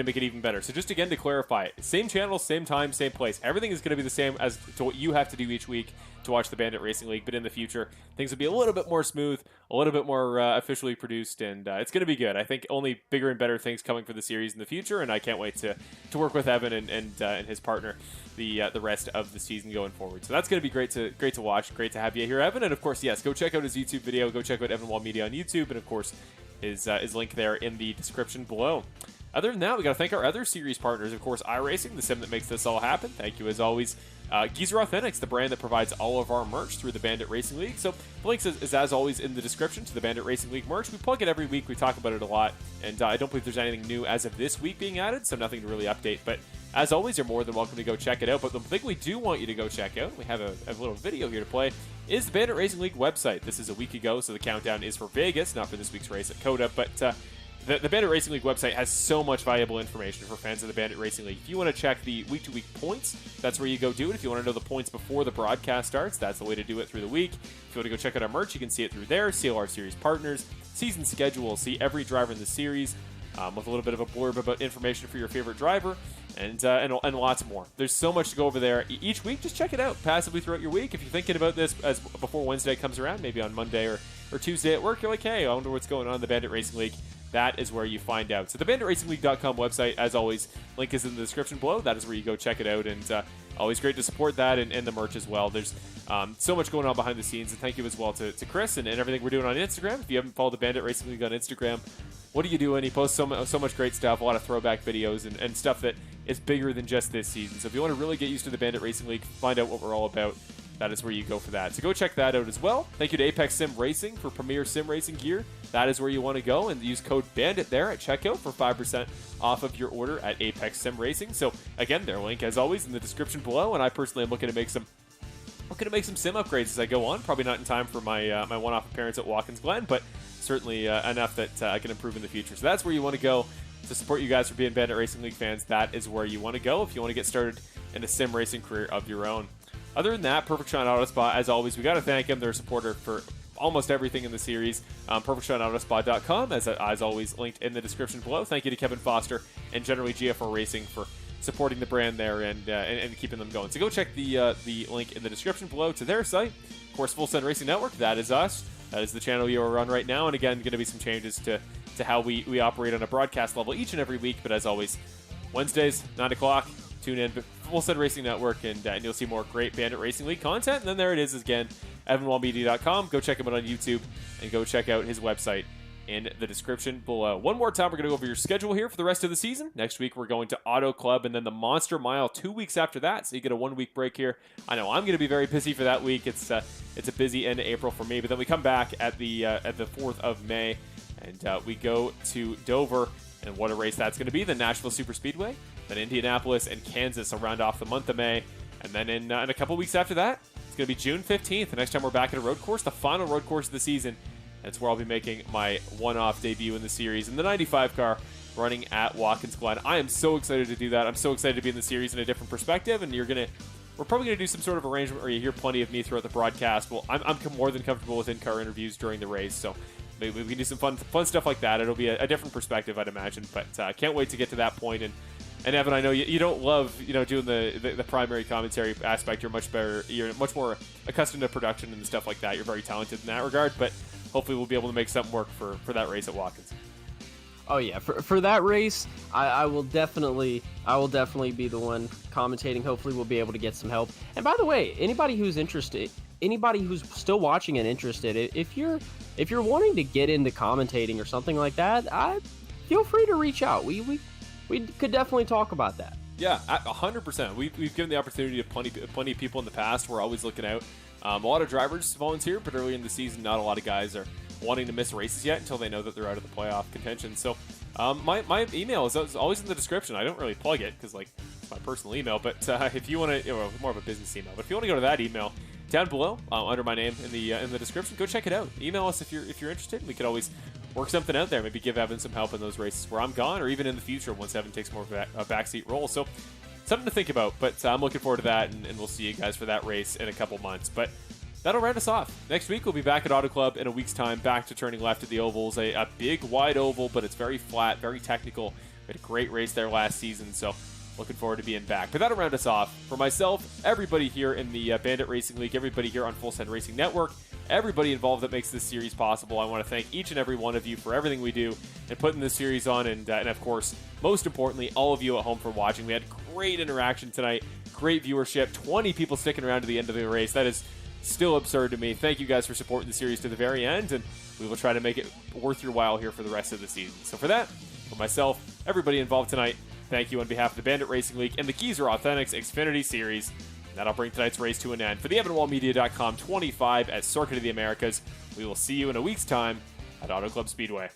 make it even better. So just again to clarify, same channel, same time, same place. Everything is going to be the same as to what you have to do each week to watch the Bandit Racing League, but in the future, things will be a little bit more smooth, a little bit more officially produced, and it's going to be good. I think only bigger and better things coming for the series in the future, and I can't wait to work with Evan and his partner the rest of the season going forward. So that's going to be great to watch. Great to have you here, Evan. And of course, yes, go check out his YouTube video. Go check out Evan Wall Media on YouTube, and of course, his link there in the description below. Other than that, we got to thank our other series partners, of course, iRacing, the sim that makes this all happen. Thank you, as always. Geezer Authentics, the brand that provides all of our merch through the Bandit Racing League. So the link is as always, in the description to the Bandit Racing League merch. We plug it every week. We talk about it a lot, and I don't believe there's anything new as of this week being added, so nothing to really update. But as always, you're more than welcome to go check it out. But the thing we do want you to go check out, we have a little video here to play, is the Bandit Racing League website. This is a week ago, so the countdown is for Vegas, not for this week's race at COTA. But the Bandit Racing League website has so much valuable information for fans of the Bandit Racing League. If you want to check the week-to-week points, that's where you go do it. If you want to know the points before the broadcast starts, that's the way to do it through the week. If you want to go check out our merch, you can see it through there. CLR Series partners, season schedule, see every driver in the series, with a little bit of a blurb about information for your favorite driver, and lots more. There's so much to go over there each week. Just check it out passively throughout your week. If you're thinking about this as before Wednesday comes around, maybe on Monday or Tuesday at work, you're like, hey, I wonder what's going on in the Bandit Racing League. That is where you find out. So the BanditRacingLeague.com website, as always, link is in the description below. That is where you go check it out, and always great to support that and the merch as well. There's so much going on behind the scenes, and thank you as well to Chris and everything we're doing on Instagram. If you haven't followed the Bandit Racing League on Instagram, what are you doing? He posts so much great stuff, a lot of throwback videos and stuff that is bigger than just this season. So if you want to really get used to the Bandit Racing League, find out what we're all about, that is where you go for that. So go check that out as well. Thank you to Apex Sim Racing for premier sim racing gear. That is where you want to go, and use code BANDIT there at checkout for 5% off of your order at Apex Sim Racing. So again, their link as always in the description below, and I personally am looking to make some sim upgrades as I go on. Probably not in time for my my one-off appearance at Watkins Glen, but certainly enough that I can improve in the future. So that's where you want to go to support you guys for being Bandit Racing League fans. That is where you want to go if you want to get started in a sim racing career of your own. Other than that, Perfect Shot Auto Spa, as always, we got to thank them. They're a supporter for almost everything in the series. PerfectShotAutoSpa.com, as always, linked in the description below. Thank you to Kevin Foster and generally GFR Racing for supporting the brand there and keeping them going. So go check the link in the description below to their site. Of course, Full Send Racing Network, that is us. That is the channel you are on right now. And again, going to be some changes to how we operate on a broadcast level each and every week. But as always, Wednesdays, 9 o'clock, tune in. Full Send Racing Network, and you'll see more great Bandit Racing League content. And then there it is again, evanwallmedia.com. Go check him out on YouTube, and go check out his website in the description below. One more time, we're going to go over your schedule here for the rest of the season. Next week, we're going to Auto Club, and then the Monster Mile 2 weeks after that, so you get a 1 week break here. I know I'm going to be very busy for that week. It's a busy end of April for me, but then we come back at the 4th of May, and we go to Dover, and what a race that's going to be. The Nashville Super Speedway, then Indianapolis and Kansas will round off the month of May, and then in a couple weeks after that, it's going to be June 15th. The next time we're back at a road course, the final road course of the season. That's where I'll be making my one-off debut in the series in the 95 car, running at Watkins Glen. I am so excited to do that. I'm so excited to be in the series in a different perspective, and we're probably going to do some sort of arrangement where you hear plenty of me throughout the broadcast. Well, I'm more than comfortable with in-car interviews during the race, so maybe we can do some fun stuff like that. It'll be a different perspective, I'd imagine, but I can't wait to get to that point. And Evan, I know you don't love doing the primary commentary aspect. You're much more accustomed to production and stuff like that. You're very talented in that regard, but hopefully we'll be able to make something work for that race at Watkins. Oh yeah, for that race, I will definitely be the one commentating. Hopefully we'll be able to get some help. And by the way, anybody who's interested, anybody who's still watching and interested, if you're wanting to get into commentating or something like that, feel free to reach out. We could definitely talk about that. Yeah, 100%. We've given the opportunity to plenty of people in the past. We're always looking out. A lot of drivers volunteer, but early in the season, not a lot of guys are wanting to miss races yet until they know that they're out of the playoff contention. So my email is always in the description. I don't really plug it because it's my personal email, but if you want to, more of a business email. But if you want to go to that email down below under my name in the description, go check it out. Email us if you're interested. We could always work something out there. Maybe give Evan some help in those races where I'm gone, or even in the future once Evan takes more of a backseat role. So something to think about, but I'm looking forward to that, and we'll see you guys for that race in a couple months. But that'll round us off. Next week, we'll be back at Auto Club in a week's time, back to turning left at the ovals. A big, wide oval, but it's very flat, very technical. We had a great race there last season, so looking forward to being back. But that'll round us off. For myself, everybody here in the Bandit Racing League, everybody here on Full Send Racing Network, everybody involved that makes this series possible, I want to thank each and every one of you for everything we do and putting this series on, and of course, most importantly, all of you at home for watching. We had great interaction tonight, great viewership, 20 people sticking around to the end of the race. That is still absurd to me. Thank you guys for supporting the series to the very end, and we will try to make it worth your while here for the rest of the season. So for that, for myself, everybody involved tonight, thank you on behalf of the Bandit Racing League and the Geezer Authentics Xfinity Series. That'll bring tonight's race to an end. For the EvanWallMedia.com 25 at Circuit of the Americas, we will see you in a week's time at Auto Club Speedway.